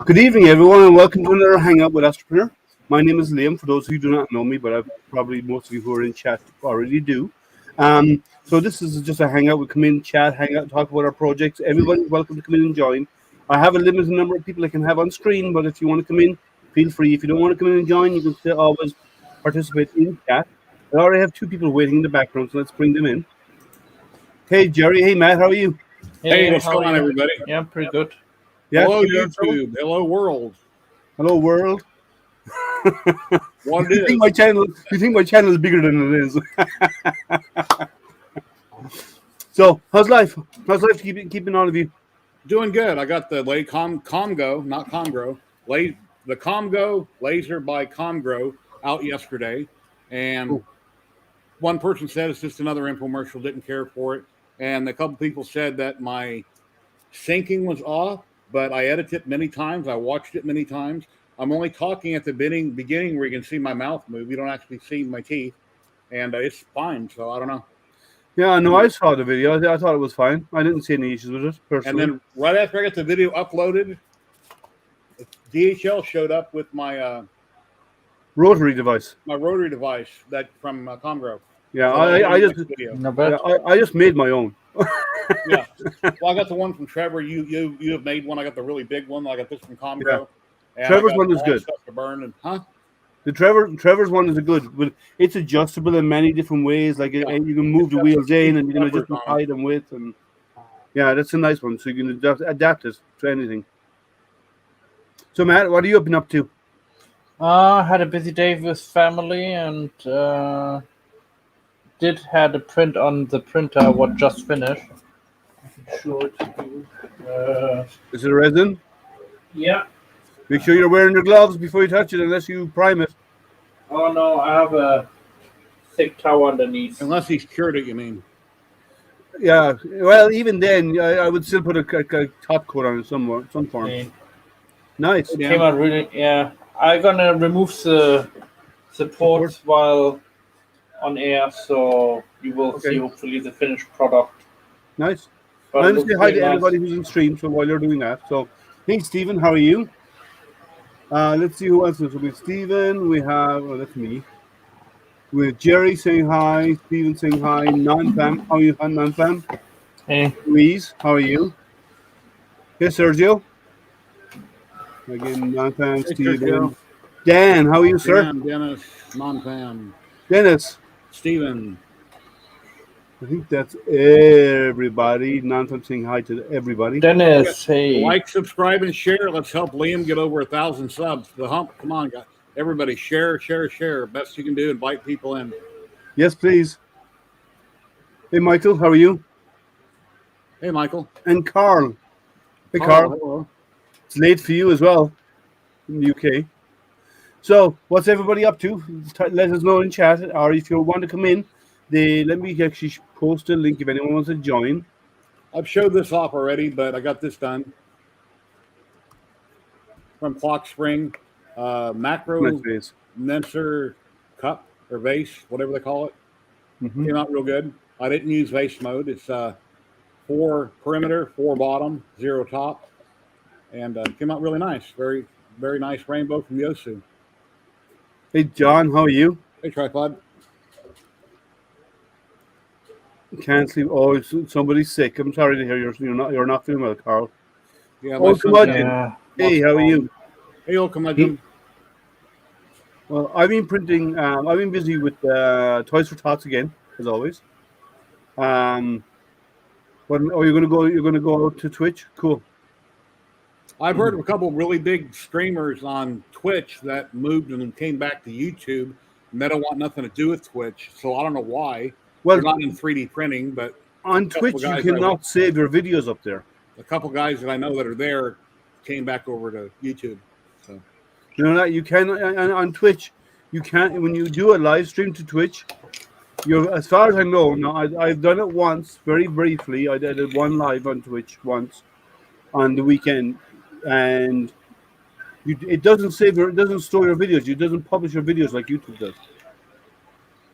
Good evening, everyone, and welcome to another Hangout with Entrepreneur. My name is Liam, for those of you who do not know me, but probably most of you who are in chat already do. So this is just a Hangout. We come in, chat, hang out, talk about our projects. Everybody's welcome to come in and join. I have a limited number of people I can have on screen, but if you want to come in, feel free. If you don't want to come in and join, you can still always participate in chat. I already have two people waiting in the background, so let's bring them in. Hey, Jerry. Hey, Matt. How are you? Hey, what's going on, everybody? Yeah, pretty good. Yeah, hello, YouTube. Hello, world. Hello, world. What You think my channel is bigger than it is? So, how's life? How's life keeping all of you? Doing good. I got the Comgo, not Comgro, the Comgo laser by Comgro out yesterday, and one person said it's just another infomercial. Didn't care for it, and a couple people said that my syncing was off, but I edited it many times. I watched it many times. I'm only talking at the beginning where you can see my mouth move. You don't actually see my teeth, and it's fine. So I don't know. Yeah, no, I saw the video. I thought it was fine. I didn't see any issues with it personally. And then right after I got the video uploaded, DHL showed up with my rotary device. My rotary device that from Comgro. Yeah, So I just made my own. Yeah, well, I got the one from Trevor. You have made one. I got the really big one. I got this from Comgro. Yeah. Trevor's one is good. Stuff to burn and The Trevor's one is a good, but it's adjustable in many different ways. Like you can move the wheels in, and you can just hide them with, and yeah, that's a nice one. So you can adapt it to anything. So Matt, what are you up to? Had a busy day with family, and did had a print on the printer. What just finished. Is it a resin? Yeah. Make sure you're wearing your gloves before you touch it, unless you prime it. Oh no, I have a thick towel underneath. Unless he's cured it, you mean? Yeah. Well, even then, I would still put a top coat on it some form. Okay. Nice. It came out really. Yeah, I'm gonna remove the support while on air, so you will see hopefully the finished product. Nice. But I'm going to say hi to everybody who's in stream. So while you're doing that, so hey, Stephen, how are you? Let's see who else is with Stephen. We have that's me. With Jerry saying hi, Stephen saying hi, Non-Fam. How are you, Non-Fam? Hey. Louise, how are you? Hey, Sergio. Again, Non-Fam, Hey, Stephen. Sergio. Dan, how are you, sir? Dennis, Non-Fam. Dennis. Steven. I think that's everybody. Non-Fam saying hi to everybody. Dennis, hey. Like, subscribe, and share. Let's help Liam get over 1,000 subs. The hump. Come on, guys. Everybody, share. Best you can do. Invite people in. Yes, please. Hey, Michael, how are you? Hey, Michael. And Carl. Hey, Carl. Hello. It's late for you as well in the UK. So, what's everybody up to? Let us know in chat, or if you want to come in, let me actually post a link if anyone wants to join. I've showed this off already, but I got this done from Clock Spring. Macro Nenser cup or vase, whatever they call it. Mm-hmm. Came out real good. I didn't use vase mode. It's 4 perimeter, 4 bottom, 0 top, and came out really nice. Very, very nice rainbow from Yosu. Hey, John, how are you? Hey, Tripod. Can't sleep. Oh, somebody's sick. I'm sorry to hear you're not feeling well, Carl. Yeah, Old Curmudgeon. Hey, how are you? Hey, Old Curmudgeon. Well, I've been printing. I've been busy with Toys for Tots again, as always. You're gonna go out to Twitch? Cool. I've heard of a couple of really big streamers on Twitch that moved and came back to YouTube, and they don't want nothing to do with Twitch. So I don't know why. Well, they're not in 3D printing, but on Twitch you cannot save your videos up there. A couple guys that I know that are there came back over to YouTube. So you know that you can on Twitch. You can't when you do a live stream to Twitch. As far as I know, now I've done it once, very briefly. I did one live on Twitch once on the weekend, and it doesn't store your videos. It doesn't publish your videos like YouTube does.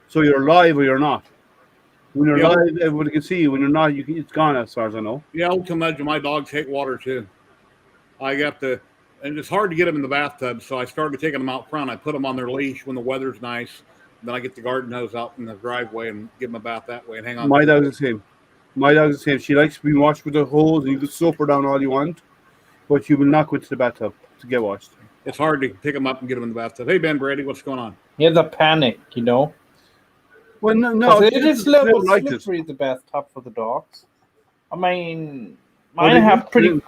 So you're live or you're not. When you're live, everybody can see you. When you're not, it's gone as far as I know. Yeah, Old Curmudgeon, my dogs hate water too. I have to and it's hard to get them in the bathtub. So I started taking them out front. I put them on their leash when the weather's nice. Then I get the garden hose out in the driveway and give them a bath that way and hang on. My dog's the same. My dog's the same. She likes to be washed with the hose, and you can soap her down all you want, but you will not go into the bathtub to get washed. It's hard to pick them up and get them in the bathtub. Hey, Ben Brady, what's going on? Yeah, the panic, you know. Well, no, it is a little like slippery, the bathtub for the dogs. I mean, mine have pretty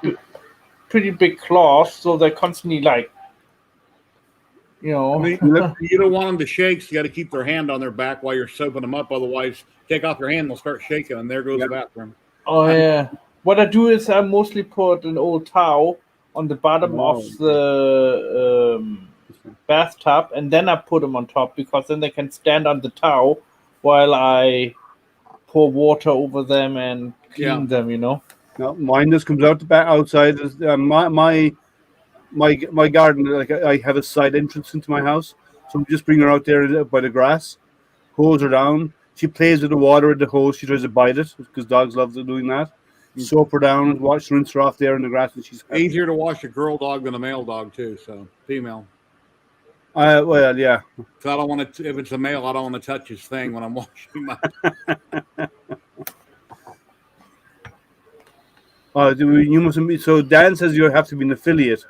big claws, so they're constantly like, you know. I mean, you don't want them to shake, so you got to keep their hand on their back while you're soaping them up. Otherwise, take off your hand, they'll start shaking, and there goes the bathroom. Oh, yeah. What I do is I mostly put an old towel on the bottom of the bathtub, and then I put them on top, because then they can stand on the towel while I pour water over them and clean them, you know. No, mine just comes out the back outside. My garden, like I have a side entrance into my house, so we just bring her out there by the grass, hose her down. She plays with the water at the hose. She tries to bite it because dogs love doing that. Soap her down, rinse her off there in the grass, and she's happy. Easier to wash a girl dog than a male dog too. So female. Well, yeah. So I don't want to. If it's a male, I don't want to touch his thing when I'm washing my. You must. So Dan says you have to be an affiliate.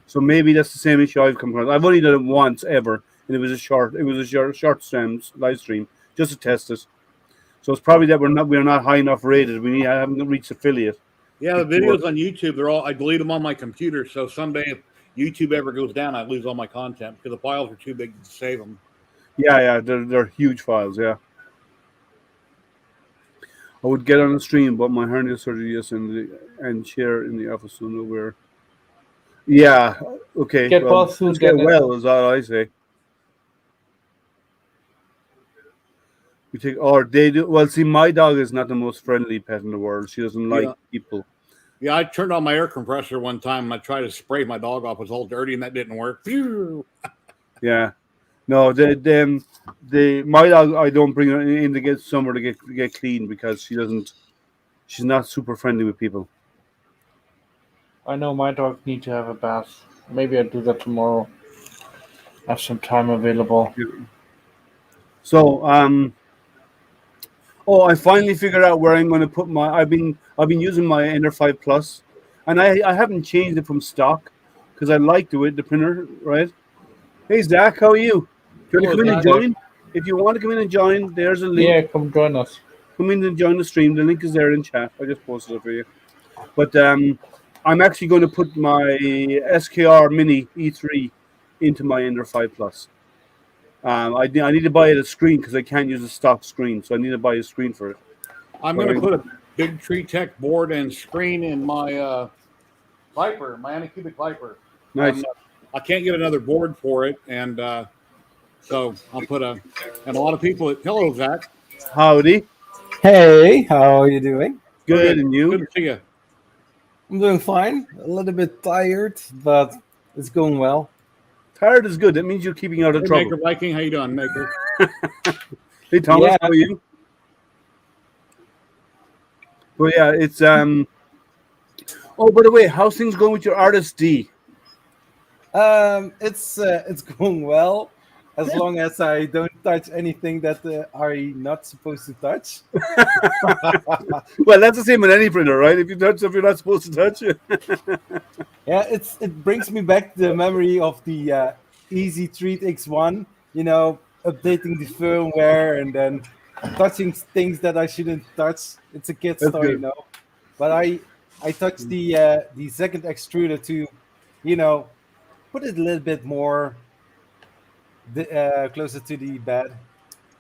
So maybe that's the same issue I've come across. I've only done it once ever, and it was a short live stream just to test it. So it's probably that we're not high enough rated. I haven't reached affiliate. Yeah, the videos on YouTube, I delete them on my computer. So someday if YouTube ever goes down, I lose all my content because the files are too big to save them. Yeah, they're huge files. Yeah. I would get on the stream, but my hernia surgery is and chair in the office, so nowhere. Yeah, okay. Get well is all I say. We take, or they do. Well, see, my dog is not the most friendly pet in the world. She doesn't like people. Yeah, I turned on my air compressor one time and I tried to spray my dog off. It was all dirty and that didn't work. Yeah. No, my dog, I don't bring her in to get somewhere to get clean because she's not super friendly with people. I know my dog needs to have a bath. Maybe I'll do that tomorrow. Have some time available. Yeah. So, I finally figured out where I'm going to put my. I've been using my Ender2 Plus, and I haven't changed it from stock because I like the printer, right? Hey Zach, how are you? Do you want to come in and join? If you want to come in and join, there's a link. Yeah, come join us. Come in and join the stream. The link is there in chat. I just posted it for you. But I'm actually going to put my SKR Mini E3 into my Ender2 Plus. I need to buy it a screen because I can't use a stock screen, so I need to buy a screen for it. I'm going to put a big Tree Tech board and screen in my Viper, my Anycubic Viper. Nice. I can't get another board for it, and so I'll put and a lot of people. Hello, Zach. Howdy. Hey, how are you doing? Good, and you? Good to see you. I'm doing fine. A little bit tired, but it's going well. Tired is good. That means you're keeping out of trouble. Maker Viking, how you doing, Maker? Hey, Thomas, how are you? Well, yeah, it's Oh, by the way, how's things going with your Artist D? It's going well, as long as I don't touch anything that I'm not supposed to touch. Well, that's the same with any printer, right? If you touch stuff you're not supposed to touch it. Yeah, it brings me back to the memory of the Easy Treat X1. You know, updating the firmware and then touching things that I shouldn't touch. It's a kid story, you know. But I touched the second extruder to, you know, put it a little bit more closer to the bed.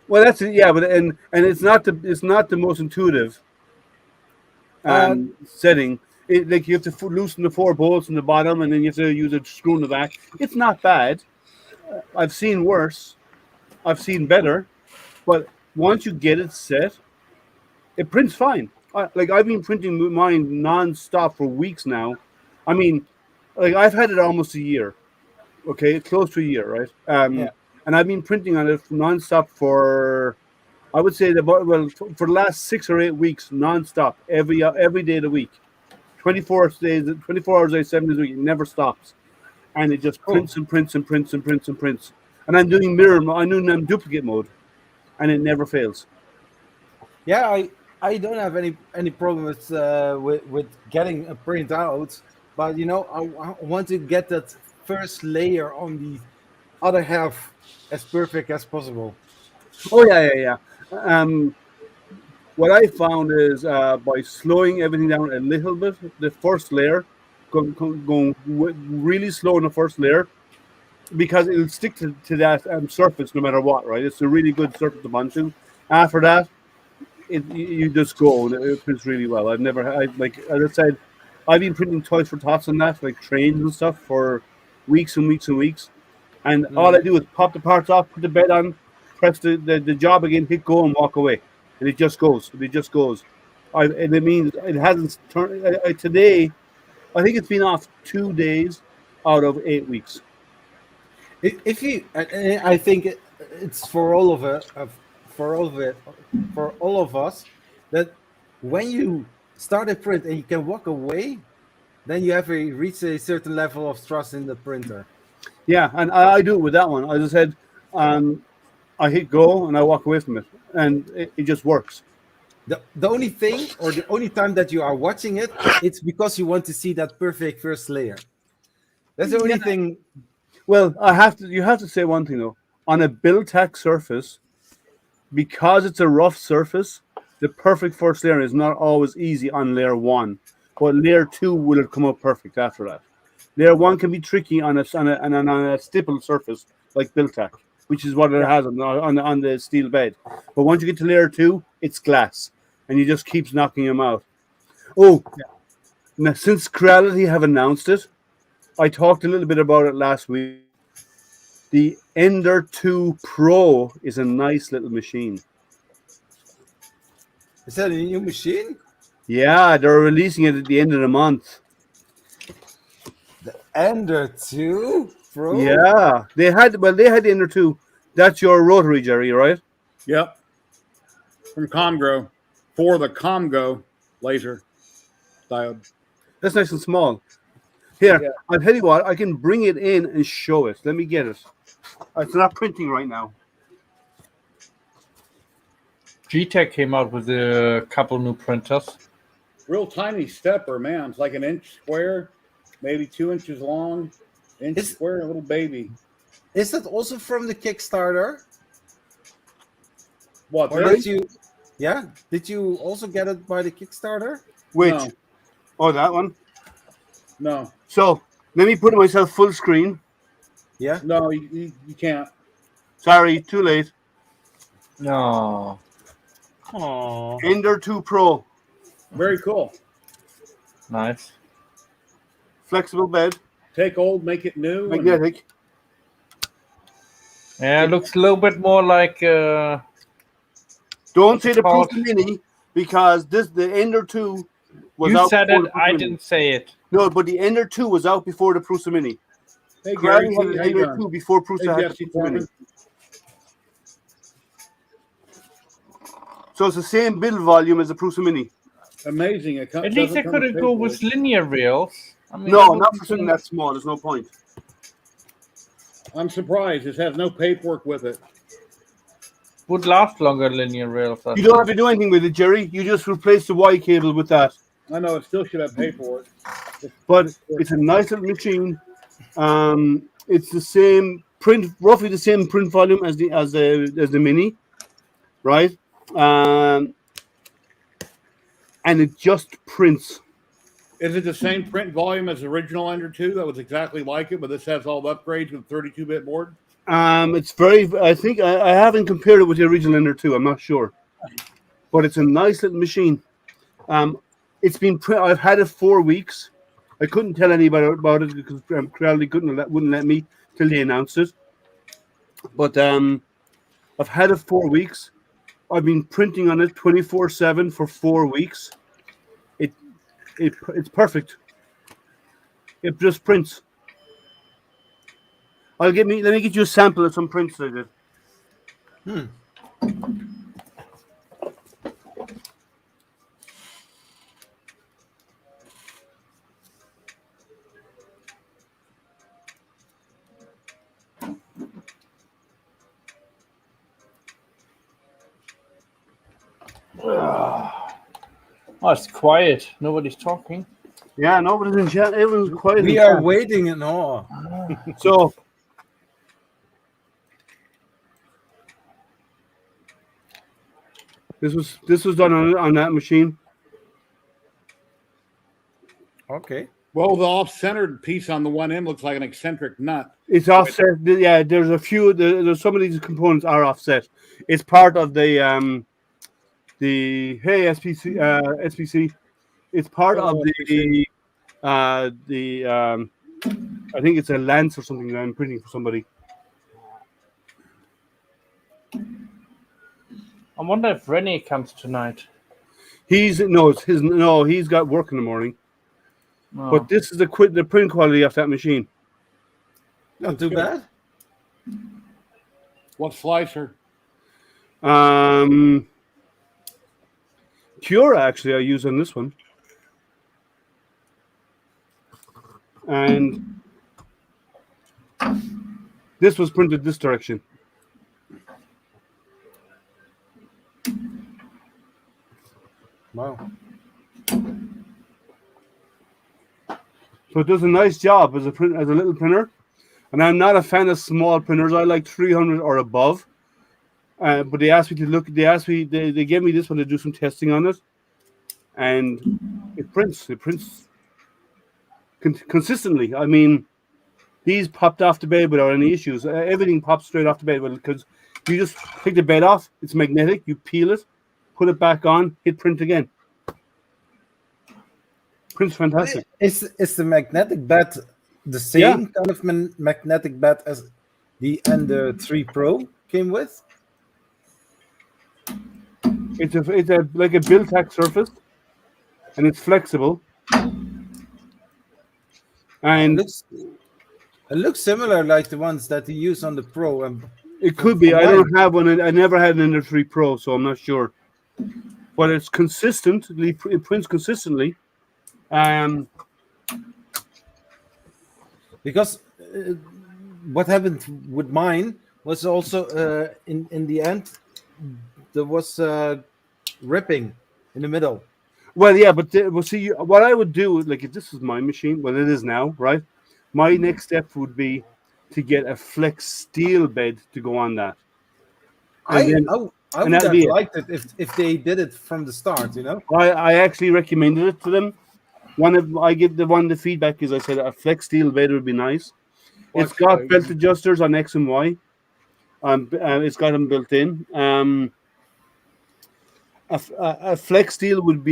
Well, that's it, yeah, but and it's not the most intuitive setting. Like you have to loosen the 4 bolts in the bottom, and then you have to use a screw in the back. It's not bad. I've seen worse. I've seen better, but once you get it set, it prints fine. Like I've been printing mine non-stop for weeks now. I mean, like I've had it almost a year. Okay, close to a year, right? Yeah. And I've been printing on it non-stop for, I would say, for the last 6 or 8 weeks, non-stop, every day of the week, 24 hours a day, 7 days a week. It never stops. and it just prints and prints and prints and prints and prints. And I'm doing mirror. I'm doing duplicate mode, and it never fails. Yeah, I don't have any problem with getting a print out, but I want to get that first layer on the other half as perfect as possible. Oh yeah. What I found is by slowing everything down a little bit, the first layer, going really slow in the first layer, because it'll stick to that surface no matter what, right? It's a really good surface to bond to. After that, you just go, and it prints really well. Like as I said, I've been printing toys for Tots and that, like trains and stuff, for weeks and weeks and weeks. And all I do is pop the parts off, put the bed on, press the job again, hit go, and walk away. And it just goes. It just goes. And it means it hasn't turned. Today, I think it's been off 2 days out of 8 weeks. If you, I think it's for all of it, for all of us, that when you start a print and you can walk away, then you have reached a certain level of trust in the printer. Yeah, and I do it with that one. As I said, I hit go and I walk away from it, and it just works. The only thing, or the only time that you are watching it, it's because you want to see that perfect first layer. That's the only thing. Well, you have to say one thing though. On a Build-Tack surface, because it's a rough surface, the perfect first layer is not always easy on layer 1, but layer 2 will have come up perfect after that. Layer 1 can be tricky on a stippled surface like Build-Tack, which is what it has on the steel bed. But once you get to layer 2, it's glass, and you just keeps knocking them out. Oh, now since Creality have announced it, I talked a little bit about it last week. The Ender2 Pro is a nice little machine. Is that a new machine? Yeah, they're releasing it at the end of the month. The Ender2 Pro? Yeah, they had the Ender2. That's your rotary, Jerry, right? Yep. From Comgro, for the Comgo laser diode. That's nice and small. Here, I'll tell you what, I can bring it in and show it. Let me get it. It's not printing right now. G-Tech came out with a couple new printers. Real tiny stepper, man. It's like an inch square, maybe 2 inches long. Inch square, a little baby. Is that also from the Kickstarter? What? Or did you? Yeah. Did you also get it by the Kickstarter? Which? No. Oh, that one? No. So, let me put myself full screen. Yeah. No, you can't. Sorry, too late. No. Aww. Ender2 Pro. Very cool. Nice. Flexible bed. Take old, make it new. Magnetic. Yeah, it looks a little bit more like. Don't say the Prusa Mini, because the Ender2 was you out. said before it, the Prusa I Mini. didn't say it. No, but the Ender2 was out before the Prusa Mini. Hey, Gary, Creality had the how you Ender2 doing? before Prusa Hey, had the Jesse Prusa Mini. Foreman. So it's the same build volume as the Prusa Mini. Amazing. At least they couldn't go with linear rails. I mean, No, not for something that small. There's no point. I'm surprised. This has no paperwork with it. Would last longer linear rails. You don't have to do anything with it, Jerry. You just replace the Y cable with that. I know it still should have paperwork. But it's a nice little machine. It's the same print, roughly the same print volume as the Mini, right? And it just prints. Is it the same print volume as the original Ender2 that was exactly like it, but this has all the upgrades with 32-bit board? It's very. I think I haven't compared it with the original Ender2. I'm not sure, but it's a nice little machine. It's been. I've had it 4 weeks. I couldn't tell anybody about it because Creality wouldn't let me till they announced it. But I've had it 4 weeks. I've been printing on it 24/7 for 4 weeks. It's perfect. It just prints. Let me get you a sample of some prints I did. Oh, it's quiet. Nobody's talking. Yeah, nobody's in chat. Everyone's quiet. We are waiting in awe. So, this was done on that machine. Okay. Well, the off-centered piece on the one end looks like an eccentric nut. It's offset. Yeah, there's a few. There's some of these components are offset. It's part of the SPC. It's part of the I think it's a lance or something that I'm printing for somebody. I wonder if Rennie comes tonight. He's got work in the morning. Oh. But this is the print quality of that machine. Not too bad. What slicer? Cura actually I use on this one. And this was printed this direction. Wow. So it does a nice job as a little printer. And I'm not a fan of small printers. I like 300 or above. But they asked me to look. They gave me this one to do some testing on it, and it prints. It prints consistently. I mean, these popped off the bed without any issues. Everything pops straight off the bed because you just take the bed off. It's magnetic. You peel it, put it back on, hit print again. Prints fantastic. Is the magnetic bed the same kind of magnetic bed as the Ender2 Pro came with? It's like a built-tack surface, and it's flexible. And it looks similar like the ones that you use on the Pro. It could be. I don't have one. I never had an Ender2 Pro, so I'm not sure. But it's consistent. It prints consistently. Because what happened with mine was also in the end there was ripping in the middle. Well, yeah, but see, what I would do, like if this is my machine, well, it is now, right? My next step would be to get a flex steel bed to go on that. I would have liked it if they did it from the start, you know. I actually recommended it to them. The feedback is I said a flex steel bed would be nice. It's got belt adjusters on X and Y. It's got them built in. A flex steel would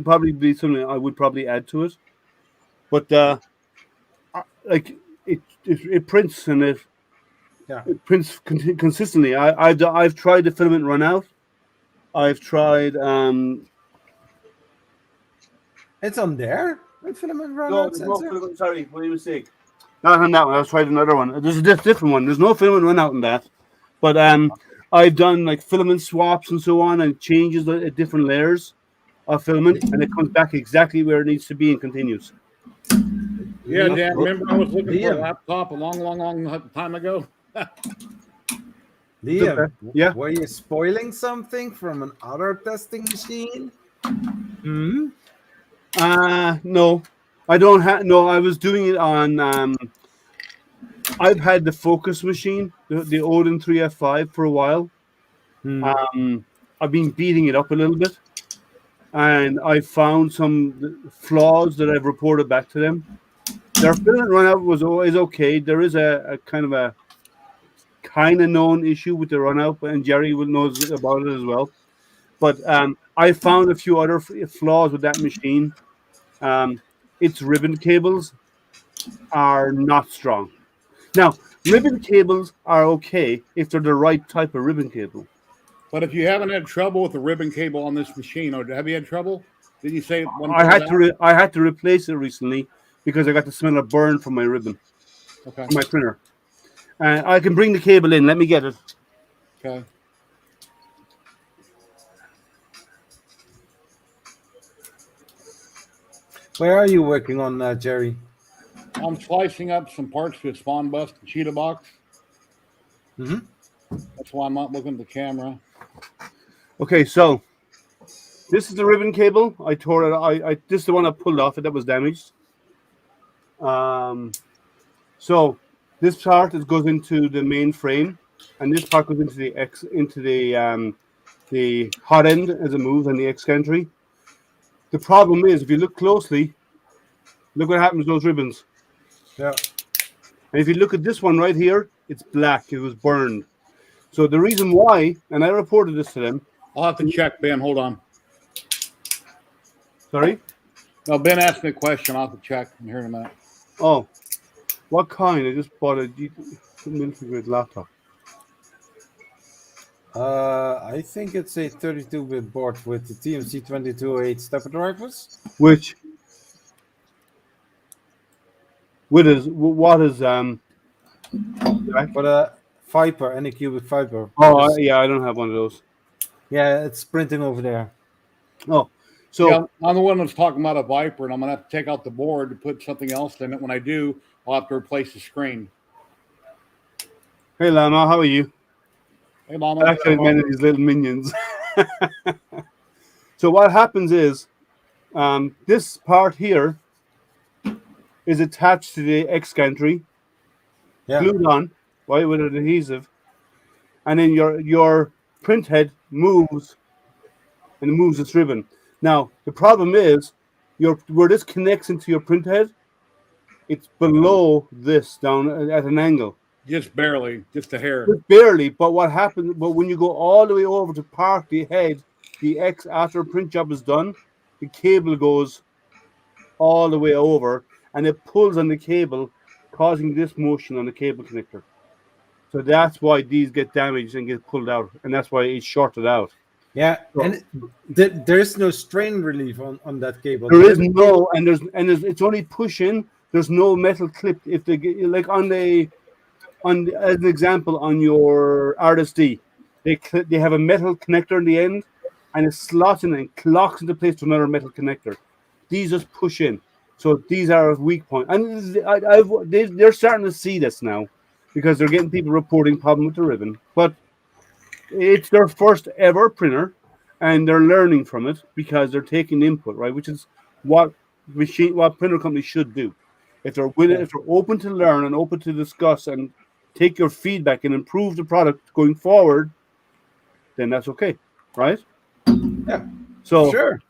probably be something I would probably add to it, but like it prints and it prints consistently. I've tried the filament run out. I've tried. It's on there. The filament run out sensor. Sorry, what you mistake? Not on that one. I was trying another one. There's a different one. There's no filament run out in that, but I've done like filament swaps and so on, and changes the different layers of filament, and it comes back exactly where it needs to be and continues. Yeah, Dan, remember I was looking for a laptop a long time ago? Liam, yeah. Were you spoiling something from another testing machine? No. I don't have. No, I was doing it on. I've had the Focus machine, the Odin 3F5 for a while. I've been beating it up a little bit, and I found some flaws that I've reported back to them. Their filament run out was always okay. There is a kind of known issue with the run out, and Jerry knows about it as well. But I found a few other flaws with that machine. Its ribbon cables are not strong. Now, ribbon cables are okay if they're the right type of ribbon cable. But if you haven't had trouble with the ribbon cable on this machine, or have you had trouble? Did you say I had to replace it recently because I got the smell of burn from my ribbon. Okay. From my printer. I can bring the cable in. Let me get it. Okay. Where are you working on, Jerry? I'm slicing up some parts to a spawn bust and cheetah box. That's why I'm not looking at the camera. Okay, so This is the ribbon cable. I tore it. This is the one I pulled off. That was damaged. So this part goes into the main frame, and this part goes into the hot end as it moves on the X gantry. The problem is, if you look closely, look what happens to those ribbons. Yeah. And if you look at this one right here, it's black. It was burned. So the reason why, and I reported this to them. I'll have to check, Ben. Hold on. Sorry? No, Ben asked me a question. I'll have to check. I'm here in a minute. Oh. What kind? I just bought a military grade laptop. I think it's a 32-bit board with the TMC 2208 stepper drivers. Which? What is But a Viper, any cubic Viper. Oh, yeah, I don't have one of those. Yeah, it's printing over there. Oh, so yeah, I'm the one that's talking about a Viper, and I'm gonna have to take out the board to put something else in it. When I do, I'll have to replace the screen. Hey, Lama, how are you? Hey, Mama. Actually, many of these little minions. So what happens is, this part here is attached to the X gantry, glued on, right, with an adhesive, and then your print head moves, and it moves its ribbon. Now the problem is, where this connects into your print head, it's below this down at an angle. Just barely, just a hair. Just barely, but what happens? But when you go all the way over to park the head, the X after a print job is done, the cable goes all the way over, and it pulls on the cable, causing this motion on the cable connector. So that's why these get damaged and get pulled out, and that's why it's shorted out. Yeah, and there is no strain relief on that cable. There is no, and it's only push in. There's no metal clip. If they get, like as an example, on your RSD, they have a metal connector in the end, and it slots in and clocks into place to another metal connector. These just push in. So these are a weak point, and they're starting to see this now because they're getting people reporting problem with the ribbon. But it's their first ever printer, and they're learning from it because they're taking input, right? Which is what printer companies should do. If they're willing, if they're open to learn and open to discuss and take your feedback and improve the product going forward, then that's okay, right? Yeah. So sure.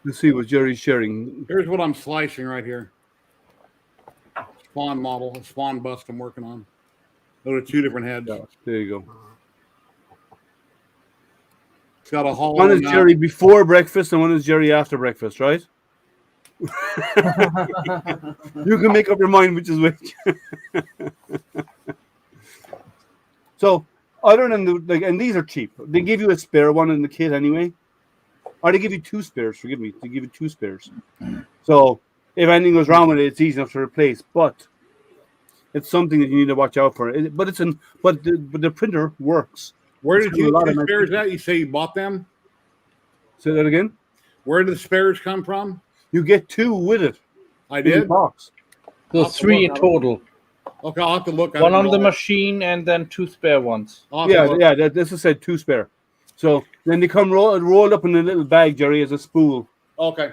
Let's see what Jerry's sharing. Here's what I'm slicing right here. Spawn model, a spawn bust I'm working on. Those are two different heads. Yeah, there you go. It's got a hole. One is Jerry before breakfast and one is Jerry after breakfast, right? You can make up your mind which is which. So, other than and these are cheap. They give you a spare one in the kit anyway. Or they give you two spares, forgive me. They give you two spares. So if anything goes wrong with it, it's easy enough to replace. But it's something that you need to watch out for. But the printer works. Where did you get the spares at? You say you bought them? Say that again? Where did the spares come from? You get two with it. I did? Box. So 3 in total. Okay, I'll have to look at one on the machine and then 2 spare ones. Yeah, this is said 2 spare. So then they come rolled up in a little bag, Jerry, as a spool. Okay.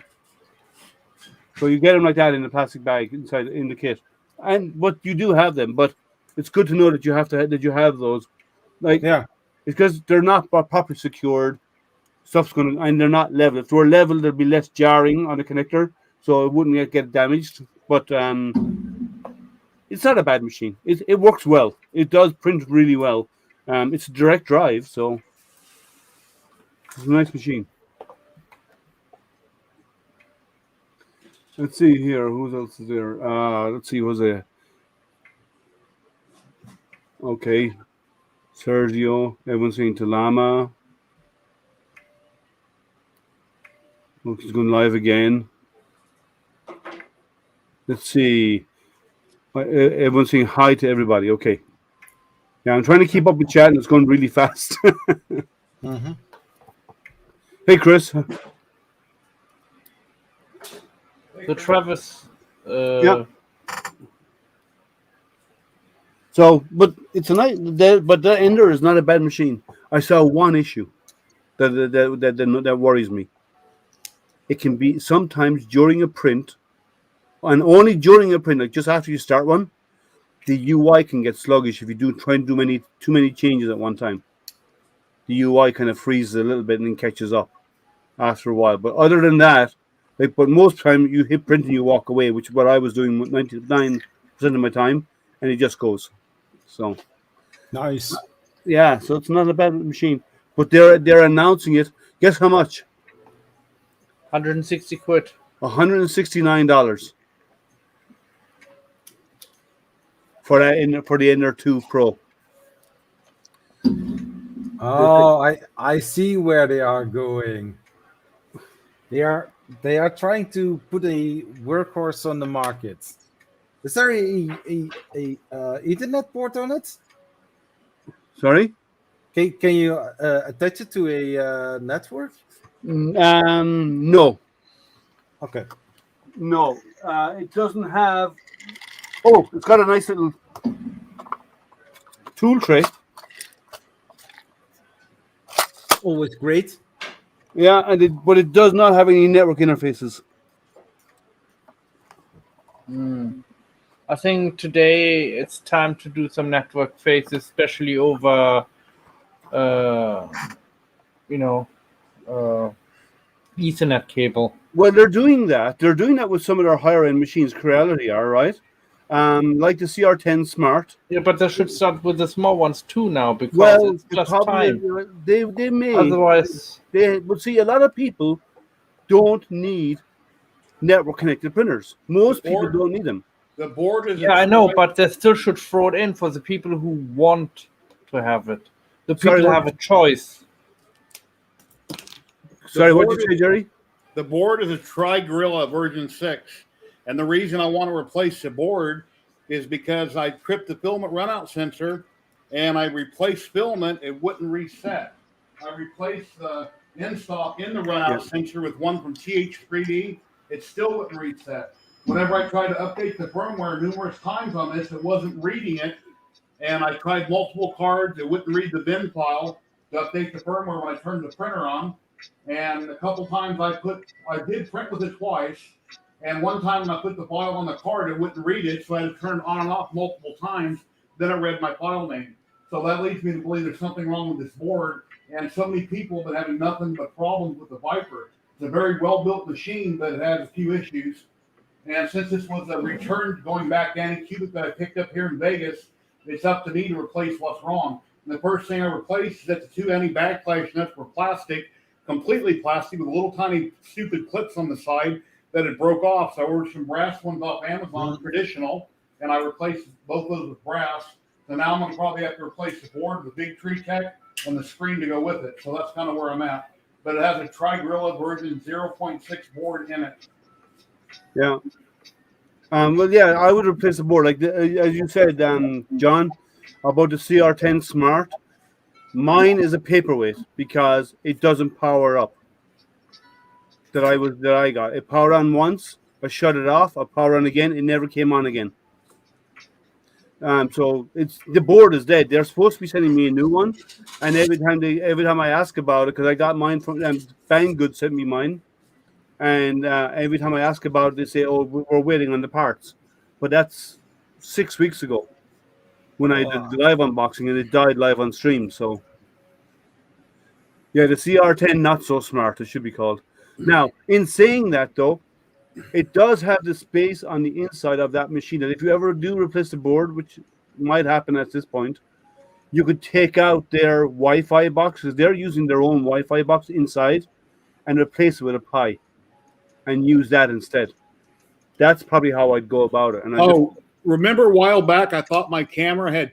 So you get them like that in the plastic bag inside in the kit, but you do have them. But it's good to know that you have those. Like, yeah, it's because they're not properly secured. Stuff's and they're not level. If they were level, there'd be less jarring on the connector, so it wouldn't get damaged. But it's not a bad machine. It works well. It does print really well. It's a direct drive, so. It's a nice machine. Let's see here. Who else is there? Let's see. Who's there? Okay. Sergio. Everyone's saying Talama. Oh, he's going live again. Let's see. Everyone's saying hi to everybody. Okay. Yeah, I'm trying to keep up with chat, and it's going really fast. Mm-hmm. Hey, Chris. So Travis. Yeah. So, but it's a nice. But the Ender is not a bad machine. I saw one issue that worries me. It can be sometimes during a print, and only during a print, like just after you start one, the UI can get sluggish if you try and do too many changes at one time. The UI kind of freezes a little bit and then catches up after a while. But other than that, but most time you hit print and you walk away, which is what I was doing 99% of my time, and it just goes. So Nice. yeah, so it's not a bad machine. But they're announcing it. Guess how much? 160 quid. $169 for the Ender2 Pro. Oh, I see where they are going. They are trying to put a workhorse on the market. Is there a Ethernet port on it? Sorry? Can you attach it to a network? No. Okay. No. It doesn't have. Oh, it's got a nice little tool tray. Always great. Yeah, but it does not have any network interfaces. I think today it's time to do some network phases, especially over, Ethernet cable. Well, they're doing that. They're doing that with some of their higher end machines. Creality are right. Like the CR10 Smart. Yeah, but they should start with the small ones too now because it's the just problem time. is, they may. Otherwise, But see, a lot of people don't need network connected printers. Most people don't need them. The board is. yeah, I know, but they still should throw it in for the people who want to have it. The people Sorry, who what? have a choice. Sorry, what did you say, Jerry? The board is a Tri-Gorilla version 6. And the reason I want to replace the board is because I tripped the filament runout sensor and I replaced filament, it wouldn't reset. I replaced the in-stock in the runout sensor with one from TH3D, it still wouldn't reset. Whenever I tried to update the firmware numerous times on this, it wasn't reading it. And I tried multiple cards, it wouldn't read the bin file to update the firmware when I turned the printer on. And a couple times I did print with it twice. And one time when I put the file on the card, it wouldn't read it. So I had to turn it on and off multiple times. Then it read my file name. So that leads me to believe there's something wrong with this board. And so many people have been having nothing but problems with the Viper. It's a very well-built machine, but it has a few issues. And since this was a return going back Anycubic that I picked up here in Vegas, it's up to me to replace what's wrong. And the first thing I replaced is that the two anti-backflash nuts were plastic, completely plastic, with little tiny stupid clips on the side that it broke off. So I ordered some brass ones off Amazon, traditional, and I replaced both those with brass. So now I'm going to probably have to replace the board with Big Tree Tech and the screen to go with it. So that's kind of where I'm at. But it has a Tri-Gorilla version 0.6 board in it. Yeah. Well, yeah, I would replace the board. Like as you said, John, about the CR10 Smart. Mine is a paperweight because it doesn't power up. That I got. It powered on once, I shut it off, I powered on again, it never came on again. So the board is dead. They're supposed to be sending me a new one, and every time I ask about it, because I got mine from Banggood sent me mine, and every time I ask about it, they say, "Oh, we're waiting on the parts," but that's 6 weeks ago when I did the live unboxing, and it died live on stream. So yeah, the CR10 not so smart, it should be called. Now, in saying that though, it does have the space on the inside of that machine that if you ever do replace the board, which might happen at this point, you could take out their Wi-Fi box, because they're using their own Wi-Fi box inside, and replace it with a Pi and use that instead. That's probably how I'd go about it. And remember a while back, I thought my camera had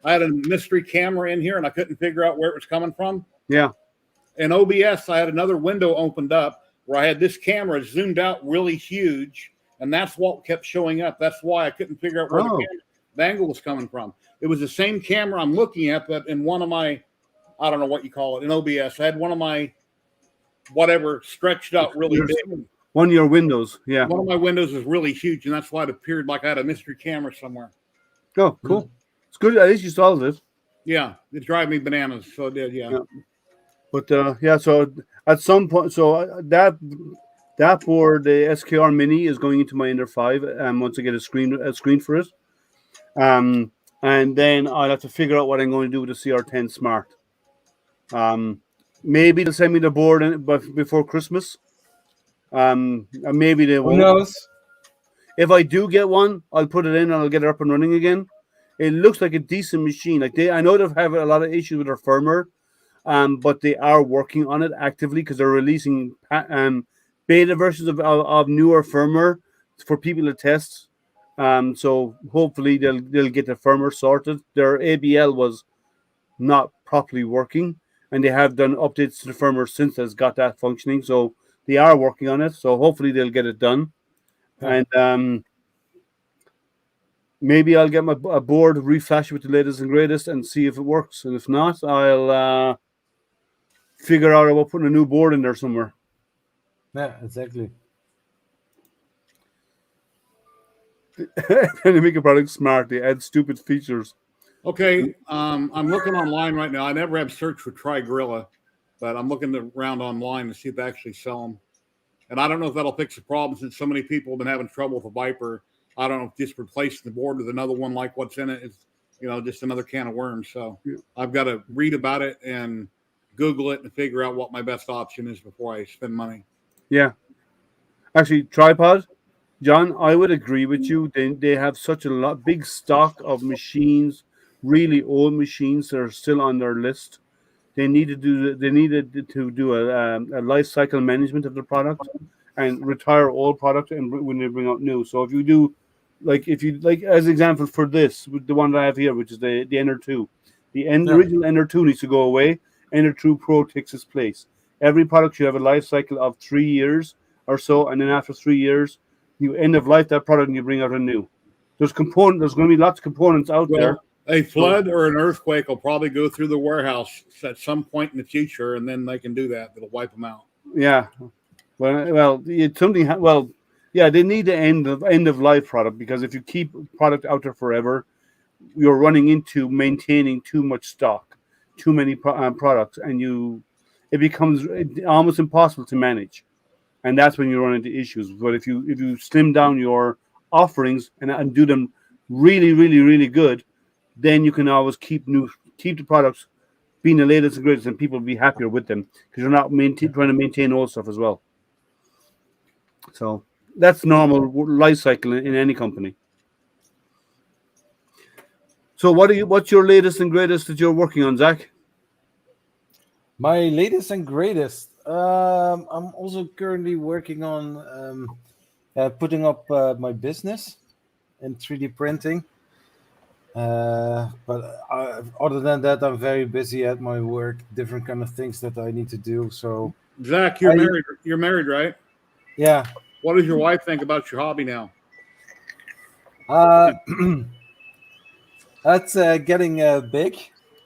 I had a mystery camera in here and I couldn't figure out where it was coming from. Yeah. In OBS, I had another window opened up where I had this camera zoomed out really huge, and that's what kept showing up. That's why I couldn't figure out where the angle was coming from. It was the same camera I'm looking at, but in one of my, I don't know what you call it, in OBS, I had one of my whatever stretched out really big. One of your windows, yeah. One of my windows is really huge, and that's why it appeared like I had a mystery camera somewhere. Oh, cool. It's good. At least you solved it. Yeah, it drive me bananas. So it did. Yeah. But so at some point, that board, the SKR Mini, is going into my Ender 5. Once I get a screen for it, and then I'll have to figure out what I'm going to do with the CR10 Smart. Maybe they'll send me the board before Christmas. And maybe they won't. Who knows? If I do get one, I'll put it in and I'll get it up and running again. It looks like a decent machine. I know they've had a lot of issues with their firmware, but they are working on it actively because they're releasing beta versions of newer firmware for people to test. So hopefully they'll get the firmware sorted. Their ABL was not properly working, and they have done updates to the firmware since it's got that functioning. So they are working on it. So hopefully they'll get it done. Yeah. And maybe I'll get a board, reflash it with the latest and greatest, and see if it works. And if not, I'll figure out about putting a new board in there somewhere. Yeah, exactly. Trying to make a product smart, they add stupid features. Okay, I'm looking online right now. I never have searched for Tri-Gorilla, but I'm looking around online to see if they actually sell them. And I don't know if that'll fix the problem since so many people have been having trouble with a Viper. I don't know if just replacing the board with another one like what's in it is, just another can of worms. So I've got to read about it and Google it and figure out what my best option is before I spend money. Yeah. Actually, Tripod, John, I would agree with you. They have such a big stock of machines, really old machines that are still on their list. They needed to do a life cycle management of the product and retire old product and when they bring out new. So if you do, as example for this, the one that I have here, which is the Ender2, original Ender2 needs to go away. Ender2 Pro takes its place. Every product should have a life cycle of 3 years or so, and then after 3 years, you end of life that product and you bring out a new. There's going to be lots of components out there. A flood or an earthquake will probably go through the warehouse at some point in the future, and then they can do that. It'll wipe them out. Yeah. They need the end of life product, because if you keep product out there forever, you're running into maintaining too much stock, too many products, and it becomes almost impossible to manage, and that's when you run into issues. But if you slim down your offerings and do them really, really, really good, then you can always keep the products being the latest and greatest, and people will be happier with them because you're not trying to maintain old stuff as well. So that's normal life cycle in any company. So what's your latest and greatest that you're working on, Zach? My latest and greatest. I'm also currently working on putting up my business in 3D printing. But other than that, I'm very busy at my work, different kind of things that I need to do. So, Zach, you're married. You're married, right? Yeah. What does your wife think about your hobby now? That's getting big.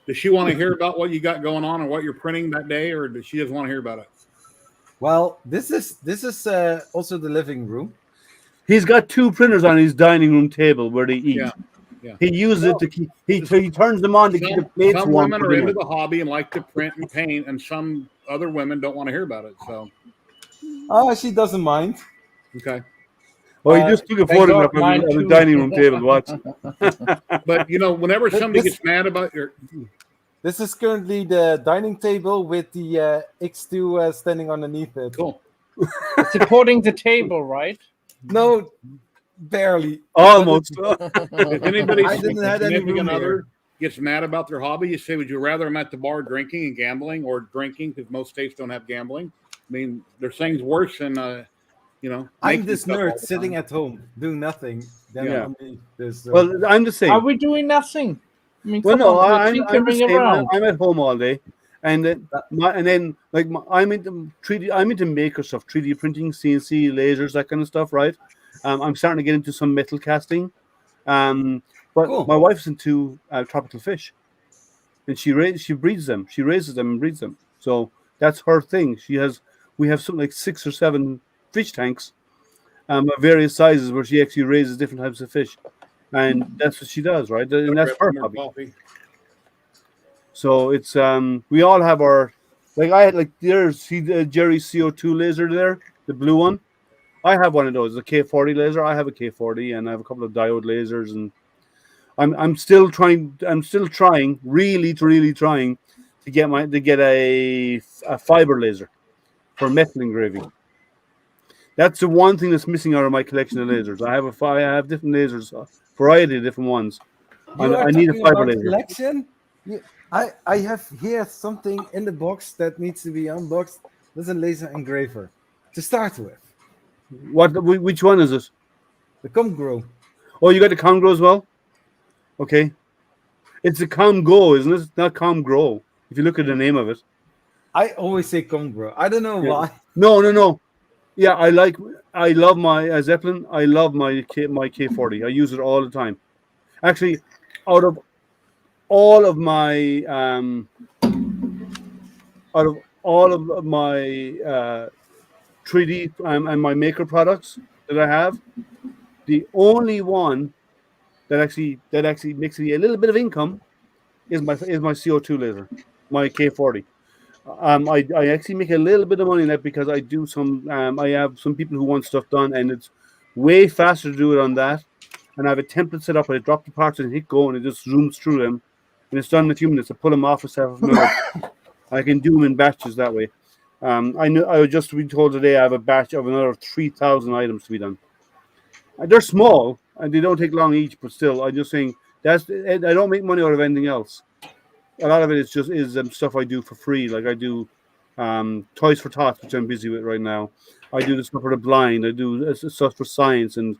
Does she want to hear about what you got going on and what you're printing that day, or does she just want to hear about it? Well, this is also the living room. He's got 2 printers on his dining room table where they eat. Yeah. He uses it to keep. He turns them on to keep the plates some warm. Women are into the hobby and like to print and paint, and some other women don't want to hear about it. So, she doesn't mind. Okay. Well, he just took a photograph on the dining room table. Watch. But whenever somebody gets mad about your. This is currently the dining table with the X2 standing underneath it. Cool. Supporting the table, right? No, barely. Almost. If anybody's I didn't have any significant room other here. gets mad about their hobby, you say, would you rather them at the bar drinking and gambling, or drinking, because most states don't have gambling? I mean, there's things worse than, I'm this nerd sitting at home doing nothing. Yeah. There's, Well, I'm the same. Are we doing nothing? I mean, Well, no, I'm tinkering the same. around. I'm at home all day, and then I'm into 3D. I'm into maker stuff, 3D printing, CNC lasers, that kind of stuff. Right. I'm starting to get into some metal casting. But Cool. my wife's into tropical fish, and she breeds them. She raises them and breeds them. So that's her thing. We have something like 6 or 7 fish tanks, of various sizes, where she actually raises different types of fish. And that's what she does, right? And that's her hobby. So it's we all have our there's Jerry's CO2 laser there, the blue one. I have one of those, the K40 laser. I have a K40 and I have a couple of diode lasers, and I'm still trying. I'm still trying, really trying to get a fiber laser for metal engraving. That's the one thing that's missing out of my collection of lasers. I have different lasers, variety of different ones. You are I need a talking fiber about laser. collection. I have here something in the box that needs to be unboxed. There's a laser engraver to start with. Which one is it? The Comgrow. Oh, you got the Comgrow as well? Okay. It's a Comgo, isn't it? It's not Comgrow. If you look at the name of it. I always say Comgrow. I don't know why. No. Yeah, I love my Zeppelin. I love my K40. I use it all the time. Actually, out of all of my 3D and my Maker products that I have, the only one that actually makes me a little bit of income is my CO2 laser, my K40. I actually make a little bit of money in that because I do some. I have some people who want stuff done, and it's way faster to do it on that. And I have a template set up. I drop the parts and hit go, and it just zooms through them, and it's done in a few minutes. I pull them off a set of minutes. I can do them in batches that way. I was just to be told today I have a batch of another 3,000 items to be done. They're small and they don't take long each, but still, I'm just saying I don't make money out of anything else. A lot of it is just stuff I do for free. Like I do toys for Tots, which I'm busy with right now. I do the stuff for the blind. I do stuff for science and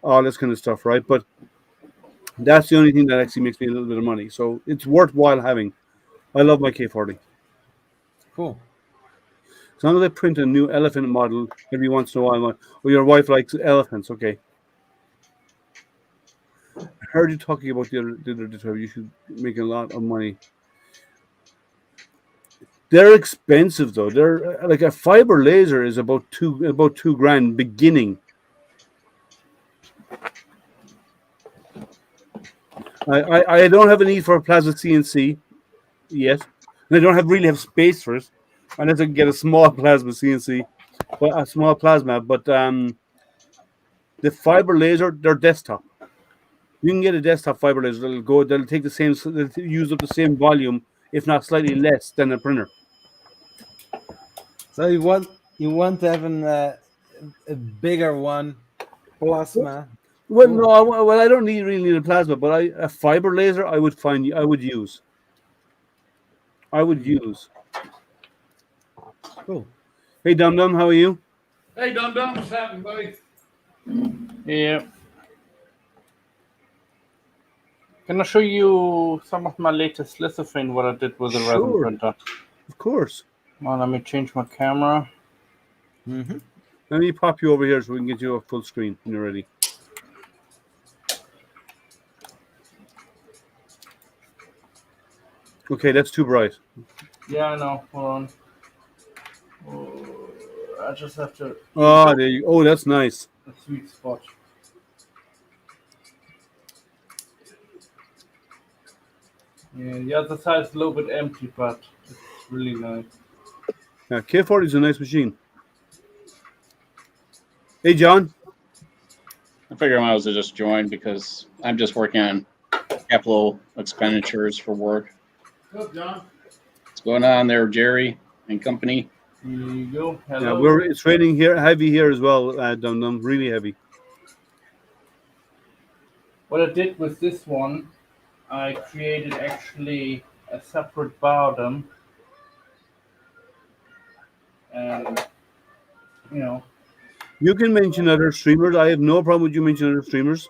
all this kind of stuff, right? But that's the only thing that actually makes me a little bit of money. So it's worthwhile having. I love my K40. Cool. As long as I print a new elephant model every once in a while, or your wife likes elephants, okay. I heard you talking about the other you should make a lot of money. They're expensive though. They're like a fiber laser is about $2,000 beginning. I don't have a need for a plasma CNC yet. And I don't really have space for it. Unless I can get a small plasma CNC, but a small plasma. But the fiber laser, they're desktop. You can get a desktop fiber laser. They'll take the same. They'll use up the same volume, if not slightly less than a printer. So you want to have a bigger one, plasma. Well, no. I don't really need a plasma, but a fiber laser I would use. Cool. Hey, Dum Dum, how are you? Hey, Dum Dum, what's happening, buddy? Yeah. Can I show you some of my latest lithophane, what I did with the resin printer? Of course. Well, let me change my camera. Mm-hmm. Let me pop you over here so we can get you a full screen when you're ready. Okay, that's too bright. Yeah, I know. Hold on. Oh, I just have to. Oh, there you. Oh, that's nice. A sweet spot. Yeah, the other side is a little bit empty, but it's really nice. Yeah, K40 is a nice machine. Hey, John. I figured I might as well just join because I'm just working on capital expenditures for work. What's up, John? What's going on there, Jerry and company? Here you go. Hello. Yeah, it's raining here, heavy here as well, Dum Dum, really heavy. What I did with this one, I created actually a separate bottom, and You can mention other streamers. I have no problem with you mentioning other streamers.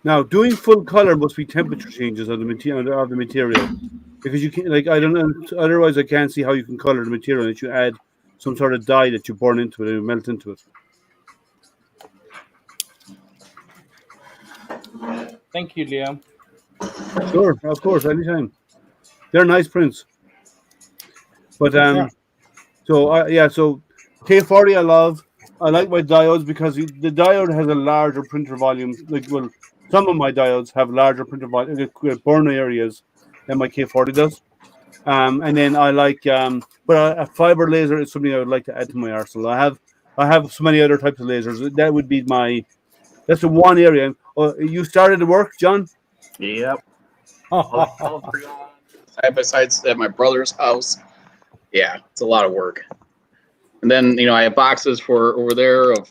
Now, doing full color must be temperature changes of the material, because you can't. Like, I don't know. Otherwise, I can't see how you can color the material unless you add some sort of dye that you burn into it and melt into it. Thank you, Liam. Sure, of course, anytime. They're nice prints. But so K40 I love. I like my diodes because the diode has a larger printer volume. Like, well, Some of my diodes have larger printed burn areas than my K40 does. And then I like, but a fiber laser is something I would like to add to my arsenal. I have so many other types of lasers. That would be that's the one area. You started to work, John? Yep. Side by sides at my brother's house. Yeah, it's a lot of work. And then I have boxes for over there of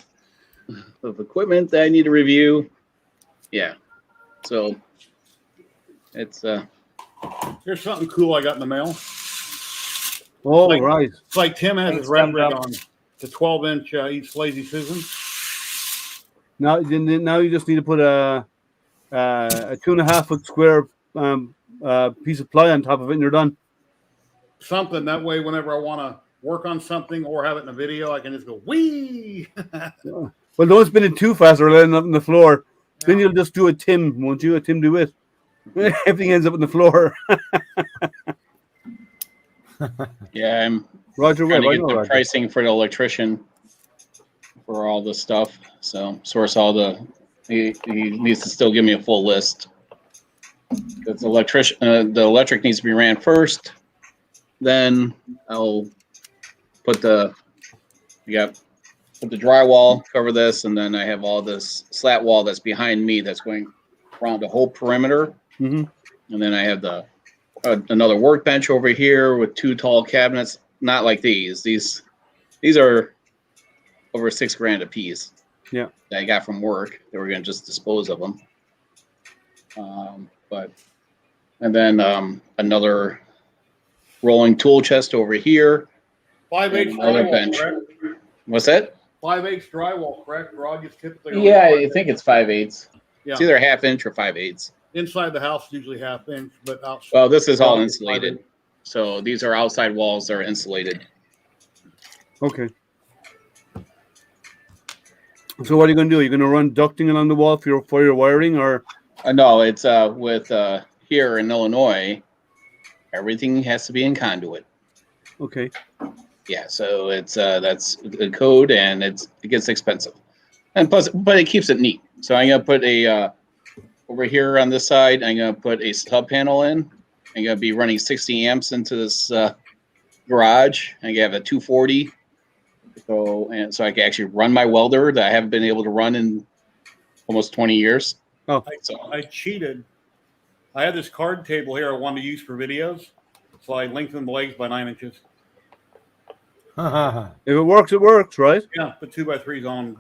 equipment that I need to review. Yeah, so it's Here's something cool I got in the mail. Oh, Like- right. It's like Tim has his Thanks, wrap Tim. rig on the 12-inch East Lazy Susan. Now you just need to put a 2.5 foot square piece of ply on top of it, and you're done. Something that way, whenever I want to work on something or have it in a video, I can just go wee. Well, don't spin it too fast or end up on the floor. Then you'll just do a Tim, won't you? A Tim do it. Everything ends up on the floor. yeah. I'm Roger trying Webb, to I get know the Roger. pricing for the electrician for all this stuff. So source all he needs to still give me a full list. Because the electric needs to be ran first. Then I'll put the drywall, cover this, and then I have all this slat wall that's behind me that's going around the whole perimeter. Mm-hmm. And then I have another workbench over here with 2 tall cabinets. Not like these. These are over $6,000 a piece. Yeah. That I got from work. They were going to just dispose of them. And then another rolling tool chest over here. 5/8 Another drywall, bench. correct? What's that? 5/8 drywall, correct? Rod is typically Yeah, I think it's 5/8. Yeah. It's either 1/2 inch or 5/8. Inside the house, usually 1/2 inch, but outside. Well, this is all Well, insulated. So these are outside walls that are insulated. Okay. So what are you going to do? Are you going to run ducting along the wall for your wiring, or? No, it's with here in Illinois, everything has to be in conduit. Okay. Yeah, so it's that's the code, and it gets expensive, and plus, but it keeps it neat. So I'm gonna put a over here on this side. I'm gonna put a sub panel in. I'm gonna be running 60 amps into this garage. I'm gonna have a 240, so I can actually run my welder that I haven't been able to run in almost 20 years. Oh, So I cheated. I had this card table here I wanted to use for videos, so I lengthened the legs by 9 inches. if it works, right? Yeah, put 2x3s on,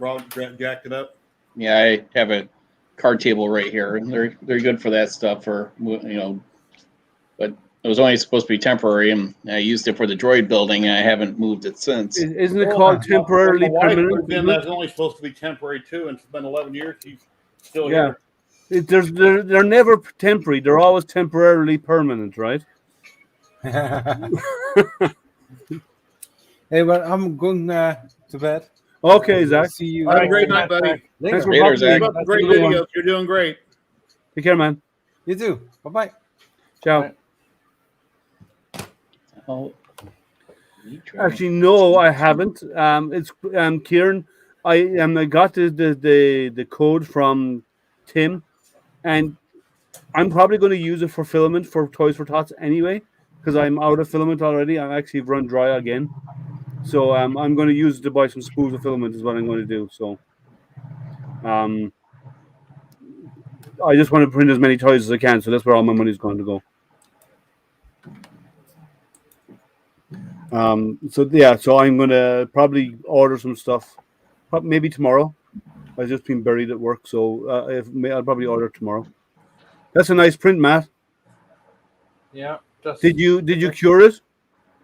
jacked it up. yeah, I have a card table right here, and they're good for that stuff. But it was only supposed to be temporary, and I used it for the droid building, and I haven't moved it since. Isn't it called temporarily My wife permanent? moved in, isn't it? that's only supposed to be temporary too, and it's been 11 years. She's still Yeah. here. They're never temporary. They're always temporarily permanent, right? Hey, well, I'm going to bed. Okay, Zach. See you. Have a great night, buddy. Thanks for Later, popping Zach. in. Keep up the great Have a good one. videos. You're doing great. Take care, man. You too. Bye-bye. Ciao. Oh, Actually, no, I haven't. It's Kieran. I got the code from Tim, and I'm probably going to use it for filament for Toys for Tots anyway, because I'm out of filament already. I actually run dry again, so I'm going to use it to buy some spools of filament. Is what I'm going to do. So, I just want to print as many toys as I can. So that's where all my money's going to go. So I'm gonna probably order some stuff, maybe tomorrow. I've just been buried at work, so I'll probably order tomorrow. That's a nice print, Matt. Yeah. Just, Did you cure it?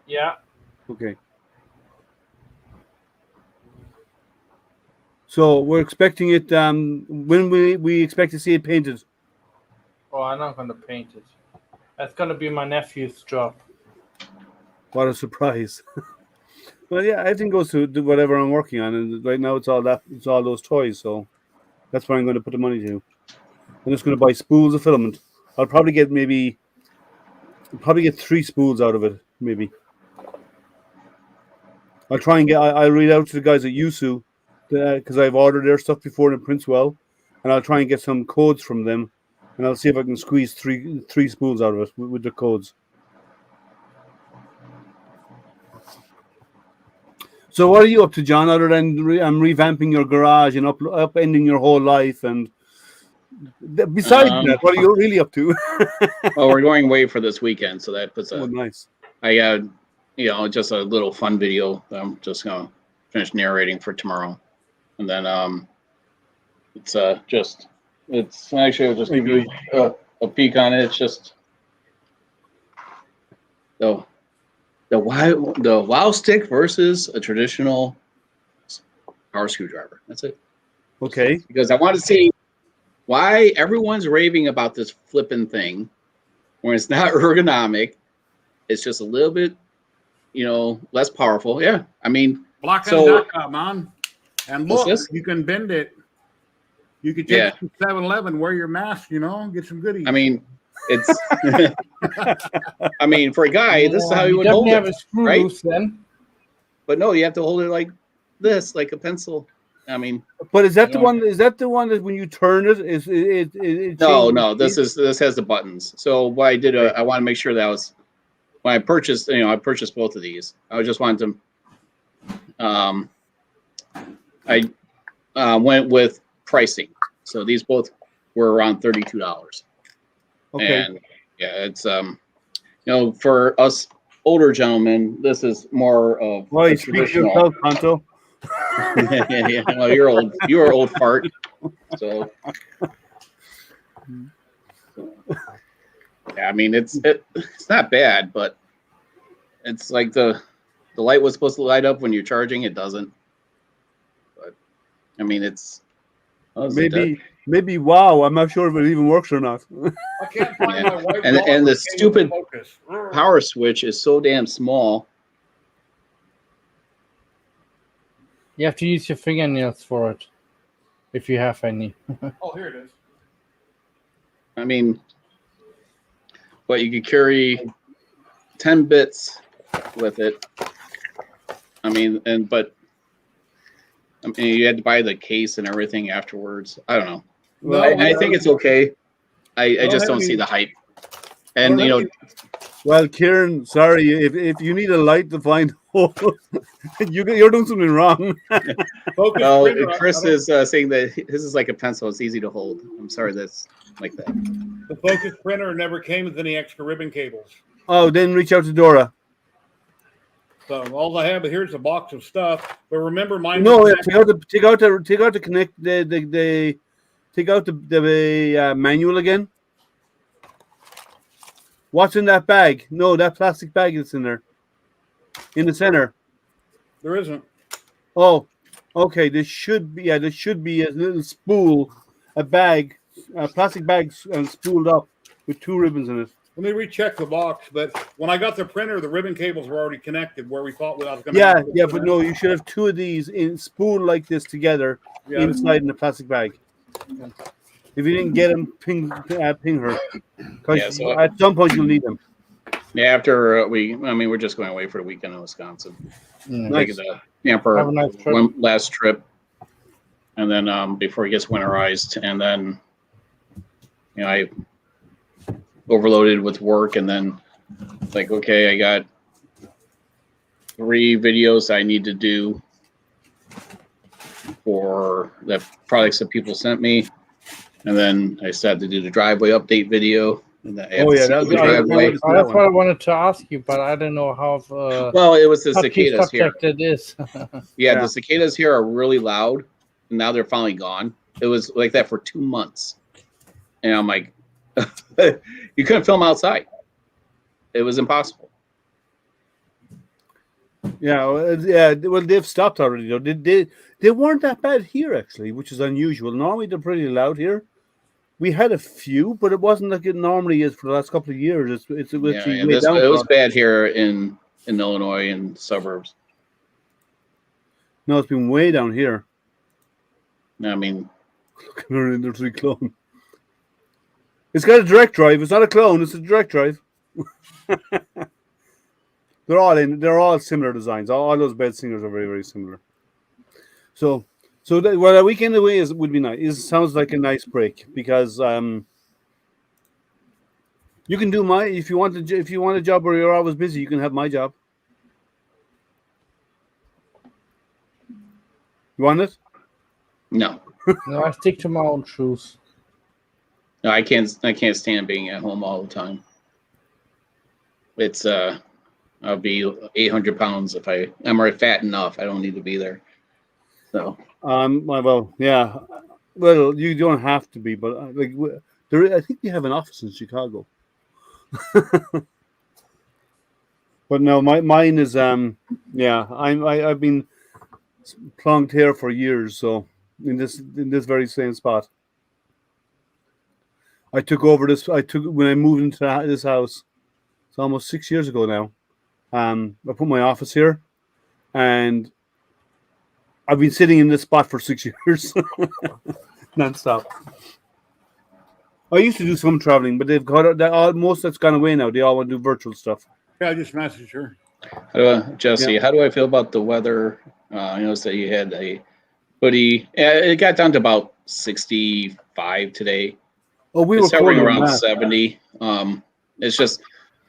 Yeah. Okay. So we're expecting it. When we expect to see it painted? Oh, I'm not gonna paint it. That's gonna be my nephew's job. What a surprise! Well, yeah, everything goes to do whatever I'm working on, and right now it's all those toys. So that's what I'm going to put the money to. I'm just going to buy spools of filament. I'll probably get 3 spools out of it. Maybe I'll try and I'll read out to the guys at Yusu because I've ordered their stuff before and it prints well. and I'll try and get some codes from them, and I'll see if I can squeeze three spools out of it with the codes. So what are you up to, John, other than revamping your garage and upending your whole life? And besides that, what are you really up to? Well, we're going away for this weekend, so that puts nice. I got, just a little fun video that I'm just going to finish narrating for tomorrow. And then it's actually, I'll just give you a peek on it. It's just the wow stick versus a traditional power screwdriver. That's it. Okay. Because I want to see why everyone's raving about this flipping thing when it's not ergonomic. It's just a little bit, less powerful. Yeah. I mean, Block.com, man. And look, you can bend it. You can take it to 7-Eleven, wear your mask, get some goodies. I mean, it's I mean, for a guy, this is how you would hold it, have a screw right? loose then. But no, you have to hold it like this, like a pencil. I mean, but is that the one? Is that the one that when you turn it, it no. This has the buttons. So what I did, I want to make sure that was when I purchased. I purchased both of these. I just wanted to. I went with pricing. So these both were around $32. Okay. And yeah, it's for us older gentlemen, this is more of a traditional. Yourself, Panto. Yeah. Well, you're old. You are old fart. So yeah, I mean it's not bad, but it's like the light was supposed to light up when you're charging, it doesn't. But I mean it's maybe wow, I'm not sure if it even works or not. I can't find my white and the stupid power switch is so damn small. You have to use your fingernails for it, if you have any. Oh, here it is. I mean, but you could carry 10 bits with it. I mean, you had to buy the case and everything afterwards. I don't know. Well, I think it's okay. I just don't see the hype. And well, Kieran, sorry, if you need a light to find hole, you're doing something wrong. Chris is saying that his is like a pencil. It's easy to hold. I'm sorry that's like that. The Focus printer never came with any extra ribbon cables. Oh, then reach out to Dora. So all I have here's a box of stuff. But remember, mine. No, take out the connect take out the manual again. What's in that bag? No, that plastic bag that's in there. In the center. There isn't. Oh, okay. There should be a little spool, a plastic bag spooled up with 2 ribbons in it. Let me recheck the box. But when I got the printer, the ribbon cables were already connected where we thought I was going to. Yeah, but no, you should have 2 of these in spooled like this together inside in a plastic bag. Okay. If you didn't get them, ping her. Because at some point you'll need them. Yeah, after we're just going away for the weekend in Wisconsin. Taking the camper one last trip, and then before it gets winterized, and then I overloaded with work, and then it's like, okay, I got 3 videos I need to do for the products that people sent me. And then I started to do the driveway update video. And that's what I wanted to ask you, but I don't know how. Well, it was the cicadas here. It is. Yeah, the cicadas here are really loud, and now they're finally gone. It was like that for 2 months, and I'm like, you couldn't film outside. It was impossible. Yeah. Well, they've stopped already, though. They weren't that bad here, actually, which is unusual. Normally, they're pretty loud here. We had a few, but it wasn't like it normally is for the last couple of years. It was bad here in Illinois and suburbs. No, it's been way down here. I mean, look at her Ender 3 clone. It's got a direct drive. It's not a clone. It's a direct drive. They're all similar designs. All those bed singers are very, very similar. So So well, a weekend away would be nice. It sounds like a nice break because you can do if you want a job where you're always busy, you can have my job. You want it? No, No, I stick to my own shoes. no, I can't stand being at home all the time. It's I'll be 800 pounds if I'm already fat enough. I don't need to be there. So well, yeah. Well, you don't have to be, but like there, I think we have an office in Chicago. But no, mine is yeah. I've been plonked here for years, so in this very same spot. I took over this. When I moved into this house. It's almost 6 years ago now. I put my office here, and I've been sitting in this spot for 6 years, nonstop. I used to do some traveling, but they've got most that's gone away now. They all want to do virtual stuff. Yeah, I just messaged her. Jesse, how do I feel about the weather? I noticed that you had a hoodie. It got down to about 65 today. Oh, we It's were hovering colder than around that. 70. It's just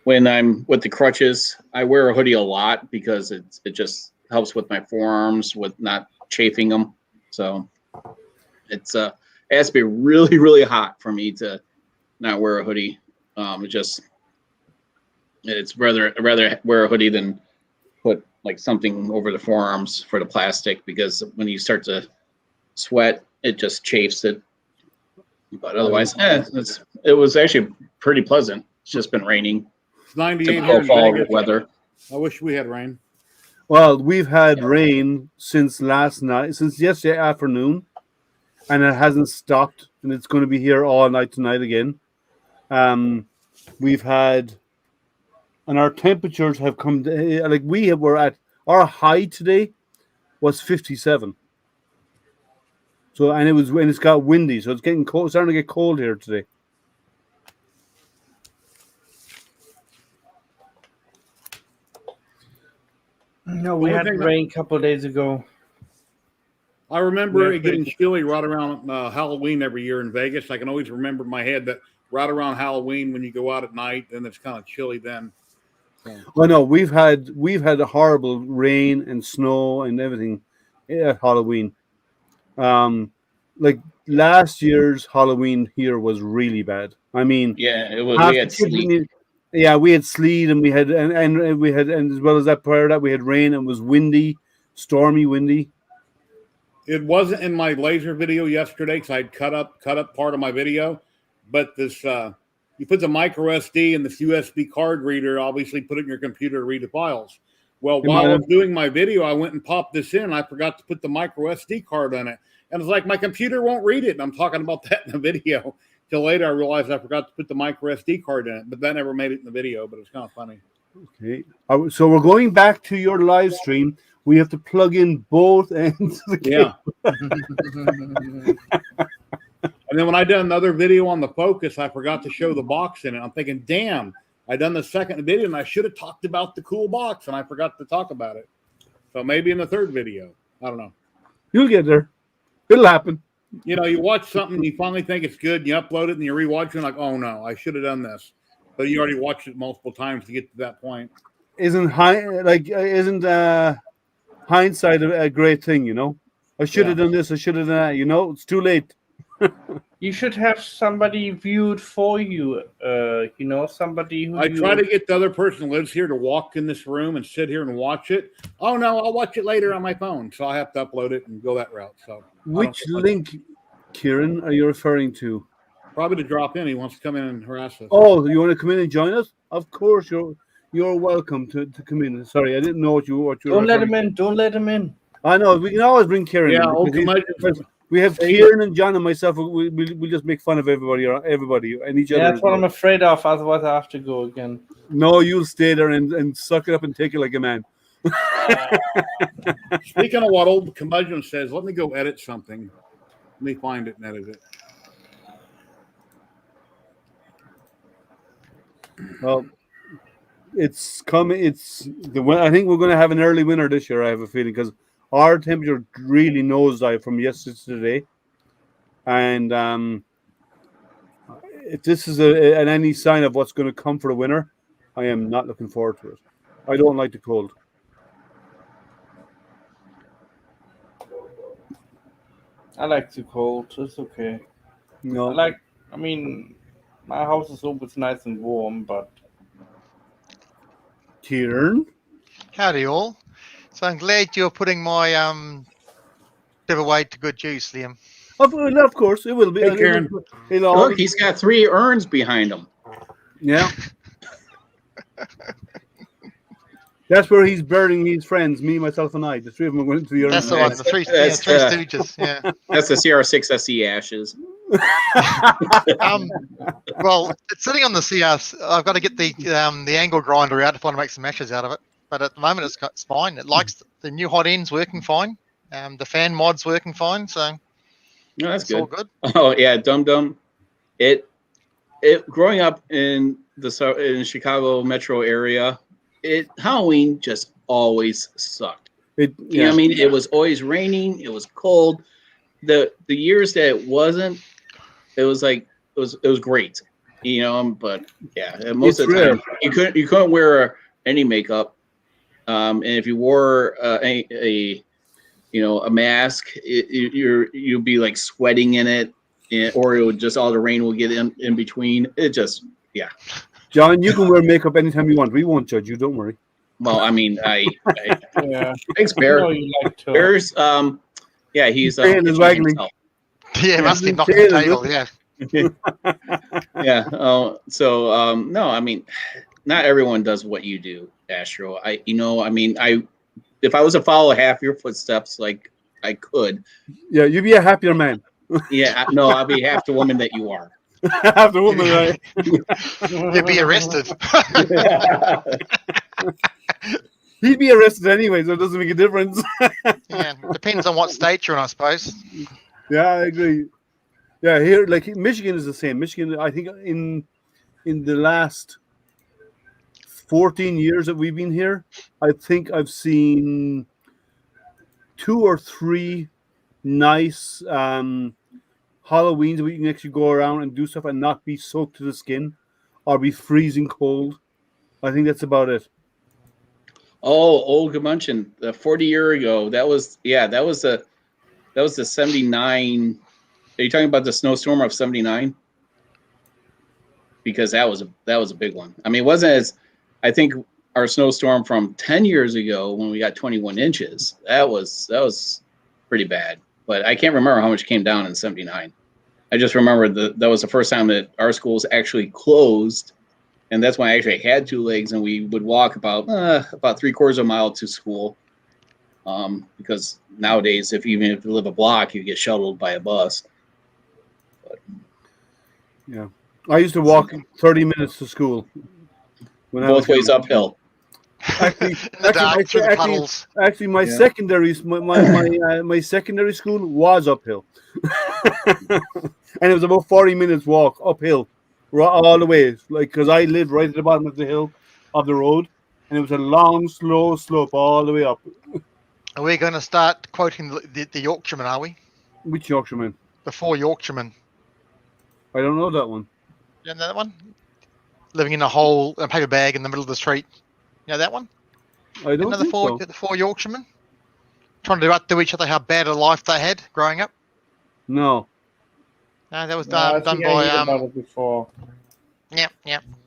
when I'm with the crutches, I wear a hoodie a lot because it just helps with my forearms with not chafing them. So it has to be really, really hot for me to not wear a hoodie. It's rather wear a hoodie than put like something over the forearms for the plastic, because when you start to sweat, it just chafes it. But otherwise, it was actually pretty pleasant. It's just been raining. It's 98 here Typical in fall Vegas. weather. I wish we had rain. Well, we've had rain since yesterday afternoon, and it hasn't stopped, and it's going to be here all night tonight again. We've had, and our temperatures have come. Like were at our high today was 57. So and it's got windy, so it's getting cold. Starting to get cold here today. No, we Only had thing that- rain a couple of days ago. I remember Yeah, it getting chilly right around Halloween every year in Vegas. I can always remember in my head that right around Halloween when you go out at night, then it's kind of chilly then. Oh no, we've had a horrible rain and snow and everything at Halloween. Like last year's Halloween here was really bad. I mean, Yeah, it was. half We the had kids sleet. we had sleet, and we had and we had, and as well as that prior to that we had rain, and it was windy, stormy, windy. It wasn't in my laser video yesterday because I'd cut up part of my video, but this you put the micro SD and this USB card reader, obviously put it in your computer to read the files. Well, while I was doing my video, I went and popped this in. I forgot to put the micro SD card on it, and it's like my computer won't read it. And I'm talking about that in the video. Till later, I realized I forgot to put the micro SD card in it, but that never made it in the video. But it's kind of funny. Okay, so we're going back to your live stream. We have to plug in both ends of the cable. And then when I did another video on the Focus, I forgot to show the box in it. I'm thinking, damn, I done the second video and I should have talked about the cool box, and I forgot to talk about it. So maybe in the third video. I don't know. You'll get there. It'll happen. You know, you watch something and you finally think it's good, and you upload it and you rewatch it, like, oh no, I should have done this. But you already watched it multiple times to get to that point. Isn't hindsight a great thing? You know, I should have done this. I should have done that. You know, it's too late. You should have somebody view it for you. You know, somebody who I try to get the other person who lives here to walk in this room and sit here and watch it. Oh no, I'll watch it later on my phone. So I have to upload it and go that route. So Which link, Kieran, are you referring to? probably to drop in. He wants to come in and harass us. Oh, you want to come in and join us? Of course, you're welcome to come in. Sorry, I didn't know what you Don't let him in. Don't let him in. I know we can always bring Kieran. Yeah, in because we have Kieran and John and myself. We just make fun of everybody and each other. Yeah, that's what I'm afraid of. Otherwise, I have to go again. No, you'll stay there and suck it up and take it like a man. Speaking of what old curmudgeon says, let me go edit something. Let me find it and edit it. Well, it's coming. It's I think we're going to have an early winner this year. I have a feeling because Our temperature really nosedived from yesterday to today, and if this is any sign of what's going to come for the winter, I am not looking forward to it. I don't like the cold. I like the cold. It's okay. No, I mean, my house is always nice and warm, but Kieran. Howdy all. So I'm glad you're putting my giveaway to good use, Liam. Of course, it will be. Hey, Karen. Look, he's got 3 urns behind him. Yeah. That's where he's burying his friends, me, myself, and I. The 3 of them are going to the urn. That's the one, the three Stooges. Yeah. That's the CR6SE ashes. Well, it's sitting on the CR. I've got to get the angle grinder out to try to make some ashes out of it. But at the moment, it's fine. It likes the new hot end's working fine. The fan mod's working fine. So No, that's it's all good. Oh yeah, Dum Dum. It growing up in the Chicago metro area, Halloween just always sucked. You know what I mean? It was always raining. It was cold. The years that it wasn't, it was like it was great. You know, but yeah, most of the time you couldn't wear any makeup. And if you wore a mask, you'd be like sweating in it, or it would just all the rain will get in between. It just John, you can wear makeup anytime you want. We won't judge you. Don't worry. Well, I mean, yeah. Thanks, Bear. Bear's he's tail is waggling. Yeah, must be knocking the table. Yeah. Yeah. No, I mean, not everyone does what you do, Astro. If I was to follow half your footsteps, like I could. Yeah, you'd be a happier man. Yeah, no, I'll be half the woman that you are. Half the woman, right? You'd be arrested. He'd be arrested anyway, so it doesn't make a difference. Yeah, depends on what state you're in, I suppose. Yeah, I agree. Yeah, here, like Michigan is the same. Michigan, I think in the last 14 years that we've been here, I think I've seen 2 or 3 nice Halloweens where you can actually go around and do stuff and not be soaked to the skin or be freezing cold. I think that's about it. Oh, old Gamunchin, 40 years ago. That was the 79. Are you talking about the snowstorm of 79? Because that was a big one. I mean, it wasn't as, I think our snowstorm from 10 years ago when we got 21 inches, that was pretty bad. But I can't remember how much came down in 79. I just remember that was the first time that our schools actually closed. And that's when I actually had 2 legs, and we would walk about 3/4 of a mile to school. Because nowadays, even if you live a block, you get shuttled by a bus. But, yeah, I used to walk 30 minutes to school. Both ways uphill. Actually, my secondary school was uphill, and it was about 40 minutes walk uphill, all the way. Like, because I lived right at the bottom of the hill of the road, and it was a long, slow slope all the way up. Are we going to start quoting the Yorkshiremen? Are we? Which Yorkshireman? The 4 Yorkshiremen. I don't know that one. You know that one? Living in a paper bag in the middle of the street. You know that one? I don't think so. The 4 Yorkshiremen? Trying to outdo each other how bad a life they had growing up? No. No, that was I done think I by... heard about it before. Yeah.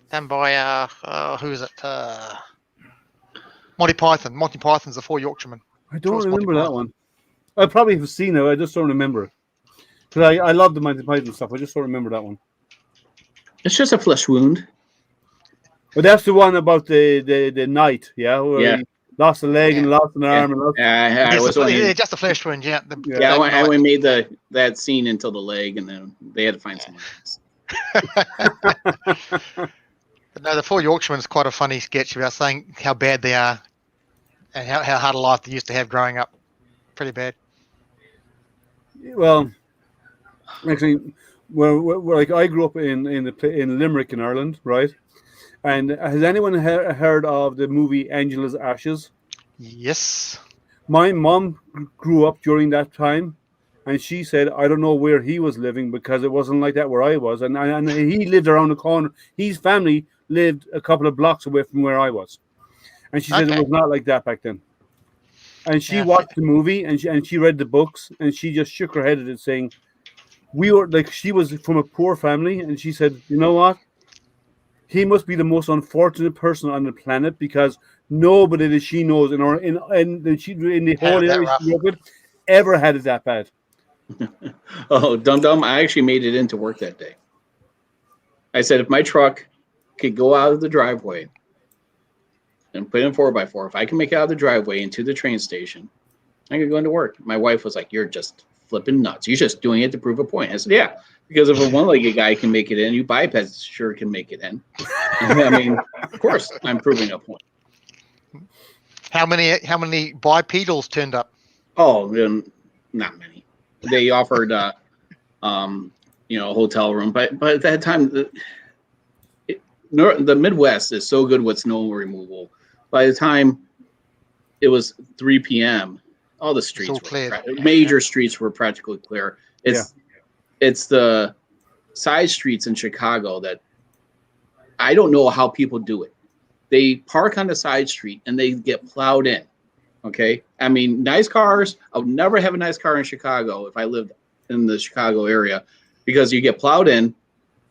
Done by... who is it? Monty Python. Monty Python's the 4 Yorkshiremen. I don't remember that one. I probably have seen it. I just don't remember it. Because I love the Monty Python stuff. I just don't remember that one. It's just a flesh wound. But that's the one about the knight, yeah? Where he lost a leg and lost an arm. And just a flesh wound, yeah. I only made that scene until the leg, and then they had to find someone else. But no, the 4 Yorkshiremen is quite a funny sketch about saying how bad they are and how hard a life they used to have growing up. Pretty bad. Well, actually, like I grew up in Limerick in Ireland, right? And has anyone heard of the movie Angela's Ashes? Yes. My mom grew up during that time, and she said, I don't know where he was living because it wasn't like that where I was. And he lived around the corner. His family lived a couple of blocks away from where I was. And she said it Okay. was not like that back then. And she Yeah. watched the movie and she read the books and she just shook her head at it saying, we were like, she was from a poor family. And she said, you know what? He must be the most unfortunate person on the planet because nobody that she knows in the whole that area rough. she grew up with ever had it that bad. Oh, dum. I actually made it into work that day. I said, if my truck could go out of the driveway and put in 4x4, if I can make it out of the driveway into the train station, I could go into work. My wife was like, you're just flipping nuts. You're just doing it to prove a point. I said, yeah, because if a one-legged guy can make it in, you bipeds sure can make it in. I mean, of course, I'm proving a point. How many bipedals turned up? Oh, not many. They offered, a hotel room, but at that time, the Midwest is so good with snow removal. By the time it was 3 p.m., all the streets major streets were practically clear. It's the side streets in Chicago that I don't know how people do it. They park on the side street and they get plowed in. Okay. I mean, nice cars. I would never have a nice car in Chicago if I lived in the Chicago area because you get plowed in.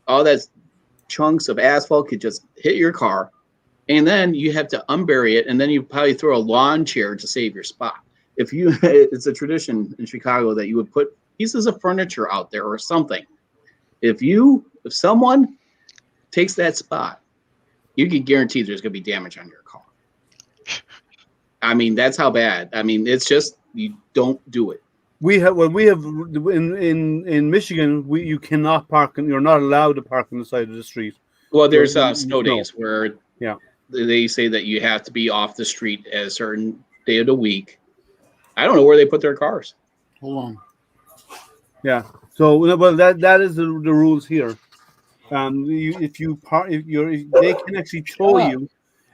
All that chunks of asphalt could just hit your car. And then you have to unbury it. And then you probably throw a lawn chair to save your spot. It's a tradition in Chicago that you would put pieces of furniture out there or something. If someone takes that spot, you can guarantee there's going to be damage on your car. I mean, that's how bad. I mean, it's just, you don't do it. We have in Michigan, you cannot park and you're not allowed to park on the side of the street. Well, there's snow days where they say that you have to be off the street at a certain day of the week. I don't know where they put their cars. Hold on. Yeah. So, well, that is the rules here. If they can actually tow you,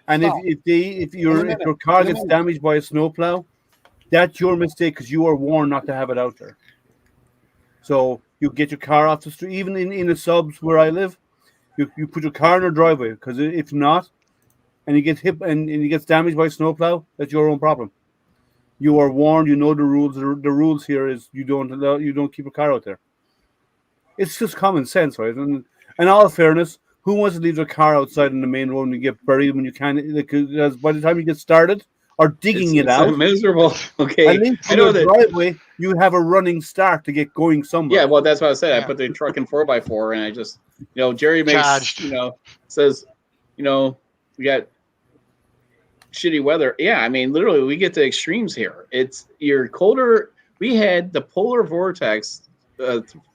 and if your car gets damaged by a snowplow, that's your mistake because you are warned not to have it out there. So you get your car off the street. Even in the subs where I live, you put your car in the driveway because if not, and you get hit and it gets damaged by a snowplow, that's your own problem. You are warned. You know the rules. The rules here is you don't keep a car out there. It's just common sense, right? And in all fairness, who wants to leave their car outside in the main road and you get buried when you can't? Because by the time you get started or digging it out, so miserable. Okay, at least in the driveway, you have a running start to get going somewhere. Yeah, well, that's what I said. I put the truck in 4x4, and I just, Jerry makes, says, we got shitty weather. Yeah, I mean, literally, we get to extremes here. You're colder. We had the polar vortex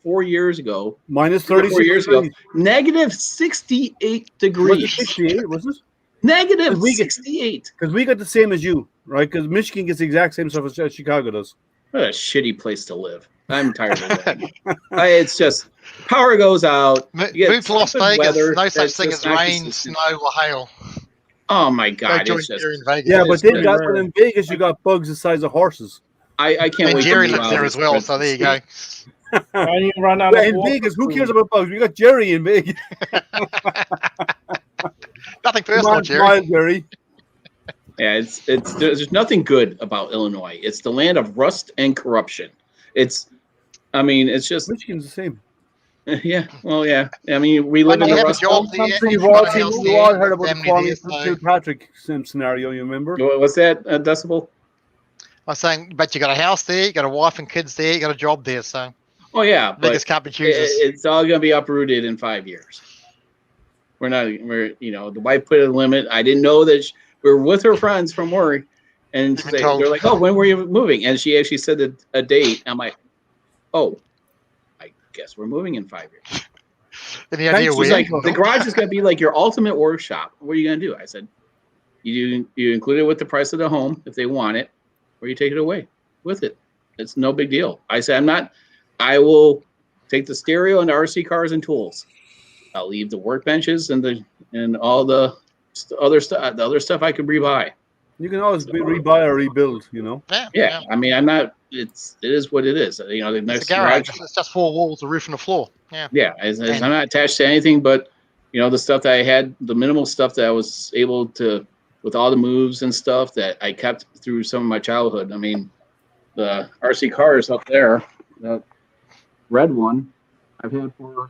4 years ago. Minus 36 4 years ago. Negative 68 degrees. Was it 68? Was it? Negative 68. Because we got the same as you, right? Because Michigan gets the exact same stuff as Chicago does. What a shitty place to live. I'm tired of it. It's just power goes out. Move to Las Vegas. No such thing as rain, snow, or hail. Oh my God! It's just, in Vegas. Yeah, but then in Vegas, you got bugs the size of horses. I can't wait. Jerry lives there as well, so there you go. And you run out in Vegas, who cares about bugs? We got Jerry in Vegas. Nothing personal, Jerry. Yeah, there's nothing good about Illinois. It's the land of rust and corruption. It's just Michigan's the same. Yeah, well, yeah. I mean, we live in the rust belt. You all heard about the Kwame Kilpatrick scenario. You remember? What's that, Decibel? I was saying, but you got a house there, you got a wife and kids there, you got a job there, so. Oh yeah, Vegas can't be choosers. It's all gonna be uprooted in 5 years. The wife put a limit. I didn't know that we were with her friends from work, and they're like, "Oh, when were you moving?" And she actually said a date. I'm like, "Oh, I guess we're moving in 5 years." Any idea She's like, "The garage is gonna be like your ultimate workshop. What are you gonna do?" I said, "You include it with the price of the home if they want it, or you take it away with it. It's no big deal." I said, I will take the stereo and the RC cars and tools. I'll leave the workbenches and all the other stuff. The other stuff I could rebuy. You can always rebuy or rebuild, you know. Yeah, I mean, I'm not. It is what it is. You know, the It's next a garage. It's just 4 walls, a roof, and a floor. Yeah. Yeah, I'm not attached to anything but, you know, the stuff that I had, the minimal stuff that I was able to, with all the moves and stuff that I kept through some of my childhood. I mean, the RC cars up there, that red one, I've had for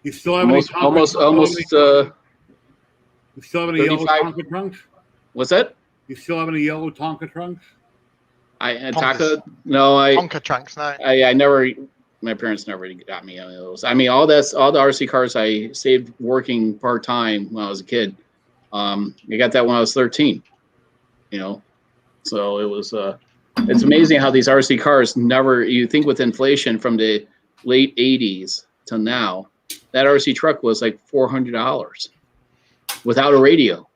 You still have any almost. You still have any yellow 35. Tonka trunks? What's that? You still have any yellow Tonka trunks? Taka? No, Tonka trunks, no. I never. My parents never got me any of those. I mean, all the RC cars I saved working part time when I was a kid. I got that when I was 13. You know, so it was. It's amazing how these RC cars never. You think with inflation from the late 80s to now, that RC truck was like $400 without a radio,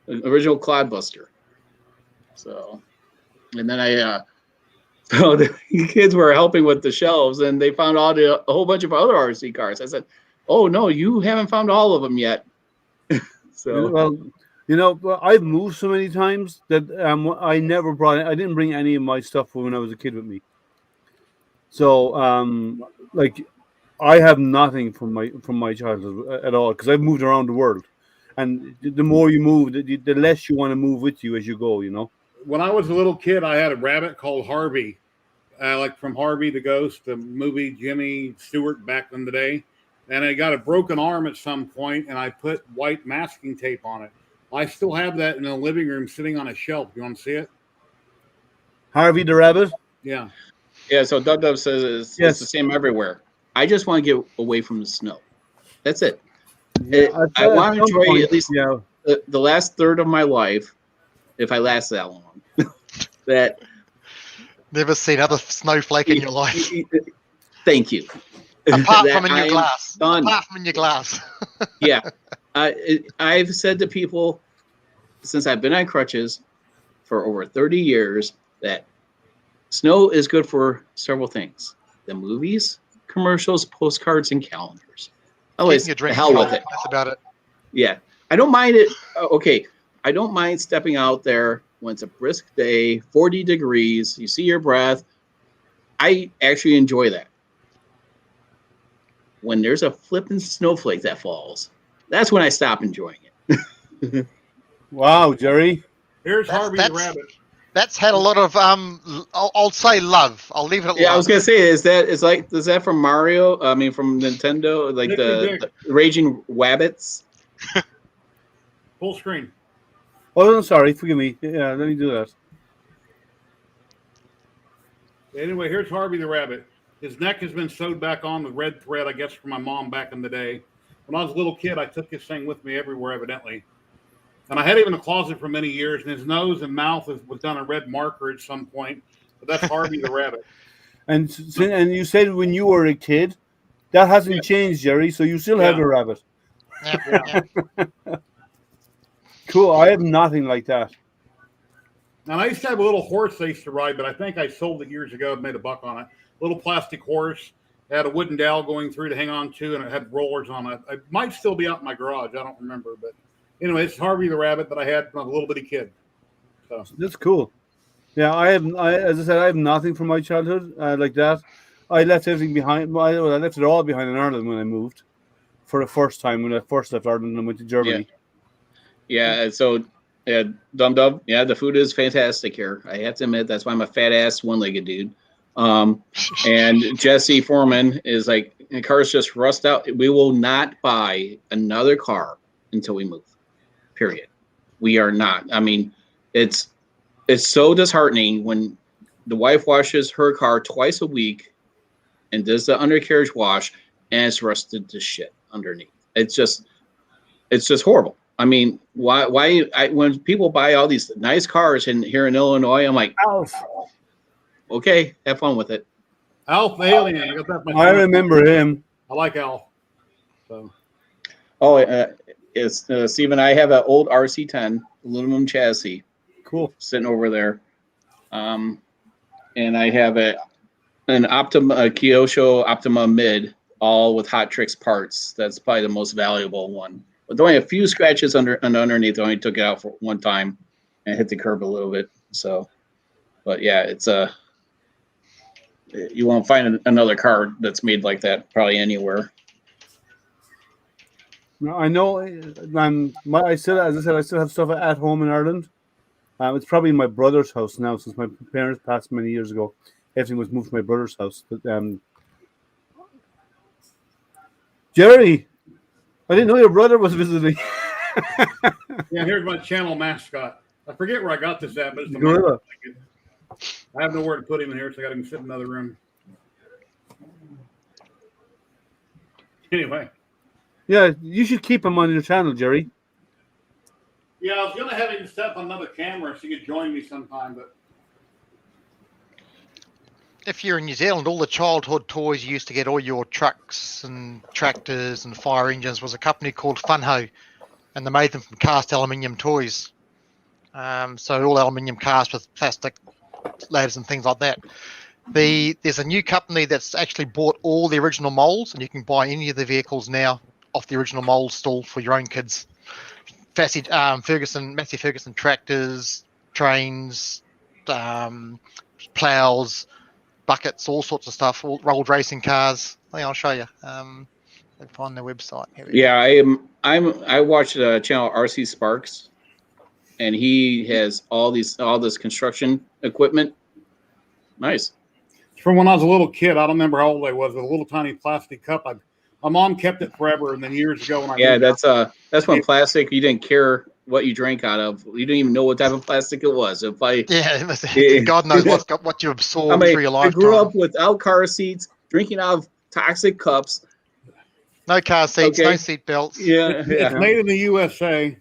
an original Clodbuster. So, and then so the kids were helping with the shelves, and they found out a whole bunch of other RC cars. I said, "Oh no, you haven't found all of them yet." So, well, you know, I've moved so many times that I didn't bring any of my stuff when I was a kid with me. So, like, I have nothing from my childhood at all because I've moved around the world, and the more you move, the less you want to move with you as you go. You know. When I was a little kid, I had a rabbit called Harvey, like from Harvey the Ghost, the movie Jimmy Stewart back in the day. And I got a broken arm at some point, and I put white masking tape on it. I still have that in the living room sitting on a shelf. You want to see it? Harvey the Rabbit? Yeah. Yeah, so Dub says it's the same everywhere. I just want to get away from the snow. That's it. I want to enjoy at least the last third of my life, if I last that long. That never seen another snowflake in your life. Thank you. Apart from in your glass. Done. Apart from in your glass. Yeah. I've said to people since I've been on crutches for over 30 years that snow is good for several things. The movies, commercials, postcards, and calendars. Otherwise, the hell with it. That's about it. Yeah. I don't mind it. Okay. I don't mind stepping out there when it's a brisk day, 40 degrees, you see your breath. I actually enjoy that. When there's a flipping snowflake that falls, that's when I stop enjoying it. Wow, Jerry. Here's Harvey the Rabbit. That's had a lot of I'll say love. I'll leave it at love. Yeah, I was gonna say, is that from Mario? I mean, from Nintendo, like the Raging Wabbits. Full screen. Oh, I'm sorry. Forgive me. Yeah, let me do that. Anyway, here's Harvey the Rabbit. His neck has been sewed back on with red thread, I guess, from my mom back in the day. When I was a little kid, I took this thing with me everywhere, evidently. And I had him in a closet for many years, and his nose and mouth was done a red marker at some point. But that's Harvey the Rabbit. And you said when you were a kid, that hasn't changed, Jerry. So you still have a rabbit. Yeah. Cool. I have nothing like that. And I used to have a little horse I used to ride, but I think I sold it years ago and made a buck on it. Little plastic horse. It had a wooden dowel going through to hang on to, and it had rollers on it. It might still be out in my garage. I don't remember. But anyway, it's Harvey the Rabbit that I had when I was a little bitty kid. So that's cool. Yeah, as I said, I have nothing from my childhood like that. I left everything behind. I left it all behind in Ireland when I moved for the first time when I first left Ireland and went to Germany. Yeah, so Dum Dum, the food is fantastic here. I have to admit, that's why I'm a fat ass one-legged dude. And Jesse Foreman is like, the car's just rust out. We will not buy another car until we move. Period. We are not. I mean, it's so disheartening when the wife washes her car twice a week and does the undercarriage wash, and it's rusted to shit underneath. It's just horrible. I mean, why when people buy all these nice cars here in Illinois, I'm like, Alf. Okay, have fun with it. Alf the Alien. I remember him. I like Alf. So. It's Stephen. I have an old RC10 aluminum chassis. Cool. Sitting over there, and I have an Kyosho Optima Mid, all with Hot Tricks parts. That's probably the most valuable one. But there only a few scratches underneath. I only took it out for one time. and hit the curb a little bit. So, but yeah, it's you won't find another car that's made like that probably anywhere. No, I know. I still, as I said, I still have stuff at home in Ireland. It's probably in my brother's house now, since my parents passed many years ago. Everything was moved to my brother's house. But Jerry, I didn't know your brother was visiting. Yeah, here's my channel mascot. I forget where I got this at, but it's the Gorilla. I have nowhere to put him in here, so I got him sit in another room. Anyway. Yeah, you should keep him on your channel, Jerry. Yeah, I was going to have him set up on another camera so he could join me sometime, but If you're in New Zealand, all the childhood toys you used to get, all your trucks and tractors and fire engines, was a company called Funho, and they made them from cast aluminium toys. So all aluminium cast with plastic ladders and things like that. There's a new company that's actually bought all the original molds, and you can buy any of the vehicles now off the original mold stall for your own kids. Massey Ferguson tractors, trains, plows, buckets, all sorts of stuff, all rolled racing cars. I'll show you. Find their website. Yeah, I watched channel RC Sparks, and he has all this construction equipment. Nice. from when I was a little kid. I don't remember how old I was. A little tiny plastic cup. My mom kept it forever, and then years ago when I that's when plastic, you didn't care what you drank out of. You didn't even know what type of plastic it was. God knows what you absorb through your lifetime. I grew up without car seats, drinking out of toxic cups. No car seats, no seat belts. Yeah, It's made in the USA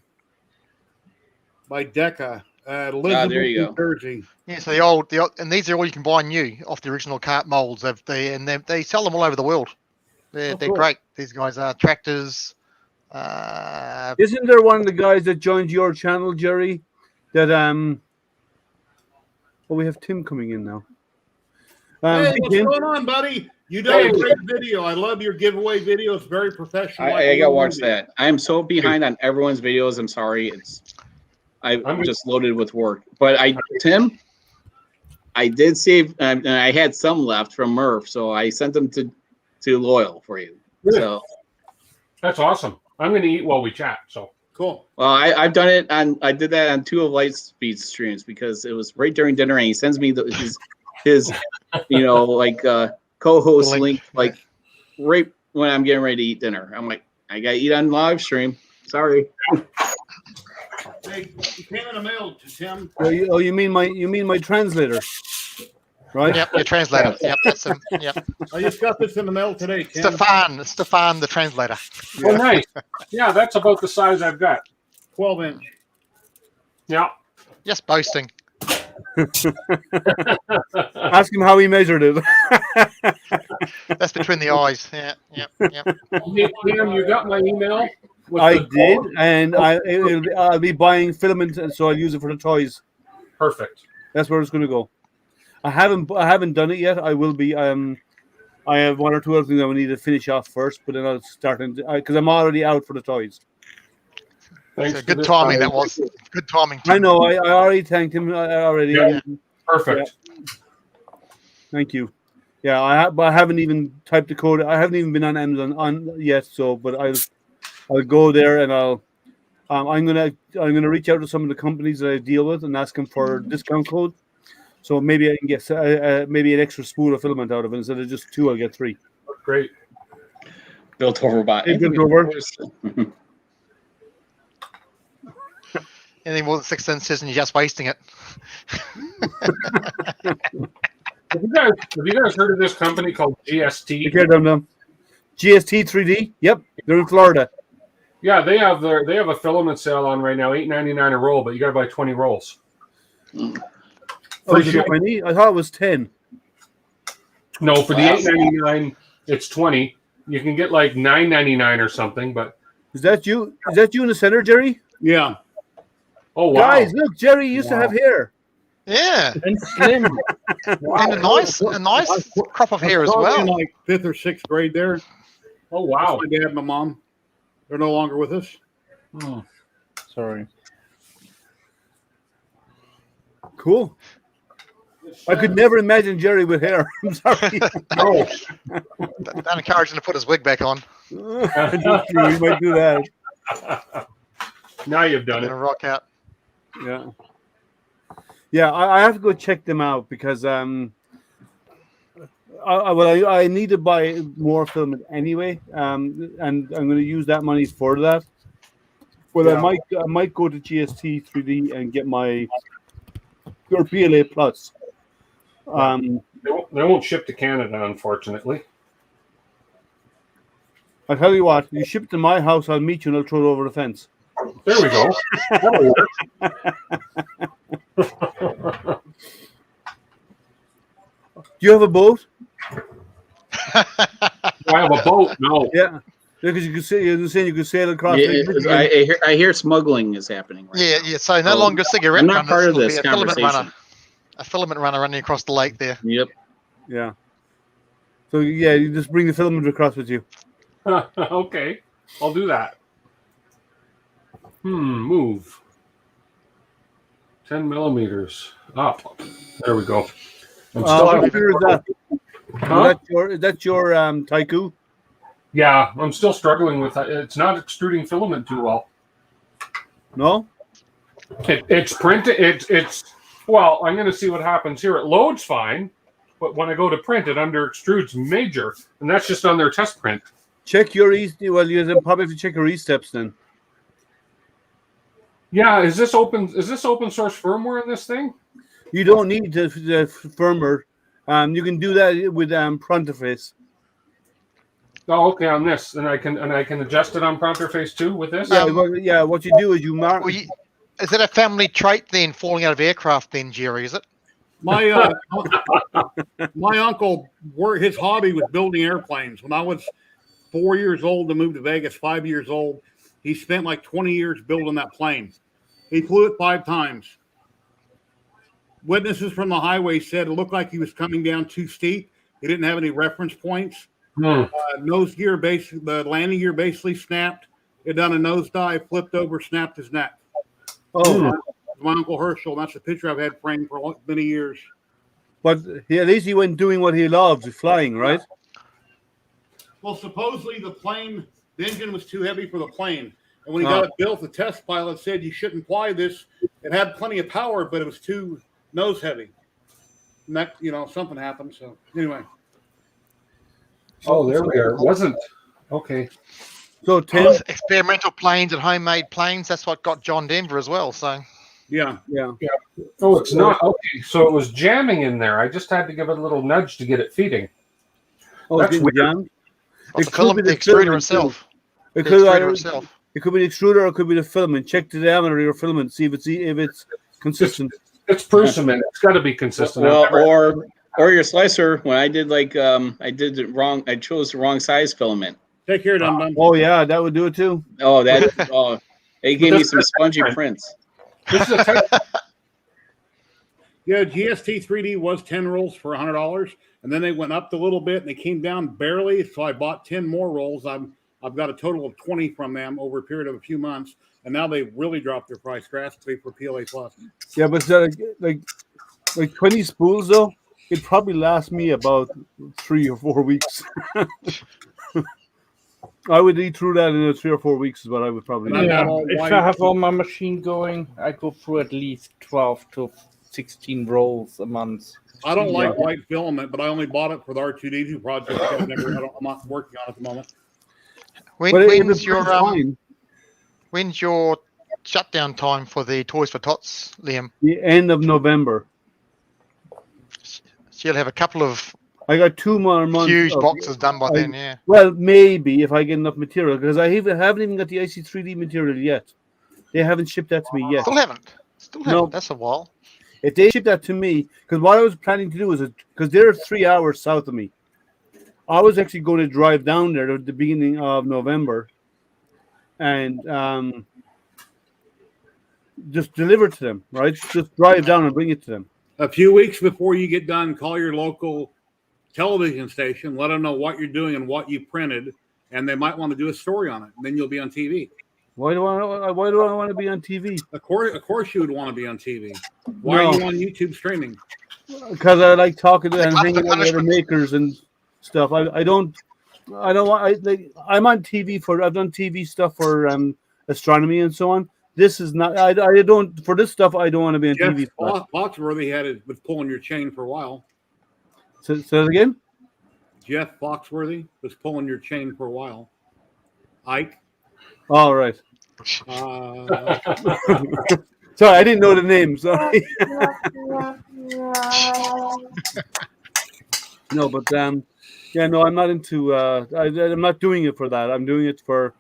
by Deca, Elizabeth, there you New go. Jersey. Yeah, so the old, and these are all you can buy new off the original cart molds. They sell them all over the world. They're cool. great. These guys are tractors. Isn't there one of the guys that joined your channel, Jerry? That we have Tim coming in now. Hey, what's going on, buddy? You done a great video. I love your giveaway videos. Very professional. I gotta watch that. I am so behind on everyone's videos. I'm sorry. I'm just loaded with work. But Tim, I did save, and I had some left from Murph, so I sent them to Loyal for you. Really? So that's awesome. I'm going to eat while we chat. So cool. Well, I've done it I did that on 2 of Lightspeed's streams because it was right during dinner, and he sends me his co-host link right when I'm getting ready to eat dinner. I'm like, I gotta eat on live stream. Sorry. Hey, you came in the mail to Tim. You mean my translator, right? Yep, your translator. Yep, that's him. Yep. I just got this in the mail today, Tim. Stefan, the translator. Oh, nice. Yeah, that's about the size I've got. 12-inch. Yeah. Just boasting. Ask him how he measured it. That's between the eyes. Yeah. Tim, you got my email? I did, and I'll be buying filament, and so I'll use it for the toys. Perfect. That's where it's going to go. I haven't done it yet. I will be. I have 1 or 2 other things I will need to finish off first, but then I'll start because I'm already out for the toys. Thanks. Good timing. That was good timing. I know. I already thanked him already. Yeah. Perfect. Yeah. Thank you. Yeah, but I haven't even typed the code. I haven't even been on Amazon yet. So, but I'll go there and I'm gonna reach out to some of the companies that I deal with and ask them for discount code. So maybe I can get maybe an extra spool of filament out of it instead of just 2. I'll get 3. Great. Built over by. Built over. Anything more than 6 inches and you're just wasting it. Have you guys heard of this company called GST? GST 3D. Yep, they're in Florida. Yeah, they have a filament sale on right now, $8.99 a roll, but you got to buy 20 rolls. Oh, 20? I thought it was 10. No, for the $8.99, it's 20. You can get like $9.99 or something, but is that you? Is that you in the center, Jerry? Yeah. Oh wow! Guys, look, Jerry used to have hair. Yeah, and slim. And a nice crop of hair as well. In like 5th or 6th grade there. Oh wow! That's my dad and my mom. They're no longer with us. Oh, sorry. Cool. I could never imagine Jerry with hair. I'm sorry. No. Don't encourage him to put his wig back on. That's true. We might do that. Now you've done Gonna it. rock out. Yeah. Yeah, I have to go check them out because I need to buy more filament anyway, and I'm going to use that money for that. But Yeah. I might go to GST 3D and get my or PLA Plus. They won't ship to Canada, unfortunately. I tell you what, you ship it to my house, I'll meet you and I'll throw it over the fence. There we go. That'll work. Do you have a boat? Do I have a boat? No. Yeah, because you could sail across. Yeah, I hear smuggling is happening. Right Yeah, now. yeah. So no Oh, longer cigarette I'm not runners. part of It'll this be a filament conversation. runner. A filament runner running across the lake there. Yep. Yeah. So yeah, you just bring the filament across with you. Okay. I'll do that. Move. 10 millimeters up. There we go. I'm still What having- year is that? Huh? Is that your Taiku? Yeah, I'm still struggling with that. It's not extruding filament too well. No. It's printed. It's well. I'm going to see what happens here. It loads fine, but when I go to print, it under extrudes major, and that's just on their test print. Check your Well, you probably have to check your E-steps then. Yeah, is this open source firmware in this thing? You don't need the firmware. You can do that with Pronterface. Oh, okay, on this, and I can adjust it on Pronterface too with this. Yeah, what you do is you mark. Well, is it a family trait then, falling out of aircraft then, Jerry, is it? My my uncle, his hobby was building airplanes. When I was 4 years old and moved to Vegas, 5 years old, he spent like 20 years building that plane. He flew it 5 times. Witnesses from the highway said it looked like he was coming down too steep. He didn't have any reference points. Nose gear, the landing gear basically snapped. It done a nosedive, flipped over, snapped his neck. Oh, My Uncle Herschel, that's the picture I've had framed for many years. but at least he went doing what he loves, flying, right? Well, supposedly the engine was too heavy for the plane. And when he got it built, the test pilot said you shouldn't fly this. It had plenty of power, but it was too nose heavy. And that, something happened. So anyway. Oh, there we are. It wasn't. Okay. So Tim, Experimental planes and homemade planes, that's what got John Denver as well. So Yeah. yeah. Oh, it's not. Okay, so it was jamming in there. I just had to give it a little nudge to get it feeding. Oh, That's it's weird. jammed. the could filament, be the extruder filament itself. It The could, extruder itself. it could be the extruder or it could be the filament. Check the diameter of your filament. See if it's consistent. It's Prusament. It's got to be consistent. Well, or your slicer. When I did I did it wrong. I chose the wrong size filament. Take care, Dum Dum. Oh yeah, that would do it too. Oh, it gave me some spongy prints. This is a test. Yeah, GST 3D was 10 rolls for $100, and then they went up a little bit and they came down barely. So I bought 10 more rolls. I've got a total of 20 from them over a period of a few months, and now they really dropped their price drastically for PLA Plus. Yeah, but like 20 spools though, it'd probably last me about 3 or 4 weeks. I would eat through that in 3 or 4 weeks is what I would probably do. Yeah, all if white. I have all my machine going, I go through at least 12 to 16 rolls a month. I don't like white filament, but I only bought it for the R2D2 project. I'm not working on it at the moment. When's your shutdown time for the Toys for Tots, Liam? The end of November. So you'll have a couple of I got 2 more months. huge of- boxes done by then, yeah. Well, maybe if I get enough material, because I haven't even got the IC3D material yet. They haven't shipped that to me yet. Still haven't. No. That's a while. If they ship that to me, because what I was planning to do is, because they're 3 hours south of me, I was actually going to drive down there at the beginning of November and just deliver to them, right? Just drive down and bring it to them. A few weeks before you get done, call your local television station, let them know what you're doing and what you printed, and they might want to do a story on it. And then you'll be on TV. Why do I want to be on TV? Of course, you would want to be on TV. Why are you on YouTube streaming? Because I like talking and Like hanging out with other makers and stuff. I don't want. I'm on TV for. I've done TV stuff for astronomy and so on. This is not. I don't for this stuff. I don't want to be on Jeff TV. Foxworthy was pulling your chain for a while. Say that again. Jeff Foxworthy was pulling your chain for a while. Ike. All right. Sorry, I didn't know the name. Sorry. No, but no, I'm not into. I'm not doing it for that. I'm doing it to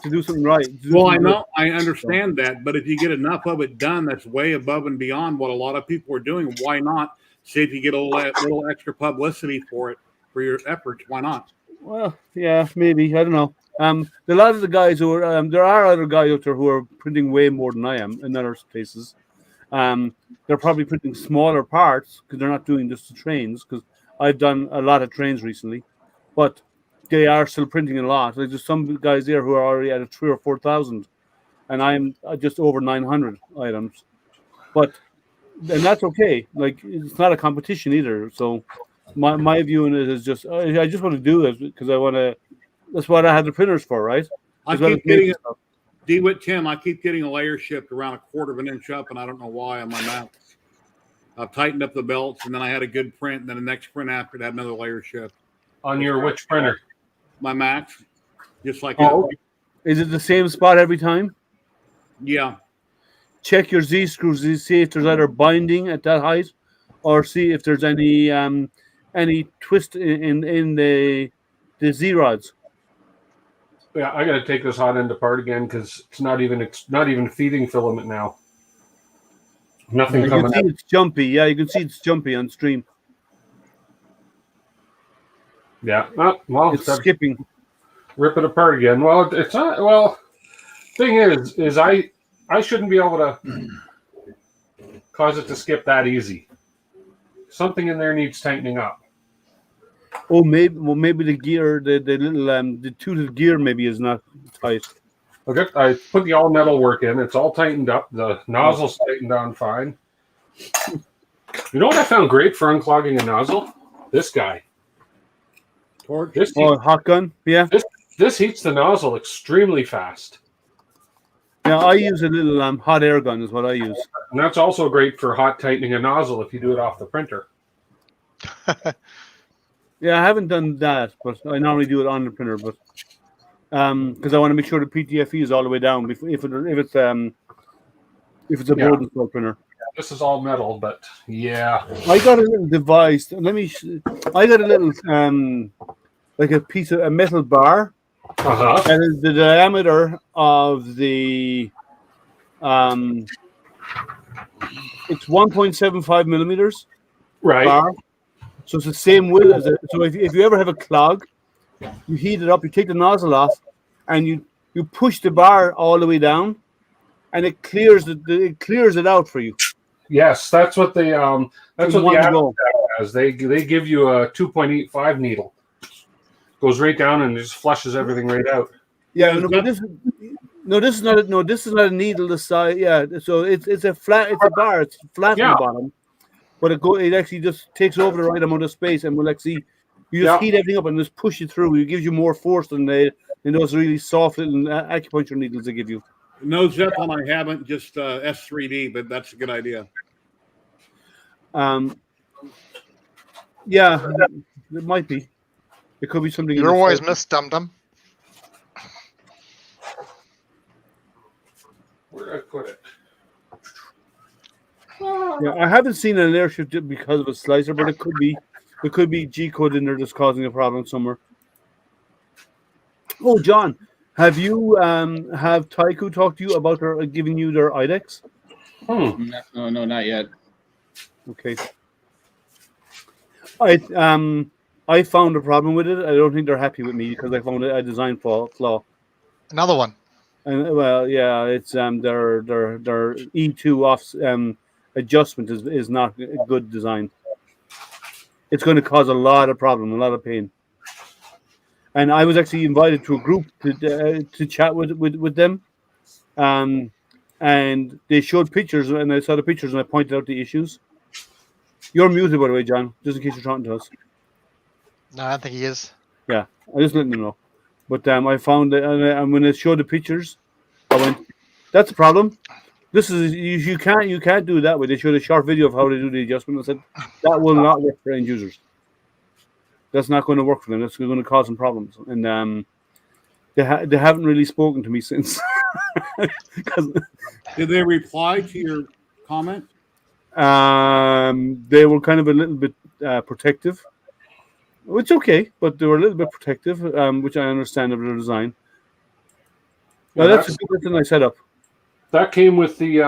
do something right. Well, I know, I understand that, but if you get enough of it done, that's way above and beyond what a lot of people are doing. Why not see if you get a little extra publicity for it for your efforts? Why not? Well, yeah, maybe. I don't know. A lot of the guys who are there are other guys out there who are printing way more than I am in other places. They're probably printing smaller parts because they're not doing just the trains. Because I've done a lot of trains recently, but they are still printing a lot. Like there's some guys there who are already at 3,000 or 4,000, and I'm just over 900 items. And that's okay. Like it's not a competition either. So my view on it is just I just want to do it because I want to. That's what I have the printers for, right? I keep getting DeWitt Tim. I keep getting a layer shift around 1/4 of an inch up, and I don't know why on my mounts. I've tightened up the belts, and then I had a good print, and then the next print after that, another layer shift. On your which printer? My Max, just like Is it the same spot every time? Yeah. Check your Z screws to see if there's either binding at that height, or see if there's any twist in the Z rods. Yeah, I got to take this hot end apart again because it's not even feeding filament now. Nothing you coming can see out. it's jumpy. Yeah, you can see it's jumpy on stream. Yeah, well, It's skipping. Rip it apart again. Well, it's not. Well, thing is I shouldn't be able to cause it to skip that easy. Something in there needs tightening up. Oh, maybe the gear, the little the tooted gear maybe is not tight. Okay, I put the all metal work in. It's all tightened up. The nozzle's tightened down fine. You know what I found great for unclogging a nozzle? This guy. Hot gun. Yeah. This heats the nozzle extremely fast. Yeah, I use a little hot air gun is what I use. And that's also great for hot tightening a nozzle if you do it off the printer. Yeah, I haven't done that, but I normally do it on the printer. But because I want to make sure the PTFE is all the way down if it's a Bowden style printer. This is all metal, but yeah. I got a little device. I got a little like a metal bar. That is the diameter of the it's 1.75 millimeters. Right. Bar. So it's the same width as it. So if you ever have a clog, you heat it up, you take the nozzle off, and you push the bar all the way down, and it clears it out for you. Yes, that's what the Adams has. They give you a 2.85 needle. Goes right down and just flushes everything right out. Yeah, this is not a needle the size. Yeah, so it's a bar. It's flat on the bottom. But it actually just takes over the right amount of space and will actually you just heat everything up and just push it through. It gives you more force than those really soft little acupuncture needles they give you. No Zeppelin, I haven't, just S3D, but that's a good idea. Yeah, it might be. It could be something. You're always missed, Dum Dum. Where did I put it? Yeah, I haven't seen an airship because of a slicer, but it could be G code in there just causing a problem somewhere. Oh, John, have you have Taiku talked to you about giving you their IDEX? No, not yet. Okay. I found a problem with it. I don't think they're happy with me because I found a design flaw. Another one. And well, yeah, it's their E2 off adjustment is not a good design. It's going to cause a lot of problem, a lot of pain. and I was actually invited to a group to chat with them, and they showed pictures, and I saw the pictures, and I pointed out the issues. You're muted, by the way, John, just in case you're talking to us. No, I don't think he is. Yeah, I just letting you know. But I found that, and when I showed the pictures, I went, "That's a problem. This is you can't do it that way." They showed a short video of how they do the adjustment. I said that will not work for end users. That's not going to work for them. That's going to cause them problems. And they haven't really spoken to me since. Did they reply to your comment? They were kind of a little bit protective, which okay, but they were a little bit protective, which I understand of their design. Now that's a good thing I set up. That came with the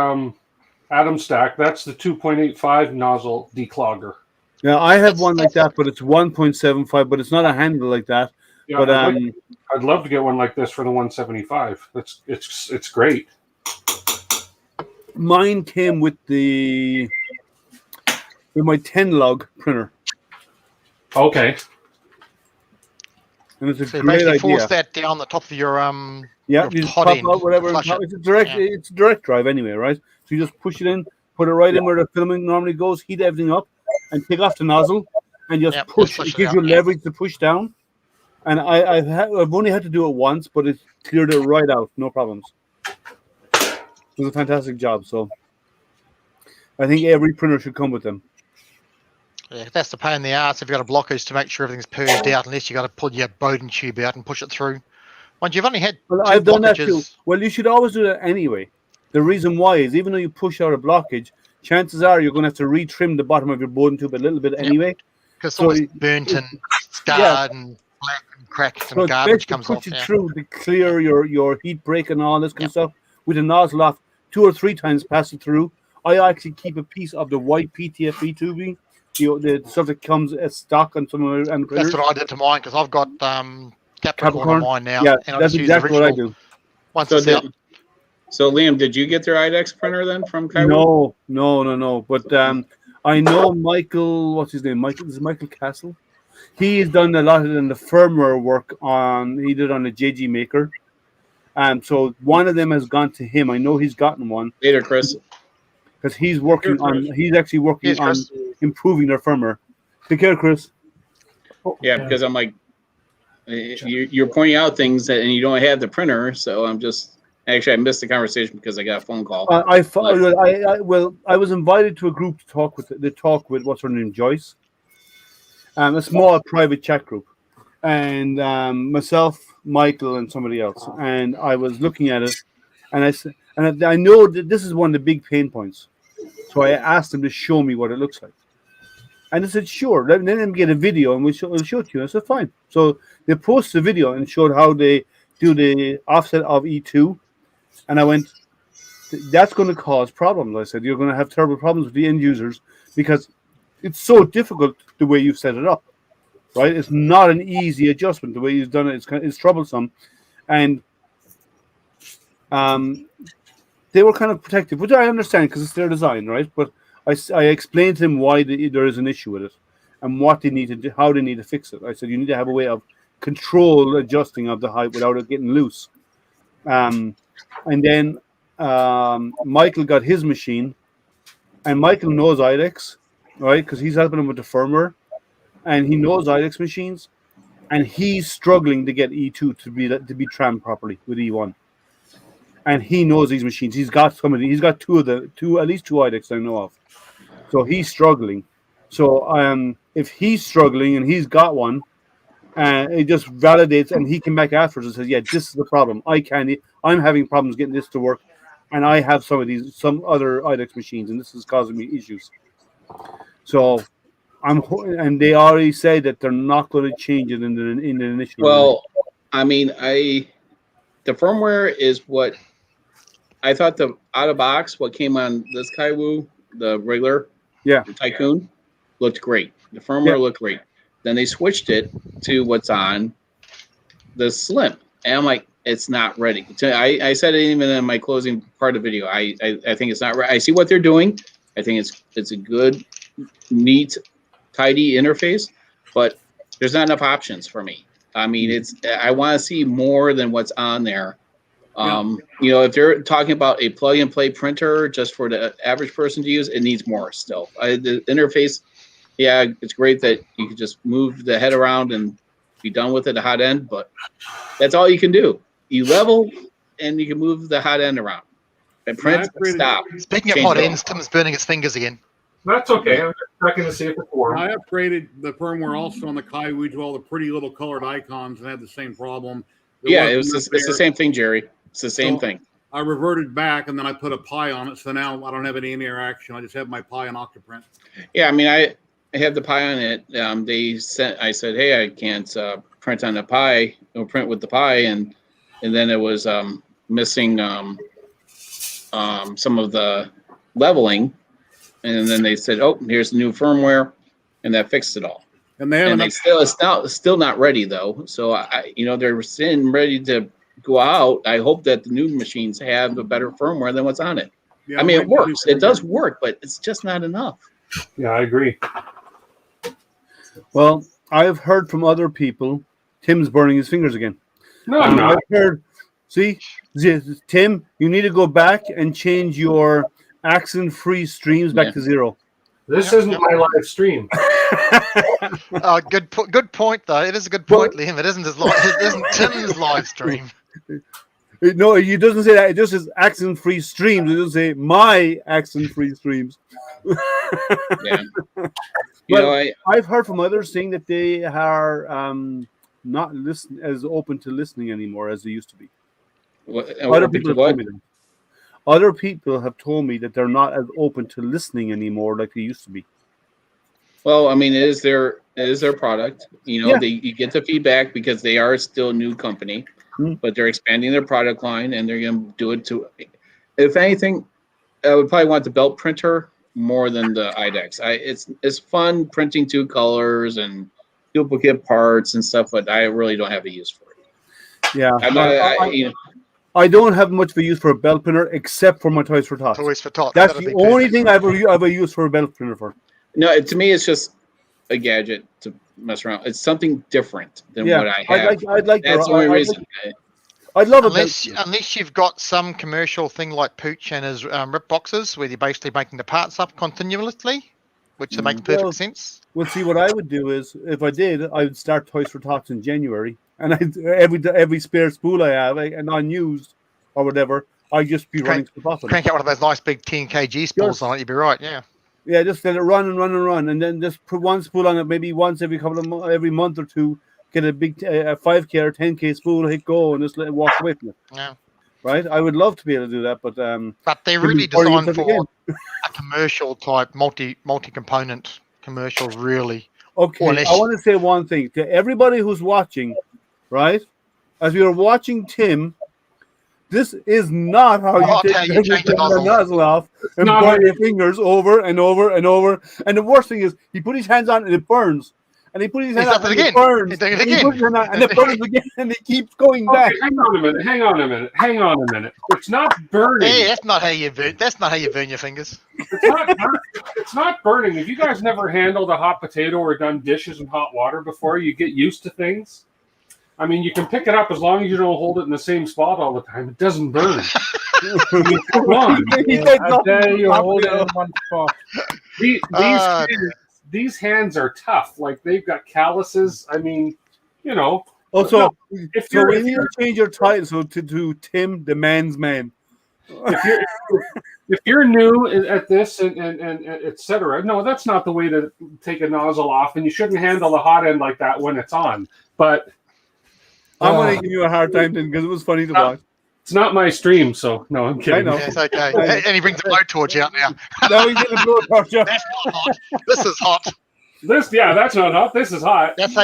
Atom Stack. That's the 2.85 nozzle declogger. Yeah, I have one like that, but it's 1.75, but it's not a handle like that. Yeah, But I'd love to get one like this for the 175. It's great. mine came with my 10 log printer, Okay. and it's a So you great basically force idea. that down the top of your Yeah, your you just hot pop end, out whatever. flush it. It's a direct. Yeah. It's a direct drive anyway, right? So you just push it in, put it right in where the filament normally goes, heat everything up, and take off the nozzle, and just Yep, just push. push It it gives out, you yeah. leverage to push down. And I've only had to do it once, but it cleared it right out, no problems. It was a fantastic job. So I think every printer should come with them. Yeah, that's the pain in the arse if you've got a blockage to make sure everything's purged out, unless you've got to pull your Bowden tube out and push it through. Once you've only had Well, two I've done that too. blockages, Well, you should always do that anyway. The reason why is even though you push out a blockage, chances are you're going to have to retrim the bottom of your Bowden tube a little bit anyway. because so it's it- burnt and scarred and black and cracked So and it's garbage best to comes push off. it Yeah. through to clear your heat break and all this kind Yep. of stuff with a nozzle off 2 or 3 times, pass it through. I actually keep a piece of the white PTFE tubing, the stuff that comes as stock on some of the That's printers. what I did to mine because I've got Capricorn Capricorn? on mine now, Yeah, and I that's just use the exactly what I original. do. Once So it's out, So Liam, did you get their IDEX printer then from Kaiwu? No. But I know Michael. What's his name? Michael. Is it Michael Castle? He's done a lot of the firmware work he did on the JG Maker. So one of them has gone to him. I know he's gotten one Later, Chris. because he's working Here, Chris. on. He's actually working Here's on Chris. improving their firmware. Take care, Chris. Yeah, because I'm like, you're pointing out things and you don't have the printer, so I'm just actually I missed the conversation because I got a phone call. I was invited to a group to talk with what's her name, Joyce, a small private chat group, and myself, Michael, and somebody else, and I was looking at it, and I said, and I know that this is one of the big pain points, so I asked them to show me what it looks like, and they said sure, let them get a video and we'll show it to you. I said fine, so they posted a video and showed how they do the offset of E2. And I went, that's going to cause problems. I said, you're going to have terrible problems with the end users because it's so difficult the way you've set it up, right? It's not an easy adjustment. The way you've done it, it's troublesome. And they were kind of protective, which I understand because it's their design, right? But I explained to them why there is an issue with it and what they need to do, how they need to fix it. I said, you need to have a way of control adjusting of the height without it getting loose. And then Michael got his machine, and Michael knows IDEX, right? Because he's helping him with the firmware, and he knows IDEX machines, and he's struggling to get E2 to be trammed properly with E1. And he knows these machines. He's got he's got at least two IDEX I know of. So he's struggling. So if he's struggling and he's got one, it just validates, and he came back afterwards and says, yeah, this is the problem. I'm having problems getting this to work, and I have some other IDEX machines, and this is causing me issues. So and they already say that they're not going to change it in the initial. Well, I mean, the firmware is what I thought the out of box, what came on this Kaiwu, the regular, the Tycoon, looked great. The firmware looked great. Then they switched it to what's on the Slim, and I'm like, it's not ready. I said it even in my closing part of the video. I think it's not right. I see what they're doing. I think it's a good, neat, tidy interface, but there's not enough options for me. I mean, I want to see more than what's on there. You know, if they're talking about a plug and play printer just for the average person to use, it needs more still. The interface, yeah, it's great that you can just move the head around and be done with it, the hot end, but that's all you can do. You level and you can move the hot end around. And print, stop. Speaking of hot ends, Tim's burning his fingers again. That's okay. I'm just checking to see if it's warm. I upgraded the firmware also on the Kaiwi to all the pretty little colored icons and had the same problem. It's the same thing, Jerry. It's the same thing. I reverted back and then I put a Pi on it, so now I don't have any interaction. I just have my Pi on Octoprint. Yeah, I mean, I have the Pi on it. I said, hey, I can't print on the Pi, or print with the Pi, and then it was missing some of the leveling, and then they said, oh, here's the new firmware, and that fixed it all. And it's still not ready though. So they're sitting ready to go out. I hope that the new machines have a better firmware than what's on it. Yeah, I mean, it works. It does work, but it's just not enough. Yeah, I agree. Well, I've heard from other people, Tim's burning his fingers again. No, I'm not. I've heard, see, Tim, you need to go back and change your accent-free streams back to 0. This isn't my live stream. Good point, though. It is a good point, Liam. It isn't Tim's live stream. No, it doesn't say that. It just says accent-free streams. It doesn't say my accent-free streams. Yeah. I've heard from others saying that they are not as open to listening anymore as they used to be. Other people have told me that they're not as open to listening anymore like they used to be. Well, I mean, it is their product. You get the feedback because they are still a new company, but they're expanding their product line and they're going to do it to. If anything, I would probably want the belt printer more than the IDEX. It's fun printing 2 colors and duplicate parts and stuff, but I really don't have a use for it. Yeah, I don't have much of a use for a belt printer except for my Toys for Tots. Toys for Tots. That's the only thing I've ever used for a belt printer for. No, to me, it's just a gadget to mess around. It's something different than what I have. I'd like that's the only reason. I'd love it. Unless you've got some commercial thing like Pooch and his rip boxes where you're basically making the parts up continuously, which makes perfect sense. Well, see, what I would do is, if I did, I would start Toys for Tots in January, and every spare spool I have, and unused or whatever, I'd just be running stuff off it. Crank out one of those nice big 10 kg spools on it, you'd be right, yeah. Yeah, just let it run, and then just put one spool on it, maybe once every every month or two. Get a big 5K or 10K spool, hit go, and just let it walk away from it. Yeah. Right? I would love to be able to do that, but they're really designed for a commercial type, multi-component commercial, really. Okay, I want to say one thing to everybody who's watching, right? As we are watching Tim, this is not how you take the nozzle off and burn your fingers over and over and over. And the worst thing is, he put his hands on and it burns. And he put his hand on and it burns. And it burns again, and it keeps going back. Hang on a minute. It's not burning. Hey, that's not how you burn your fingers. It's not burning. If you guys never handled a hot potato or done dishes in hot water before, you get used to things. I mean, you can pick it up as long as you don't hold it in the same spot all the time. It doesn't burn. I mean, come on. You hold it in one spot. These hands are tough. Like, they've got calluses. I mean, Also, if you need to change your title to Tim the Man's Man. If you're new at this and etc., no, that's not the way to take a nozzle off, and you shouldn't handle the hot end like that when it's on. But I'm going to give you a hard time then because it was funny to watch. It's not my stream, so no, I'm kidding. I know. Yeah, it's okay. And he brings the blowtorch out now. No, he's getting a blowtorch out. That's not hot. This is hot. That's not hot. This is hot. That's how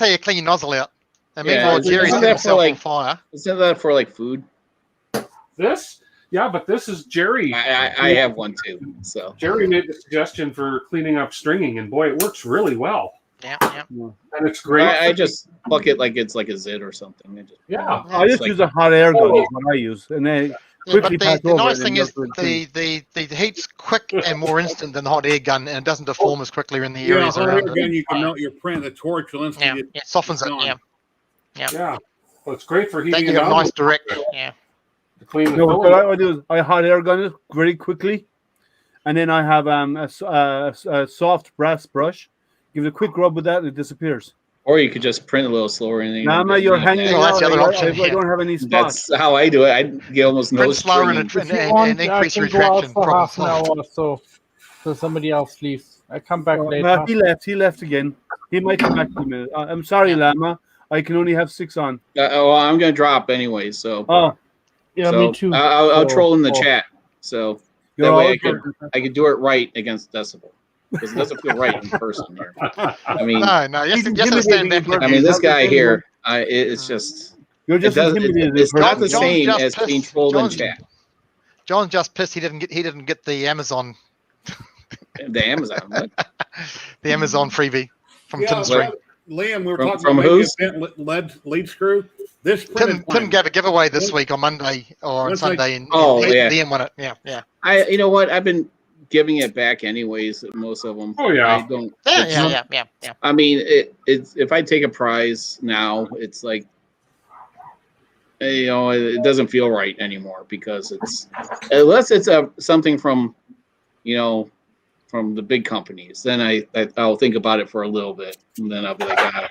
you clean your nozzle out. And meanwhile, Jerry's setting himself on fire. Isn't that for like food? This? Yeah, but this is Jerry. I have one too. So Jerry made the suggestion for cleaning up stringing, and boy, it works really well. Yeah. And it's great. I just pluck it like it's like a zit or something. I just use a hot air gun. Is what I use, and then quickly pass over. The nice thing is the heat's quick and more instant than the hot air gun, and it doesn't deform as quickly in the areas around it. You can melt your print. The torch will instantly. It softens it. Yeah. Yeah. Well, it's great for Then heating you it got a up nice direct. Yeah. to clean the No, what filament. I do is I hot air gun it very quickly, and then I have a soft brass brush. Give it a quick rub with that, and it disappears. Or you could just print a little slower. And Lama, you're hanging Well, that's out. the other option, I yeah. don't have any spots. That's how I do it. I get almost no Print slower stringing. If you want, I increase can go out retraction. for Problem half an hour solved. or so. So somebody else leaves. I come back later. Well, he left again. He might come back in a minute. I'm sorry, Lama. I can only have 6 on. Well, I'm going to drop anyway. So, Oh, Yeah, so me too. I'll troll in the Oh. chat. So you're that way all I could do it right against Decibel. Because it doesn't feel right in person here. I mean, No, yes, He's yes, stand back. intimidating in I mean, this He's guy not here, it's just You're it just does, intimidated. it's not the John's same just as being pissed. trolled in John's- chat. John's just pissed he didn't get the Amazon The Amazon. What? the Amazon freebie from Yeah, Tim String. Liam, we were From- talking from about whose? lead screw. This Tim printed one. gave a giveaway this week on Monday or on Once I- Sunday, and Oh, yeah. Liam won it. Yeah. You know what? I've been giving it back anyways. Most of them. Oh, yeah. I don't. it's not- Yeah. I mean, it's if I take a prize now, it's like, it doesn't feel right anymore because it's unless it's something from, from the big companies. Then I'll think about it for a little bit, and then I'll be like,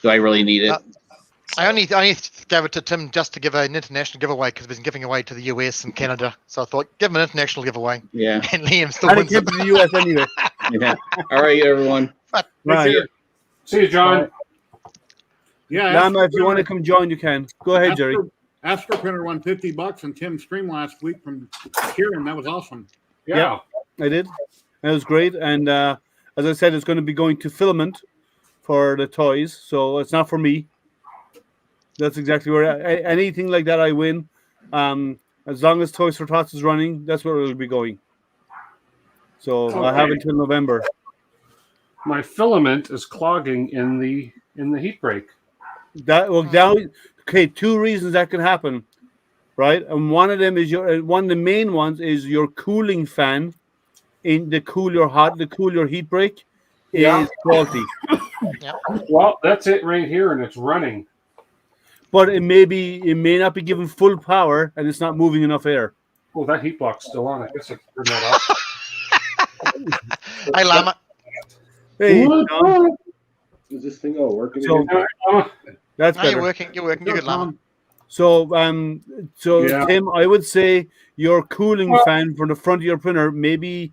do I really need it? I only gave it to Tim just to give an international giveaway because we've been giving away to the US and Canada. So I thought, give him an international giveaway. Yeah. And Liam still And it wins came it. to the US anyway. Yeah. All right, everyone. Right. See you, John. Yeah, Lama, if you want to come join, you can. Go ahead, Jerry. Astro Printer won $50 and Tim's stream last week from Kieran. That was awesome. Yeah. I did. It was great. And as I said, it's going to be going to filament for the toys. So it's not for me. That's exactly where anything like that I win. As long as Toys for Tots is running, that's where it'll be going. So I have Okay. until November. My filament is clogging in the heat break. Okay, 2 reasons that can happen, right? And one of them is one of the main ones is your cooling fan in the cool your heat break Yeah. is faulty. Well, that's it right here, and it's running. But it may not be given full power and it's not moving enough air. Oh, that heat block's still on. I guess I can turn that off. Hey, Lama. Hey, What? Tom, Is this thing all working? So- again? that's No, you're better. working. You're good, Lama. So Yeah. Tim, I would say your cooling fan from the front of your printer, maybe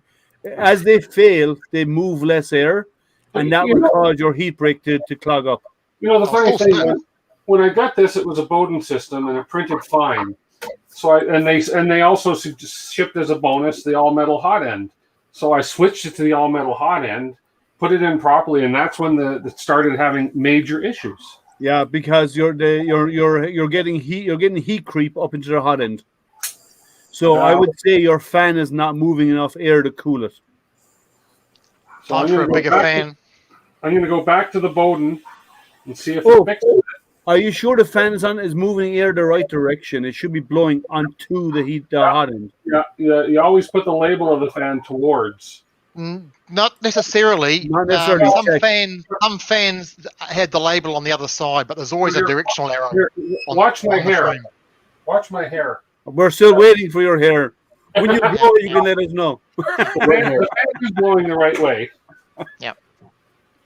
as they fail, they move less air, and that would cause your heat break to clog up. The funny Oh, thing snap. was, when I got this, it was a Bowden system, and it printed fine. So they also shipped as a bonus the all metal hot end. So I switched it to the all metal hot end, put it in properly, and that's when it started having major issues. Yeah, because you're getting heat creep up into the hot end. So I would say your fan is not moving enough air to cool it. So Time I'm for gonna a go bigger back fan. I'm going to go back to the Bowden and see if Oh. it fixes it. Are you sure the fan is moving air the right direction? It should be blowing onto the hot end. Yeah, you always put the label of the fan towards. Not necessarily. Not necessarily, check. Some fans had the label on the other side, but there's always a directional arrow. Here, on- watch my on the hair. frame. Watch my hair. We're still waiting for your hair. When you blow, you can let us know. The fan is blowing the right way. Yeah.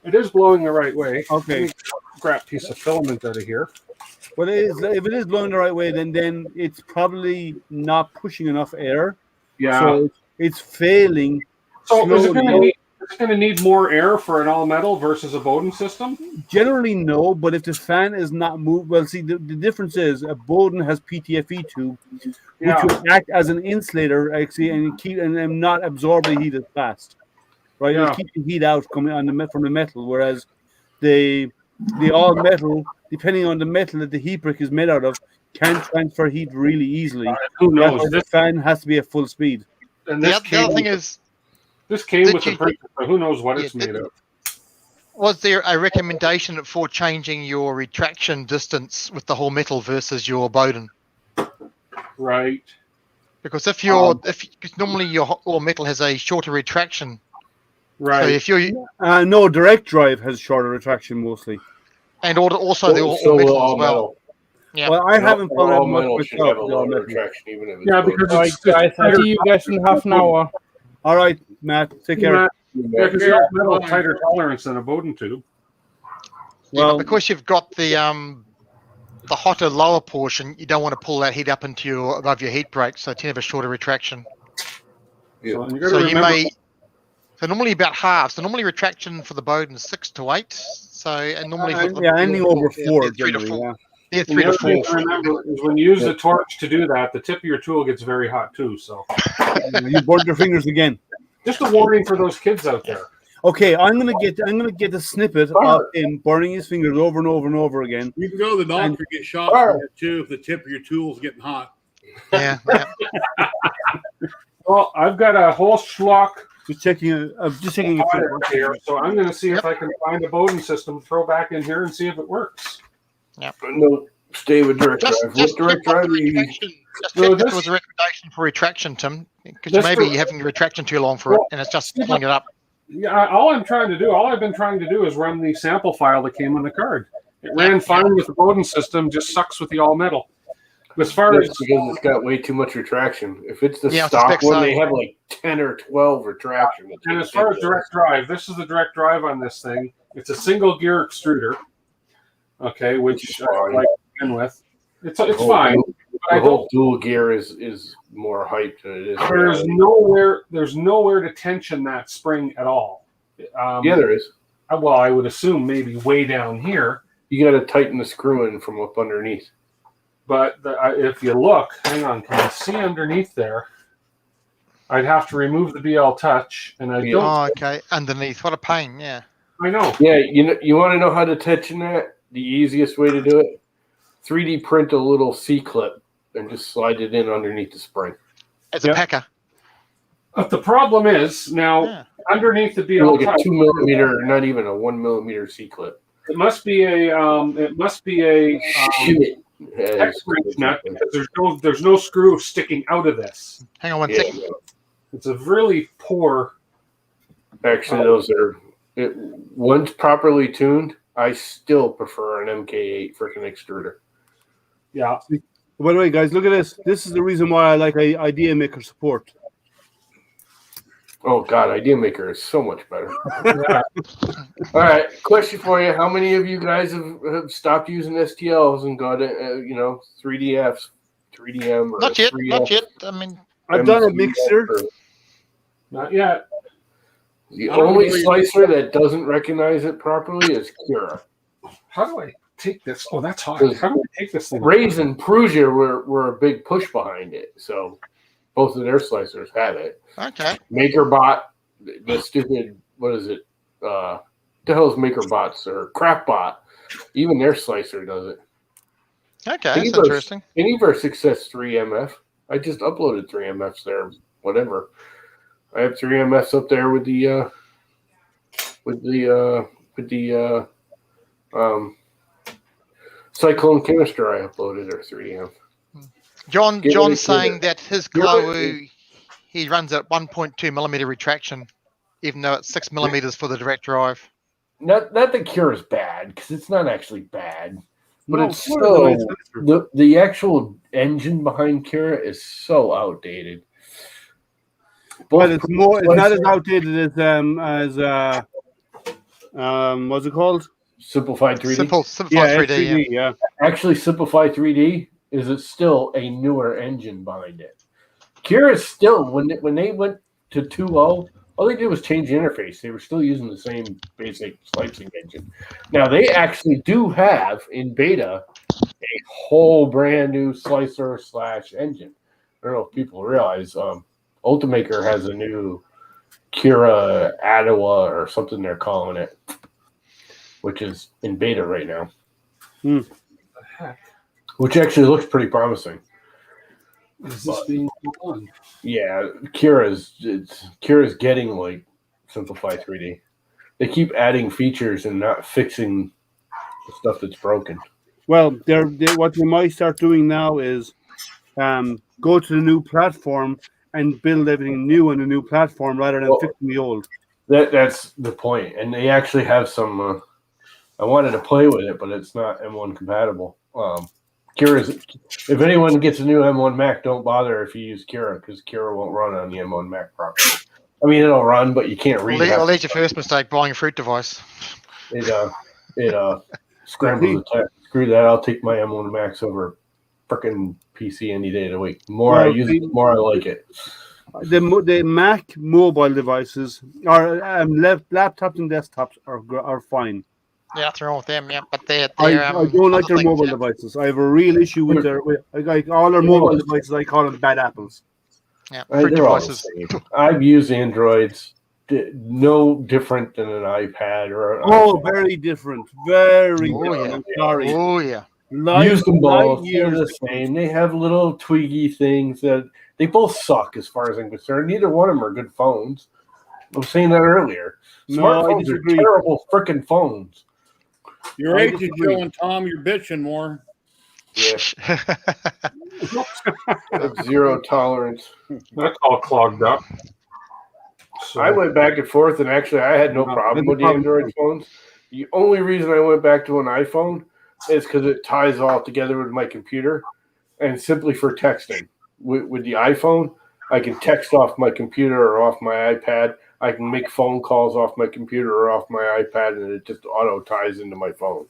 It is blowing the right way. Okay. Let me grab a piece of filament out of here. But if it is blowing the right way, then it's probably not pushing enough air. Yeah. So it's failing. So is it slowly. going to need more air for an all metal versus a Bowden system? Generally, no. But if the fan is not moved, well, see, the difference is a Bowden has PTFE tube, Yeah. which will act as an insulator, actually, and not absorb the heat as fast. Right? Yeah. It'll keep the heat out coming from the metal, whereas the all metal, depending on the metal that the heat brick is made out of, can transfer heat really easily. Who That's knows? why the fan has to be at full speed. And The this other thing is, came did with the you- printer, so who knows what Yeah, it's made of. was there a recommendation for changing your retraction distance with the whole metal versus your Bowden? Right. Because because normally your all metal has a shorter retraction. Right. So if you're No, direct drive has shorter retraction mostly. And also the all So will metal all as well. metal. Yeah. Well, I haven't found all out much metal should myself. have a with all lower metal. retraction, even if it's Yeah, loaded. because All right, guys, I'll see you guys in half an hour. All right, Matt, take care. Yeah, because the all metal Bye. tighter tolerance than a Bowden tube. Yeah, Well, but because you've got the hotter lower portion, you don't want to pull that heat up into above your heat break, so you tend to have a shorter retraction. Yeah. So you got to So you remember. so normally about half. So normally retraction for the Bowden is 6 to 8. So and normally for the, yeah, anything over yeah, 4 3 to generally. 4. Yeah. Yeah, And 3 the to other thing 4. to remember is when you use a torch to do that, the tip of your tool gets very hot too. So You burned your fingers again. just a warning for those kids out there. Okay, I'm gonna get a snippet of him burning his fingers over and over and over again. You can go to the doctor and get shots Fire. from it too if the tip of your tool's getting hot. Yeah. Well, I've got a whole schlock Just checking a fire here, so I'm going to see if I can find a Bowden system, throw back in here, and see if it works. No, stay with direct drive. What Just direct check drive are you using? retraction. Just No, check if this- there was a recommendation for retraction, Tim, because This maybe for- you're having your retraction too long for it, and it's just pulling it up. Yeah, all I've been trying to do is run the sample file that came on the card. It ran fine with the Bowden system, just sucks with the all metal. As far as That's because it's got way too much retraction. If it's the Yeah, it's a stock spec one, size. they have like 10 or 12 retraction. It's and as far as ridiculous. direct drive, this is the direct drive on this thing. It's a single gear extruder, okay, which I Fine. like to begin with. It's The whole- fine. The whole dual gear is more hyped than it is. There's nowhere to tension that spring at all. Yeah, there is. Well, I would assume maybe way down here, You got to tighten the screw in from up underneath. but if you look, hang on, can you see underneath there? I'd have to remove the BL Touch, and I Yeah. don't. Oh, okay. Underneath. What a pain. Yeah. I know. Yeah, you want to know how to tension that? The easiest way to do it: 3D print a little C clip and just slide it in underneath the spring. As a Yep. packer. But the problem is now Yeah. underneath the BL Like a Touch, 2 millimeter, not even a 1 millimeter C clip. it must be a Shit. X-ring nut because there's no screw sticking out of this. Hang on one Yeah, second. no. It's a really poor. Actually, those are once properly tuned. I still prefer an MK8 freaking extruder. Yeah, By the way, guys, look at this. This is the reason why I like Idea Maker support. Oh God, Idea Maker is so much better. yeah. All right, question for you: how many of you guys have stopped using STLs and got 3DFs, 3DM, or Not yet. 3F, Not yet. I mean, I've done a MCF, mixture. or- Not yet. The I don't only really- slicer that doesn't recognize it properly is Cura. How do I take this? Oh, that's hot. How do I take this thing? Raise and Prusia were a big push behind it, so both of their slicers had it. okay. MakerBot, the stupid, what is it? The hell's MakerBots or CraftBot? Even their slicer does it. Okay. That's Any interesting. Success 3MF. I just uploaded 3MFs there. Whatever. I have 3MFs up there with the Cyclone Canister I uploaded or 3M. John's Get ready for saying it. that his Get glow, ready. he runs at 1.2 millimeter retraction, even though it's 6 millimeters for the direct drive. Not the Cure is bad because it's not actually bad, but No, it's Cura is a so nice slicer. the actual engine behind Cura is so outdated. But it's more. It's not as slicers- outdated as what's it called? Simplified 3D. Simplified Yeah, 3D. Yeah. yeah. Actually, Simplified 3D is still a newer engine behind it. Cura is still when they went to 2.0, all they did was change the interface. They were still using the same basic slicing engine. Now they actually do have in beta a whole brand new slicer / engine. I don't know if people realize Ultimaker has a new Cura Adowa or something they're calling it, which is in beta right now. What the heck Which actually looks pretty promising. is this being done? Yeah, Cura's getting like Simplified 3D. They keep adding features and not fixing the stuff that's broken. Well, what they might start doing now is go to the new platform and build everything new on the new platform rather than Well, fixing the old. That's the point. And they actually have some I wanted to play with it, but it's not M1 compatible. If anyone gets a new M1 Mac, don't bother if you use Kira, because Kira won't run on the M1 Mac properly. I mean, it'll run, but you can't read it. I'll lead your first mistake buying a fruit device. It scrambles the text. Screw that. I'll take my M1 Max over frickin' PC any day of the week. The more I use it, the more I like it. The Mac mobile devices are laptops and desktops are fine. Yeah, nothing wrong with them. Yeah, but I don't like their mobile devices. I have a real issue with all their mobile devices. I call them bad apples. Yeah, fruit devices. I've used Androids. No different than an iPad or very different. Very different. I'm sorry. Oh yeah. Use them both. They're the same. They have little twiggy things that they both suck as far as I'm concerned. Neither one of them are good phones. I was saying that earlier. Smartphones are terrible freaking phones. Your age is showing, Tom. You're bitching more. Yeah. Zero tolerance. That's all clogged up. So, I went back and forth, and actually, I had no problem with the Android phones. The only reason I went back to an iPhone is because it ties all together with my computer, and simply for texting. With the iPhone, I can text off my computer or off my iPad. I can make phone calls off my computer or off my iPad, and it just auto ties into my phone.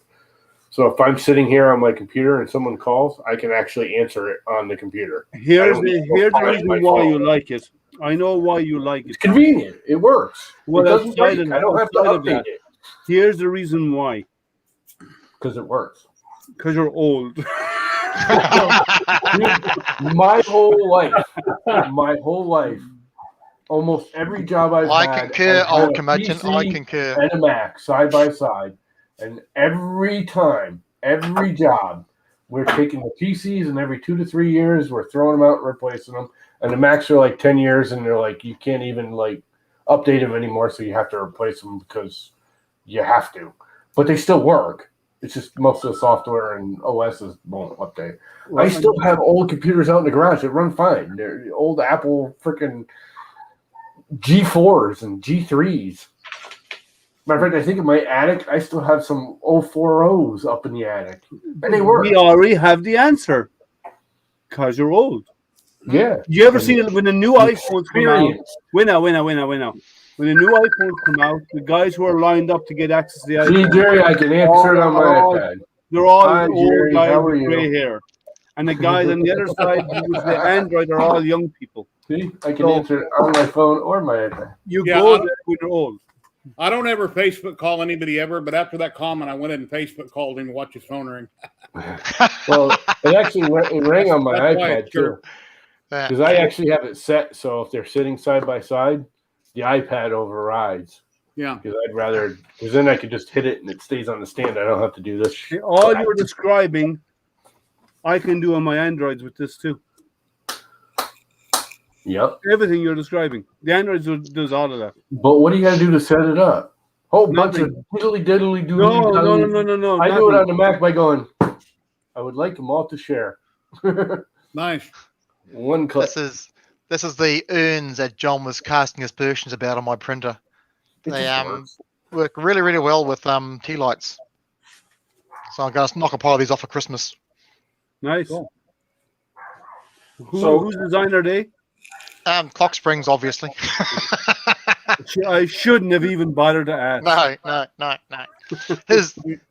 So if I'm sitting here on my computer and someone calls, I can actually answer it on the computer. Here's the reason why you like it. I know why you like it. It's convenient. It works. Well, it doesn't break. I don't have to update it. Here's the reason why. Because it works. Because you're old. my whole life, almost every job I've had. I concur, old curmudgeon. I concur. And a Mac side by side. And every job, we're taking the PCs, and every 2 to 3 years, we're throwing them out and replacing them. And the Macs are like 10 years, and they're like, you can't even like update them anymore, so you have to replace them because you have to. But they still work. It's just most of the software and OSs won't update. I still have old computers out in the garage that run fine. They're old Apple freaking G4s and G3s. Matter of fact, I think in my attic, I still have some 040s up in the attic. And they work. We already have the answer. Because you're old. Yeah. You ever seen it when the new iPhones come out? When the new iPhones come out, the guys who are lined up to get access to the iPhone. See, Jerry, I can answer it on my iPad. They're all old guys with gray hair. And the guys on the other side with the Android are all young people. See, I can answer it on my phone or my iPad. You go there when you're old. I don't ever Facebook call anybody ever, but after that comment, I went in and Facebook called him to watch his phone ring. Well, it actually rang on my iPad too. Because I actually have it set so if they're sitting side by side, the iPad overrides. Yeah. Because because then I could just hit it and it stays on the stand. I don't have to do this. All you're describing, I can do on my Androids with this too. Yep. Everything you're describing. The Androids does all of that. But what do you got to do to set it up? Whole bunch of diddly. No. I do it on the Mac by going, I would like them all to share. Nice. One click. This is the urns that John was casting aspersions about on my printer. They work really, really well with tea lights. So I'm going to knock a pile of these off for Christmas. Nice. Cool. Whose design are they? Clock Springs, obviously. I shouldn't have even bothered to ask. No.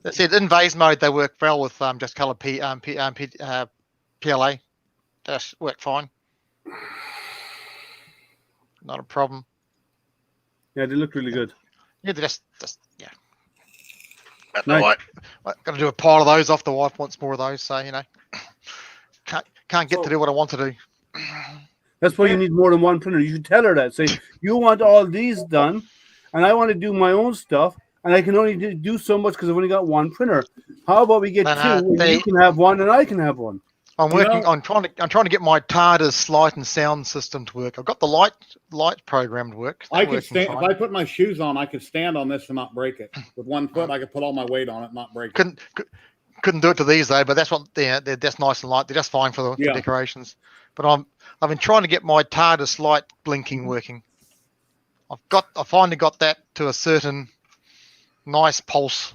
That's it. In vase mode, they work well with just color PLA. Just work fine. Not a problem. Yeah, they look really good. Yeah, they just yeah. Nice. I've got to do a pile of those off. The wife wants more of those, so can't get to do what I want to do. That's why you need more than one printer. You should tell her that. Say, you want all these done, and I want to do my own stuff, and I can only do so much because I've only got one printer. How about we get two, and you can have one, and I can have one? I'm working. I'm trying to get my TARDIS light and sound system to work. I've got the light program to work. I could stand if I put my shoes on. I could stand on this and not break it. With 1 foot, I could put all my weight on it and not break it. Couldn't do it to these though. But that's what they're just nice and light. They're just fine for the decorations. But I've been trying to get my TARDIS light blinking working. I finally got that to a certain nice pulse.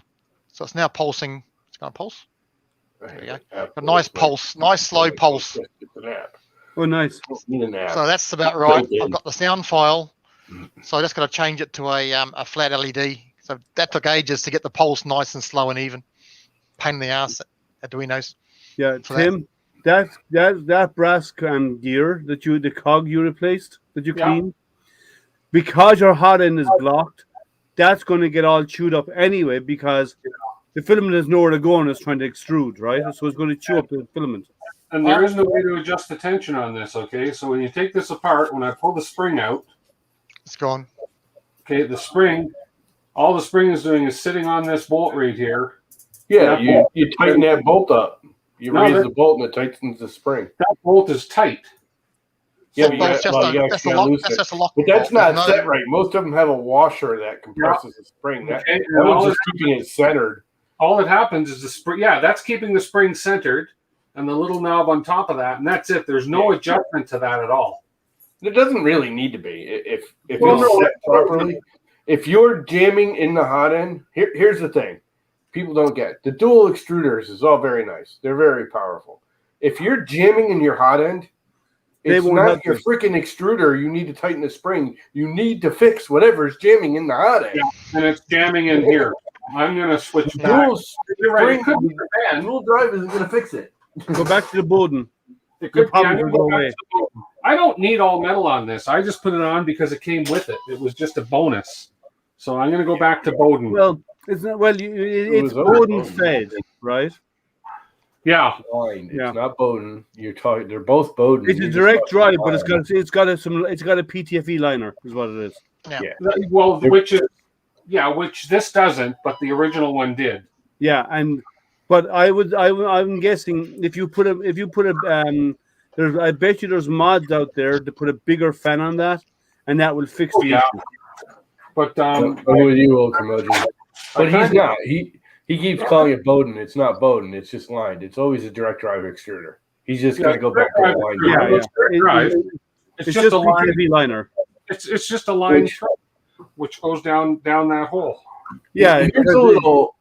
So it's now pulsing. It's going to pulse. There you go. A nice pulse, nice slow pulse. Oh, nice. So that's about right. I've got the sound file, so I just got to change it to a flat LED. So that took ages to get the pulse nice and slow and even. Pain in the ass at Arduinos. Yeah, Tim, that brass gear the cog you replaced that you cleaned, because your hot end is blocked, that's going to get all chewed up anyway because the filament has nowhere to go and it's trying to extrude, right? So it's going to chew up the filament. And there is no way to adjust the tension on this, okay? So when you take this apart, when I pull the spring out, it's gone. Okay, the spring, all the spring is doing is sitting on this bolt right here. Yeah, you tighten that bolt up. You raise the bolt and it tightens the spring. That bolt is tight. Yeah, that's just a lock. But that's not set right. Most of them have a washer that compresses the spring. That one's just keeping it centered. All that happens is the spring. Yeah, that's keeping the spring centered, and the little knob on top of that, and that's it. There's no adjustment to that at all. It doesn't really need to be if it's set properly. If you're jamming in the hot end, here's the thing. People don't get the dual extruders is all very nice. They're very powerful. If you're jamming in your hot end, it's not your freaking extruder. You need to tighten the spring. You need to fix whatever's jamming in the hot end. Yeah, and it's jamming in here. I'm going to switch back. Dual drive isn't going to fix it. Go back to the Bowden. It could go away. I don't need all metal on this. I just put it on because it came with it. It was just a bonus. So I'm going to go back to Bowden. Well, it's not. Well, it's Bowden fed, right? Yeah. It's not Bowden. You're talking. They're both Bowden. It's a direct drive, but it's got a PTFE liner, is what it is. Yeah. Well, which this doesn't, but the original one did. Yeah, but I'm guessing if you put I bet you there's mods out there to put a bigger fan on that, and that will fix the issue. But I'm with you, Ultramoji. But he's not. He keeps calling it Bowden. It's not Bowden. It's just lined. It's always a direct drive extruder. He's just going to go back to the line. It's just a line liner. It's just a line which goes down that hole. Yeah, here's a little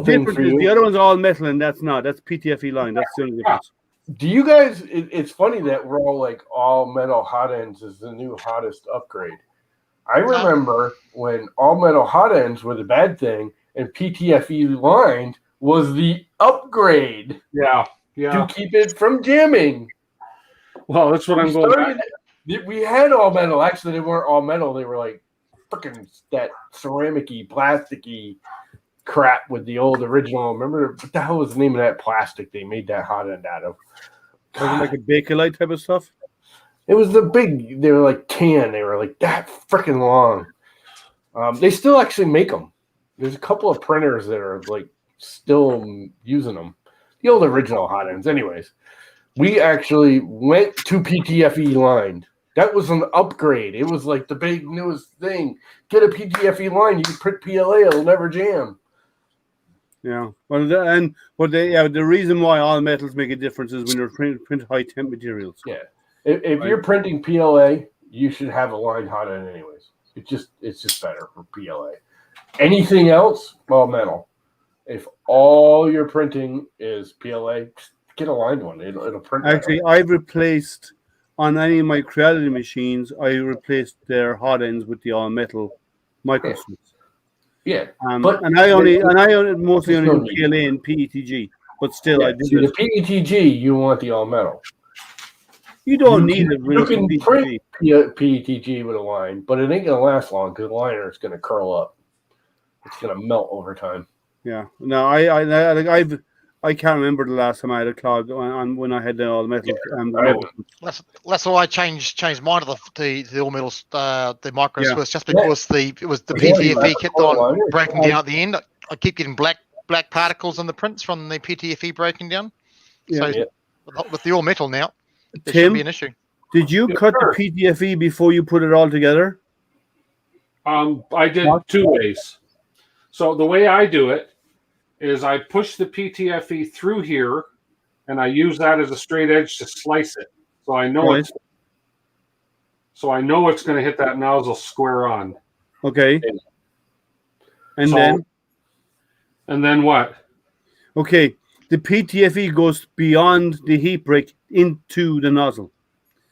thing for you. The other one's all metal, and that's not. That's PTFE line. That's the only difference. Do you guys? It's funny that we're all like all metal hot ends is the new hottest upgrade. I remember when all metal hot ends were the bad thing, and PTFE lined was the upgrade. Yeah. To keep it from jamming. Well, that's what I'm going. We had all metal. Actually, they weren't all metal. They were like freaking that ceramic-y, plasticky crap with the old original. Remember what the hell was the name of that plastic they made that hot end out of? Was it like a Bakelite type of stuff? It was the big. They were like tan. They were like that freaking long. They still actually make them. There's a couple of printers that are like still using them. The old original hot ends. Anyways, we actually went to PTFE lined. That was an upgrade. It was like the big newest thing. Get a PTFE line. You can print PLA. It'll never jam. Yeah. Well, the reason why all metals make a difference is when you're print high temp materials. Yeah. If you're printing PLA, you should have a line hot end anyways. It's just better for PLA. Anything else, all metal. If all your printing is PLA, get a lined one. It'll print. Actually, I've replaced on any of my Creality machines. I replaced their hot ends with the all metal microstrips. Yeah, and I only mostly do PLA and PETG, but still I do the PETG. You want the all metal. You don't need it. You can print PETG with a line, but it ain't gonna last long because the liner is gonna curl up. It's gonna melt over time. Yeah. No, I can't remember the last time I had a clog on when I had the all metal. That's why I changed mine to the all metal the micro Swiss just because it was the PTFE kept on breaking down at the end. I keep getting black particles on the prints from the PTFE breaking down. So with the all metal now, there shouldn't be an issue. Did you cut the PTFE before you put it all together? I did two ways. So the way I do it is I push the PTFE through here, and I use that as a straight edge to slice it. So I know it's going to hit that nozzle square on. Okay. And then And then what? Okay, the PTFE goes beyond the heat break into the nozzle.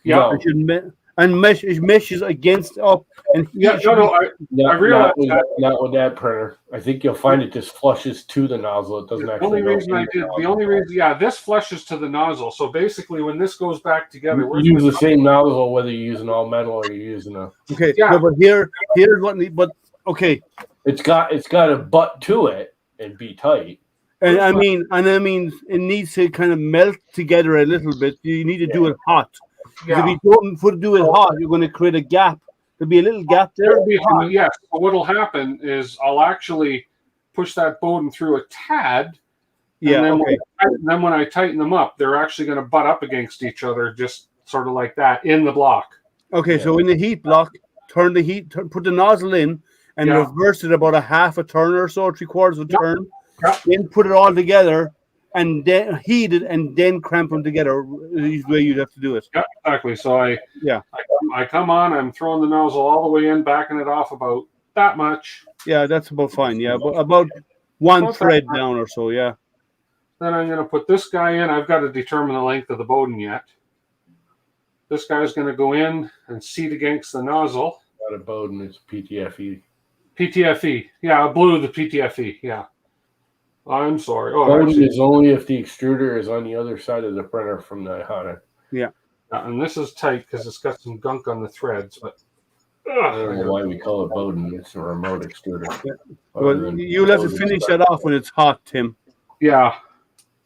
Yeah. No. It should it meshes against up and Yeah, heat should no, be- I realize that. Not with that printer. I think you'll find it just flushes to the nozzle. It doesn't The actually. only go reason in I the did, the nozzle. only reason, yeah, this flushes to the nozzle. So basically, when this goes back together, You use the same nozzle whether you're using all metal or you're using a. Okay, Yeah. no, but here's what but okay. It's got a butt to it and be tight. And I mean it needs to kind of melt together a little bit. You need to do it hot. 'Cause Yeah. if you don't do it hot, you're going to create a gap. There'll be a little gap there. It'll be hot, yes. But what'll happen is I'll actually push that Bowden through a tad. Yeah. And Okay. then when I tighten them up, they're actually going to butt up against each other, just sort of like that in the block. Okay. So in the heat block, put the nozzle in and Yeah. reverse it about a half a turn or so, 3/4 of a turn. Yep. Then put it all together and then heat it and then cramp them together. Is the way you'd have to do it. Yeah, exactly. So I come on, I'm throwing the nozzle all the way in, backing it off about that much. Yeah, that's about fine. Yeah, but about one About thread that. down or so. Yeah. Then I'm going to put this guy in. I've got to determine the length of the Bowden yet. This guy's going to go in and seat against the nozzle. Not a Bowden, it's PTFE. PTFE. Yeah, I blew the PTFE. Yeah. I'm sorry. Oh, Bowden actually, is only if the extruder is on the other side of the printer from the Ihana. and this is tight because it's got some gunk on the threads, but I don't know why we call it Bowden. It's a remote extruder. Yeah. Other Well, than you'll have to Bowden's finish back. that off when it's hot, Tim. yeah.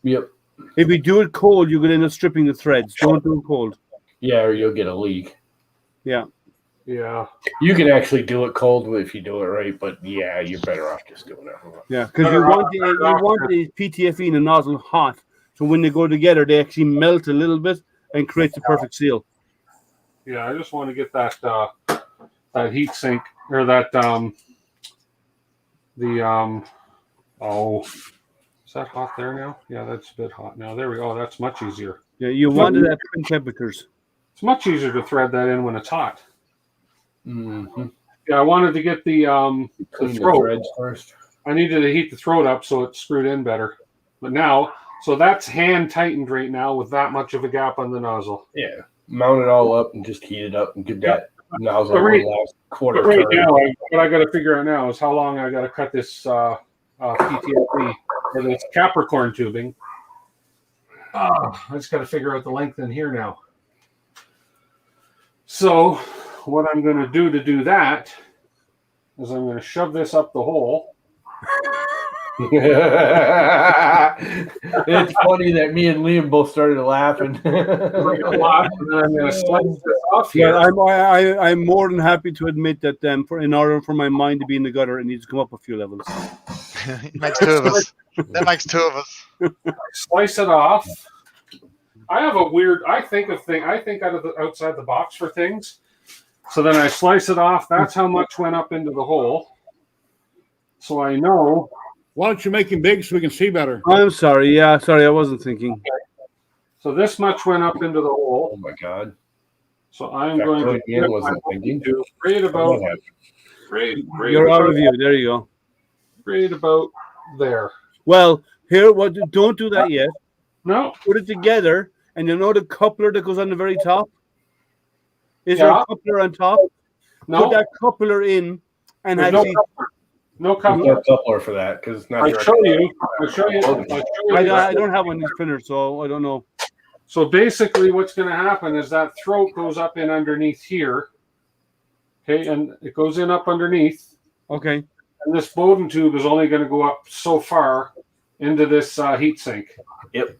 Yep. If you do it cold, you could end up stripping the threads. Don't do it cold. Yeah, or you'll get a leak. Yeah. You can actually do it cold if you do it right, but yeah, you're better off just doing it. Yeah, because you want the PTFE and the nozzle hot, so when they go together, they actually melt a little bit and create the perfect seal. Yeah, I just want to get that that heat sink or that oh, is that hot there now? Yeah, that's a bit hot now. There we go. That's much easier. Yeah, you wanted at trim temperatures. It's much easier to thread that in when it's hot. Mm-hmm. Yeah, I wanted to get the Clean the throat. threads first. I needed to heat the throat up so it's screwed in better. But now, so that's hand tightened right now with that much of a gap on the nozzle. Yeah, mount it all up and just heat it up and get that nozzle But right- one last quarter But right turn. now, what I got to figure out now is how long I got to cut this PTFE or this Capricorn tubing. I just got to figure out the length in here now. So what I'm going to do that is I'm going to shove this up the hole. It's funny that me and Liam both started laughing. And then I'm going to slice this off here. Yeah, I'm more than happy to admit that in order for my mind to be in the gutter, it needs to come up a few levels. It makes two of us. That makes two of us. Slice it off. I have a weird. I think out of the outside the box for things. So then I slice it off. That's how much went up into the hole. So I know. Why don't you make him big so we can see better? I'm sorry. Yeah, sorry, I wasn't thinking. So this much went up into the Oh hole. my god! So I'm going to Ian wasn't thinking. right about You're out of view. There you go. right about there. Well, here, don't do that yet. No, Put it together, and you know the coupler that goes on the very top? Is there Yeah. a coupler on top? no, Put that coupler in, and there's no actually, coupler. No There's coupler. no coupler for that because it's not. I direct. show you. I show you. I don't have one of these printers, so I don't know. So basically, what's going to happen is that throat goes up in underneath here. Okay, and it goes in up underneath. Okay. And this Bowden tube is only going to go up so far into this heat sink. Yep.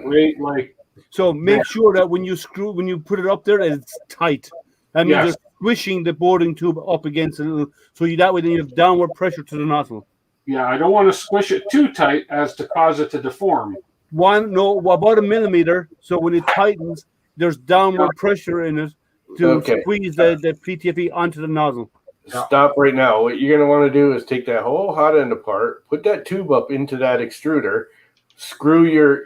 Right, like So make sure that when you put it up there, that it's tight. That means Yes. you're squishing the boarding tube up against it, so that way then you have downward pressure to the nozzle. yeah, I don't want to squish it too tight as to cause it to deform. About a millimeter. So when it tightens, there's downward pressure in it to Okay. squeeze the PTFE onto the nozzle. Stop right now. What you're going to want to do is take that whole hot end apart, put that tube up into that extruder, screw your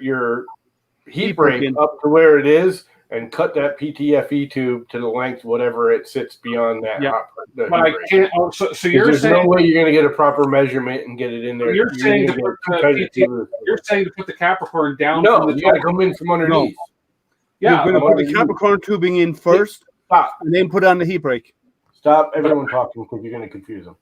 heat Heat break break in. up to where it is, and cut that PTFE tube to the length, whatever it sits beyond that. Yeah. hot- the But I heat break. can't. Oh, so 'Cause you're there's saying no way you're going to get a proper measurement and get it in there. You're saying gonna to get put too the tight a PT tube. you're saying to put the Capricorn down No, from the you got to top. come in from underneath. Yeah, You're going to put the underneath. Capricorn tubing in first, Stop. and then put on the heat break. Stop everyone talking because you're going to confuse them.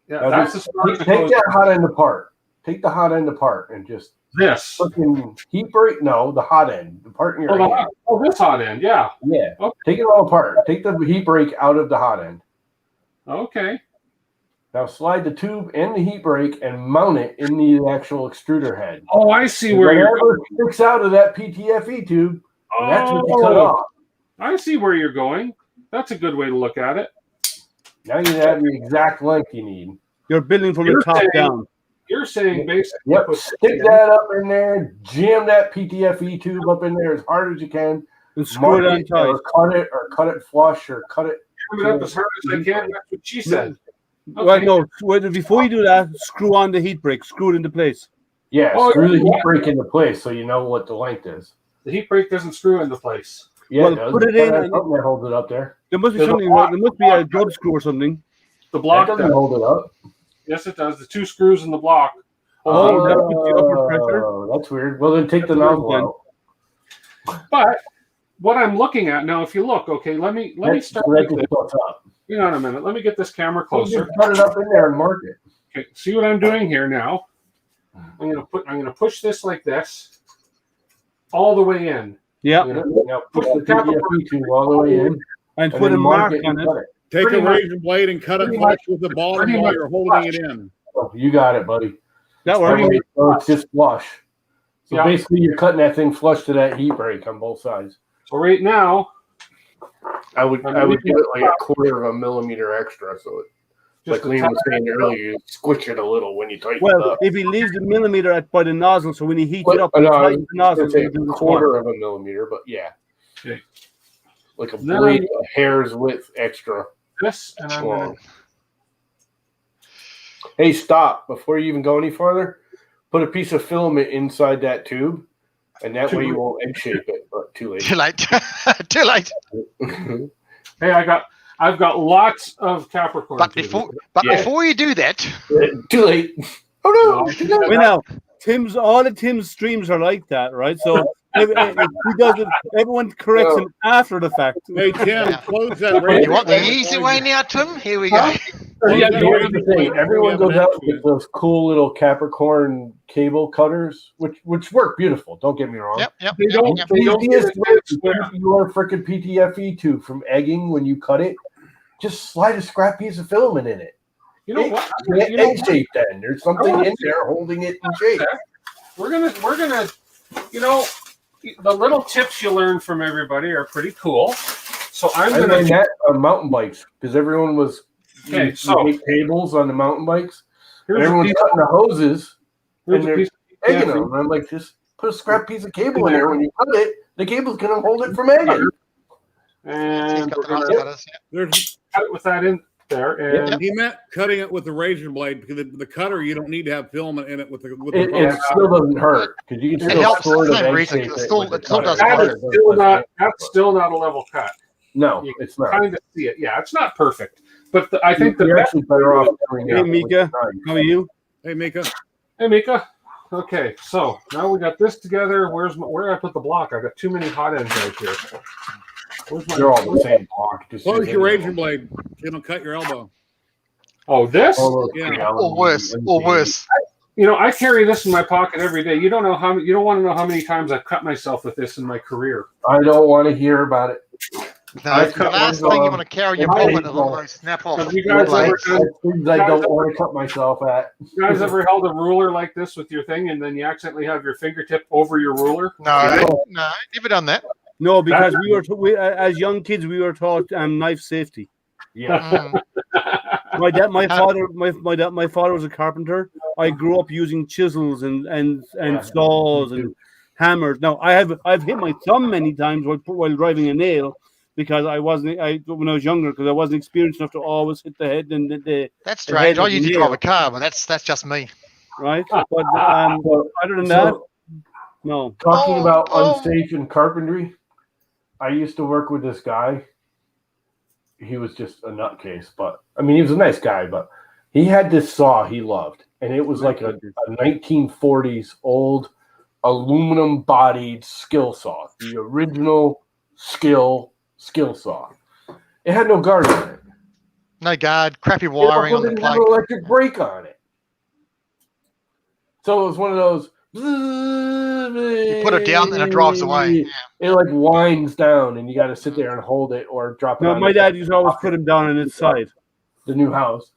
yeah, Now that's just the take that hot end apart. Take the hot end apart and just this. fucking heat break. No, the hot end, the part in your hand. This hot end, yeah. Yeah. Okay. Take it all apart. Take the heat break out of the hot end. Okay. Now slide the tube and the heat break and mount it in the actual extruder head. Oh, I see where you're Whatever going. sticks out of that PTFE tube, that's what you cut off. I see where you're going. That's a good way to look at it. Now you have the exact length you need. You're building from You're the top saying- down. You're saying basically Yep, put stick that up in there, jam that PTFE tube up in there as hard as you can, And screw it mark on it, tight. or cut it flush, or cut it. it up as hard as I can. That's what she said. Well, Okay. no. Before you do that, screw on the heat break. Screw it into place. Yeah, Oh, screw the yeah. heat break into place so you know what the length is. The heat break doesn't screw into place. Yeah, Well, it does. put it in There's and- something that holds it up there. There must be There's a something. block. There must be a dub screw or something. The That block doesn't does. hold it up. Yes, it does. The two screws in the block. Oh, that puts the upper pressure. That's weird. Well, then take the That's nozzle weird. out. But what I'm looking at now, if you look, okay, let me That's start with directly this. what's up. Hang on a minute. Let me get this camera So closer. just cut it up in there and mark it. Okay, see what I'm doing here now? I'm gonna push this like this, all the way in. Yeah, Now push the PTFE tube all the way in and and put then a mark mark it on and it. cut it. Take Pretty a much- razor blade and cut it pretty flush much- with the bottom pretty while much you're holding flush. it in. Oh, you got it, buddy. That works. Okay, so it's just flush. So Yeah. basically, you're cutting that thing flush to that heat break on both sides. So right now, I would give it like a quarter of a millimeter extra, so it, like just a Liam touch. was saying earlier, you squish it a little when you tighten it Well, up. if he leaves the millimeter by the nozzle, so when he heats Well, it up, no, he I was tightens the nozzle. gonna say to do a the quarter of a millimeter, but yeah, Okay. like a Then blade, a hair's width extra This, and I'm gonna long. Hey, stop! Before you even go any farther, put a piece of filament inside that tube, and that way you won't egg shape it. But too late. Too late. Too late. Hey, I've got lots of Capricorn. But tubes. Yeah. before you do that, Too late. Oh no! I mean, now, all the Tim's streams are like that, right? So if he does it, everyone corrects him after the fact. Hey, Tim, Yeah. close that you razor want the blade easy before way you- now, Tim? Here we go. Yeah, Yeah, here's the yeah. thing. Everyone Yeah, goes but out that's with those cool little Capricorn cable cutters, which work beautiful. Don't get me wrong. Yep. They don't. Yep. They don't get Easiest it way to square. keep your freaking PTFE tube from egging when you cut it, just slide a scrap piece of filament in it. You know what? Get You know egg shape then. There's something in there holding it in shape. We're gonna, you know, the little tips you learn from everybody are pretty cool. So I'm I gonna. learned that on mountain bikes because everyone was Okay, you so- make tables on the mountain bikes. And Here's a everyone's piece, cutting the hoses here's and a they're piece egging yeah, them. And I'm like, just put a scrap piece of cable in there. When you cut it, the cable's gonna hold it from egging. and we're Got the gonna nice cutters, yeah. There's, cut it with that in there. And he meant cutting it with the razor blade because the cutter you don't need to have filament in it with the It still doesn't hurt because you can It still helps. sort of Same egg reason. shape It it still- with the it still cutter. does that work. is still not. That's still not a level cut. No, You it's not. Kind of see it. Yeah, it's not perfect, but I think the you're best. actually better off doing Hey, it with Mika. the knife. How are you? Hey, Mika. Hey, Mika. Okay, so now we got this together. Where did I put the block? I got too many hot ends right here. Where's my? They're all the same block. Just Close use your any razor of them. blade. It'll cut your elbow. Oh, this. All those Yeah. reality Or worse. Or MDs. worse. You know, I carry this in my pocket every day. You don't know how. You don't want to know how many times I've cut myself with this in my career. I don't want to hear about it. No, I've it's the got last one, thing you want to carry your in my pocket and baseball. all snap off. Have you guys Like, ever done? Things I don't want to cut myself at. You guys ever held a ruler like this with your thing, and then you accidentally have your fingertip over your ruler? no, never done that. No, because as young kids we were taught knife safety. Yeah. Mm. My father was a carpenter. I grew up using chisels and saws and hammers. Now I've hit my thumb many times while driving a nail because when I was younger because I wasn't experienced enough to always hit the head and the That's The head strange. I of the usually nail. drive a car, but that's just me. right. But So- other than that, So, no. talking about Oh. unsafe in carpentry, I used to work with this guy. He was just a nutcase, but I mean, he was a nice guy, but he had this saw he loved, and it was like a 1940s old aluminum-bodied skill saw, the original skill saw. It had no guard on it. No guard, crappy wiring on the It plug. had an electric brake on it. So it was one of those. You put it down and it drives away. It like winds down, and you got to sit there and hold it or drop it. No, on my the dad used to always put him down on its side. The new house.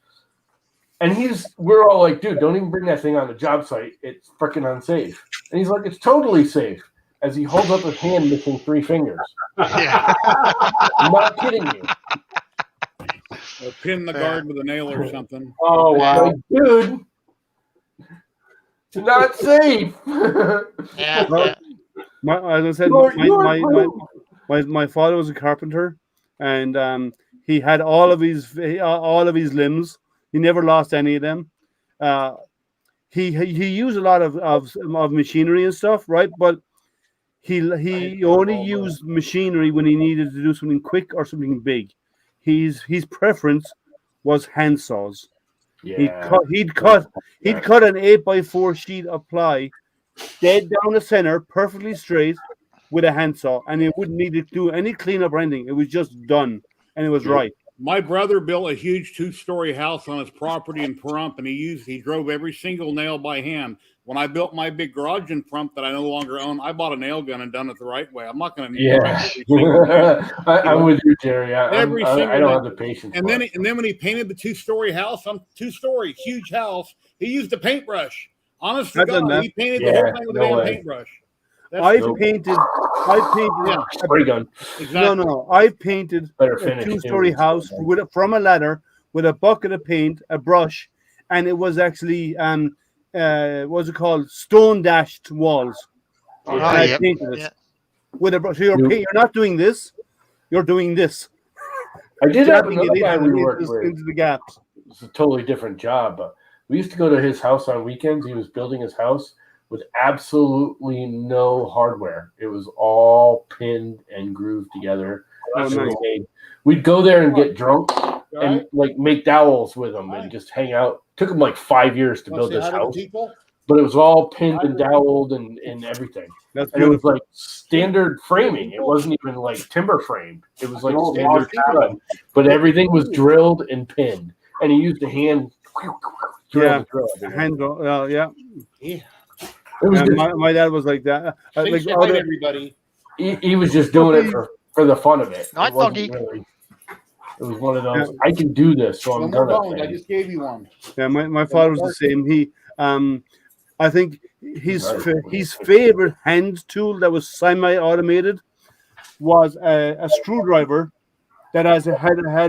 And we're all like, dude, don't even bring that thing on the job site. It's freaking unsafe. And he's like, it's totally safe. As he holds up his hand missing 3 fingers. Yeah. I'm not kidding you. Or pin the guard with a nail or something. Oh, wow. Like, dude, it's not safe. Yeah. As I said, my father was a carpenter, and he had all of his limbs. He never lost any of them. He used a lot of machinery and stuff, right? But he only used machinery when he needed to do something quick or something big. His preference was hand saws. Yeah. He'd cut an 8x4 sheet of ply dead down the center, perfectly straight, with a handsaw, and it wouldn't need to do any cleanup or anything. It was just done, and it was right. My brother built a huge 2-story house on his property in Pahrump, and he drove every single nail by hand. When I built my big garage in Pahrump that I no longer own, I bought a nail gun and done it the right way. I'm not going to. Yeah, I'm with you, Jerry. I don't have the patience. And then when he painted the 2-story house, huge house, he used a paintbrush. Honest to God, he painted the whole thing with a damn paintbrush. I painted. Yeah. Spray gun. Exactly. No. I painted a 2-story house from a ladder with a bucket of paint, a brush, and it was actually what's it called? Stone dashed walls. Oh, I painted it with a brush. So you're not doing this. You're doing this. I did have another guy we worked with into the gaps. It's a totally different job, but we used to go to his house on weekends. He was building his house with absolutely no hardware. It was all pinned and grooved together. We'd go there and get drunk and like make dowels with him and just hang out. Took him like 5 years to build this house, but it was all pinned and doweled and everything. And it was like standard framing. It wasn't even like timber framed. It was like standard stud, but everything was drilled and pinned. And he used a hand. Yeah. It was my dad was like that. Everybody. He was just doing it for the fun of it. Night doggy. It was one of those. I can do this, so I'm gonna. I just gave you one. Yeah, my father was the same. He, I think his favorite hand tool that was semi-automated was a screwdriver that had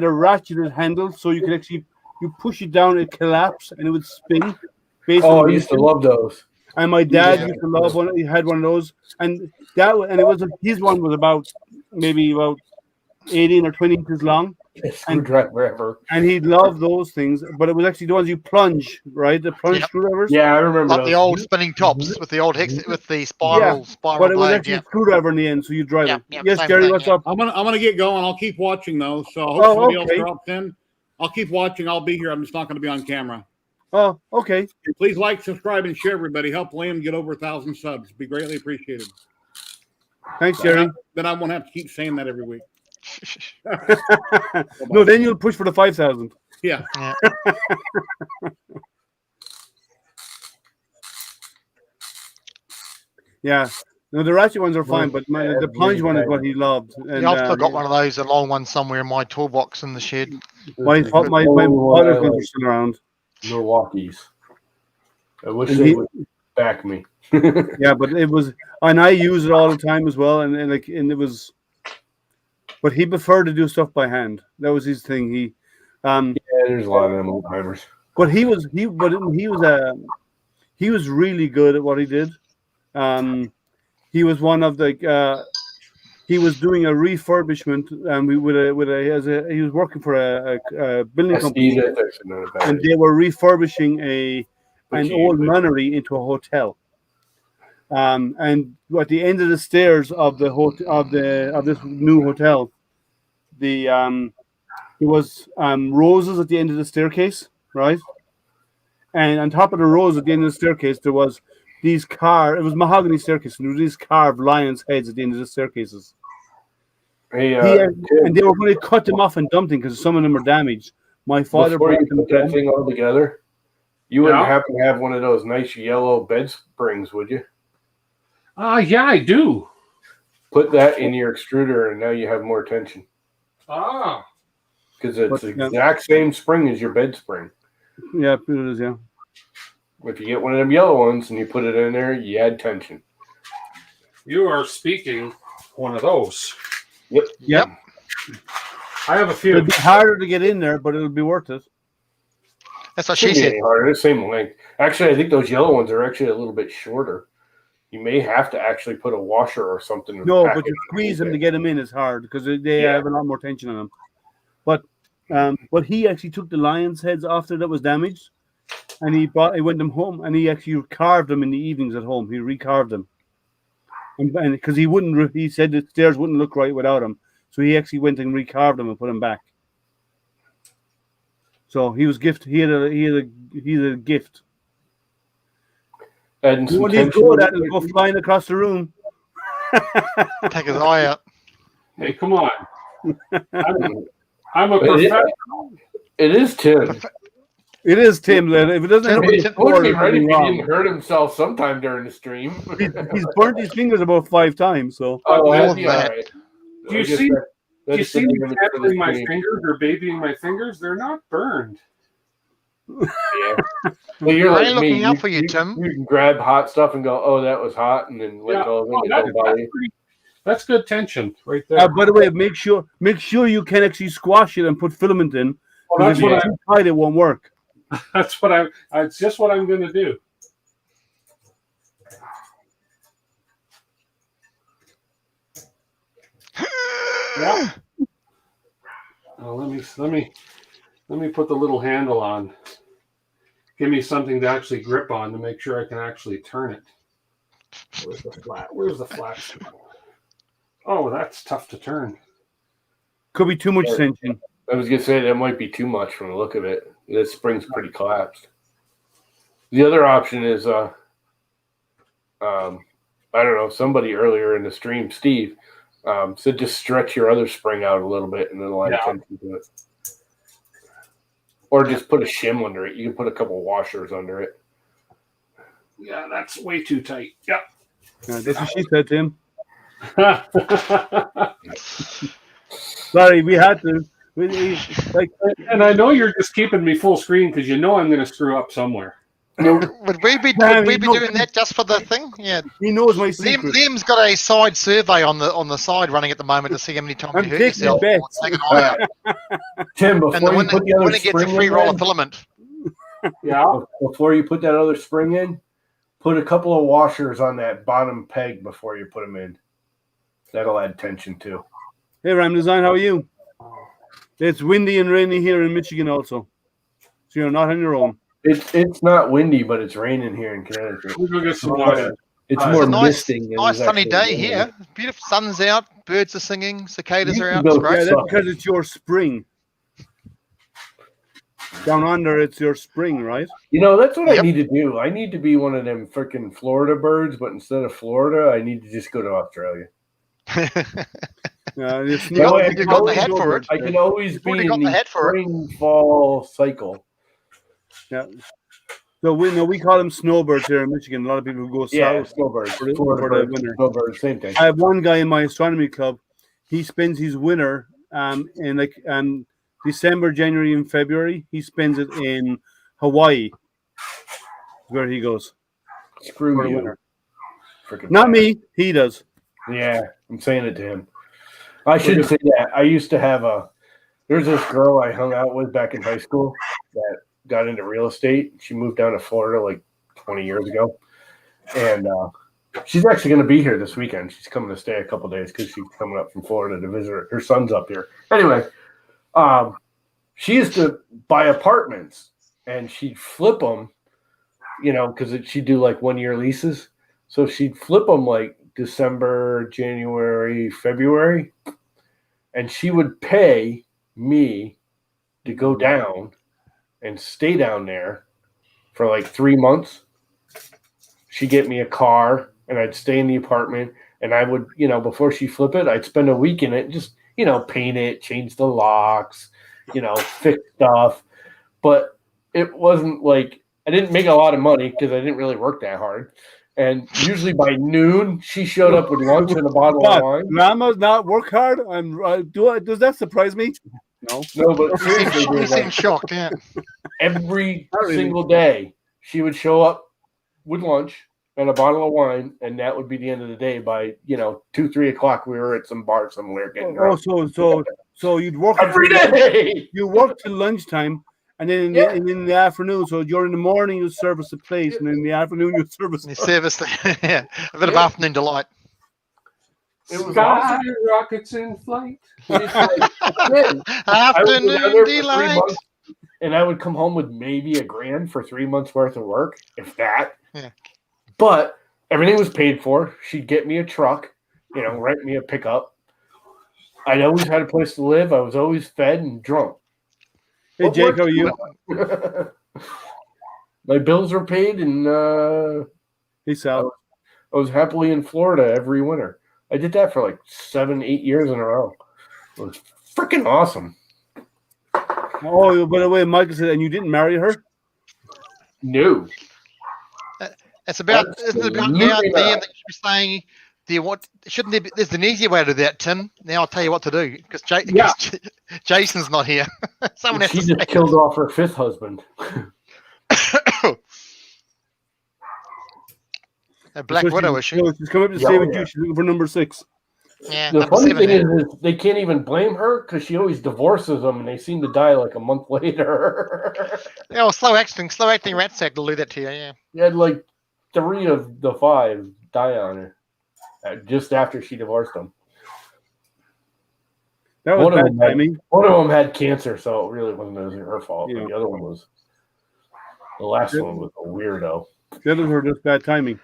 a ratcheted handle, so you could actually push it down, it collapsed, and it would spin. I used to love those. And my dad used to love one. He had one of those, and his one was about 18 or 20 inches long. Screwdriver. And he loved those things, but it was actually the ones you plunge, right? The plunge screwdrivers. Yeah, I remember. Like the old spinning tops with the old with the spiral but it was blade. actually a screwdriver in the end, so you drive it. Yeah, Yes, same Jerry, thing, what's up? I'm gonna get going. I'll keep watching though. So I hope somebody else drops in. I'll keep watching. I'll be here. I'm just not going to be on camera. Oh, okay. Please like, subscribe, and share. Everybody, help Liam get over 1,000 subs. Be greatly appreciated. Thanks, Jerry. Then I won't have to keep saying that every week. No, then you'll push for the 5,000. Yeah. Yeah. No, the ratchet ones are fine, but the plunge one is what he loved. And, I've still got one of those, a long one somewhere in my toolbox in the shed. My father's ones are still around. Milwaukee's. I wish they would back me. Yeah, but it was, and I use it all the time as well, and it was. But he preferred to do stuff by hand. That was his thing. He, there's a lot of them old timers. But he was really good at what he did. He was one of the. He was doing a refurbishment, and he was working for a building company, and they were refurbishing an old nunnery into a hotel. And at the end of the stairs of the of this new hotel, there was roses at the end of the staircase, right? And on top of the rose at the end of the staircase, there was it was mahogany staircase, and there were these carved lions' heads at the end of the staircases. Hey, And they were going to cut them off and dump them because some of them are damaged. My father before you brought them put that home. thing all together, you wouldn't Yeah. happen to have one of those nice yellow bed springs, would you? Yeah, I do. Put that in your extruder, and now you have more tension Ah. because it's But, the yeah. exact same spring as your bed spring. Yeah, it is. Yeah. If you get one of them yellow ones and you put it in there, you add tension. You are speaking one of those. Yep. I have a few. It'll be harder to get in there, but it'll be worth it. That's what she Shouldn't be said. any harder. It's same length. Actually, I think those yellow ones are actually a little bit shorter. You may have to actually put a washer or something. No, pack but to it squeeze them to underneath get them in is hard because they Yeah. have a lot more tension on them. But he actually took the lion's heads off there that was damaged, and he went them home, and he actually carved them in the evenings at home. He recarved them, and because he said the stairs wouldn't look right without them, so he actually went and recarved them and put them back. So he was gift. He had a gift. it. Adding some What he's tension good on at it. is go flying across the room. Take his eye out. Hey, come on. I'm a professional. It is Tim. It is Tim. If it doesn't have It any would be board, right if it's he wrong. didn't hurt himself sometime during the stream. He's burnt his fingers about 5 times. So Oh, More that'd than be all that. right. Do you I guess see- that- Do you that's see the me limit for tackling this my stream. fingers or babying my fingers? They're not burned. Yeah. Well, you're I like ain't me. looking out for you, Tim. You can grab hot stuff and go, "Oh, that was hot," and then let Yeah. go of it. Oh, and that- don't bother that's, you. pretty, that's good tension right there. by the way, make sure you can actually squash it and put filament in. Well, Because that's if what it's too tight, it won't work. That's what It's just what I'm going to do. Yeah. Oh, let me put the little handle on. Give me something to actually grip on to make sure I can actually turn it. Where's the flat? Where's the flat? Oh, that's tough to turn. Could be too much Yeah. tension. I was gonna say that might be too much from the look of it. The spring's pretty collapsed. The other option is, I don't know. Somebody earlier in the stream, Steve, said just stretch your other spring out a little bit and then add Yeah. tension to it, or just put a shim under it. You can put a couple washers under it. Yeah, that's way too tight. Yeah. That's what she said to him. Sorry, we had to. And I know you're just keeping me full screen because you know I'm going to screw up somewhere. Would we be doing that just for the thing? Yeah. He knows my secret. Liam's got a side survey on the side running at the moment to see how many times I'm you hurt taking yourself. bets. Take an eye out. Tim, And before you put the other when it gets a spring free in, roll there, of filament. Yeah. before you put that other spring in, put a couple of washers on that bottom peg before you put them in. That'll add tension too. Hey, Ram Design, how are you? It's windy and rainy here in Michigan also. So you're not on your own. It's not windy, but it's raining here in Connecticut. We'll go get some water. It's It's more a nice, misting. than nice it's sunny actually day raining. here. Beautiful sun's out. Birds are singing. Cicadas You are can out. go It's great. Yeah, So- that's because it's your spring. Down under, it's your spring, right? You know, that's what I Yep. need to do. I need to be one of them freaking Florida birds, but instead of Florida, I need to just go to Australia. It's That way I you can got the always hat go- for it. I can always You've be already in got the the hat for it. spring fall cycle. Yeah. So we call them snowbirds here in Michigan. A lot of people who go Yeah, south. snowbirds. for the Florida birds, winter. snowbirds, same thing. I have one guy in my astronomy club. He spends his winter in December, January, and February. He spends it in Hawaii, where he goes. for Screw the you. winter. Freaking Not me. He does. Yeah, I'm saying it to him. I shouldn't say that. I used to have there's this girl I hung out with back in high school that got into real estate. She moved down to Florida like 20 years ago. And she's actually going to be here this weekend. She's coming to stay a couple days because she's coming up from Florida to visit her son's up here. Anyway, she used to buy apartments and she'd flip them, because she'd do like 1 year leases. So she'd flip them like December, January, February, and she would pay me to go down and stay down there for like 3 months. She'd get me a car, and I'd stay in the apartment, and I would, before she flip it, I'd spend a week in it, just, paint it, change the locks, fix stuff. But it wasn't like, I didn't make a lot of money because I didn't really work that hard. And usually by noon, she showed up with lunch and a bottle of wine. Grandma's not work hard. Does that surprise me? No. No, but seriously, You seem shocked, yeah. every single day, she would show up with lunch and a bottle of wine, and that would be the end of the day. By 2-3 o'clock, we were at some bar somewhere getting drunk. So you'd work every day. You work till lunchtime, and then in the afternoon. So during the morning, you service the place, and in the afternoon, you service. You service, yeah, a bit of afternoon delight. It was Sky awesome. rockets in flight. Afternoon delight. And I would come home with maybe $1,000 for 3 months worth of work, if that. Yeah. But everything was paid for. She'd get me a truck, rent me a pickup. I always had a place to live. I was always fed and drunk. Hey, Jake, how are you? My bills were paid, and Hey, Sal. I was happily in Florida every winter. I did that for like 7-8 years in a row. It was freaking awesome. Oh, by the way, Michael said, and you didn't marry her? No. It's about, isn't it about now there that you were saying, shouldn't there be, there's an easier way to do that, Tim. Now I'll tell you what to do, because Jason's not here. Someone has She to just killed off her 5th husband. A Black Widow, is she? She's coming up to stay with you. She's looking for number 6. Yeah, The number funny 7 thing now. is they can't even blame her because she always divorces them, and they seem to die like a month later. Yeah, well, slow acting rat sack will do that to you, yeah. You had like 3 of the 5 die on her just after she divorced them. That was bad timing. One of them had cancer, so it really wasn't her fault. Yeah. But the other one was. The last one was a weirdo. The others were just bad timing.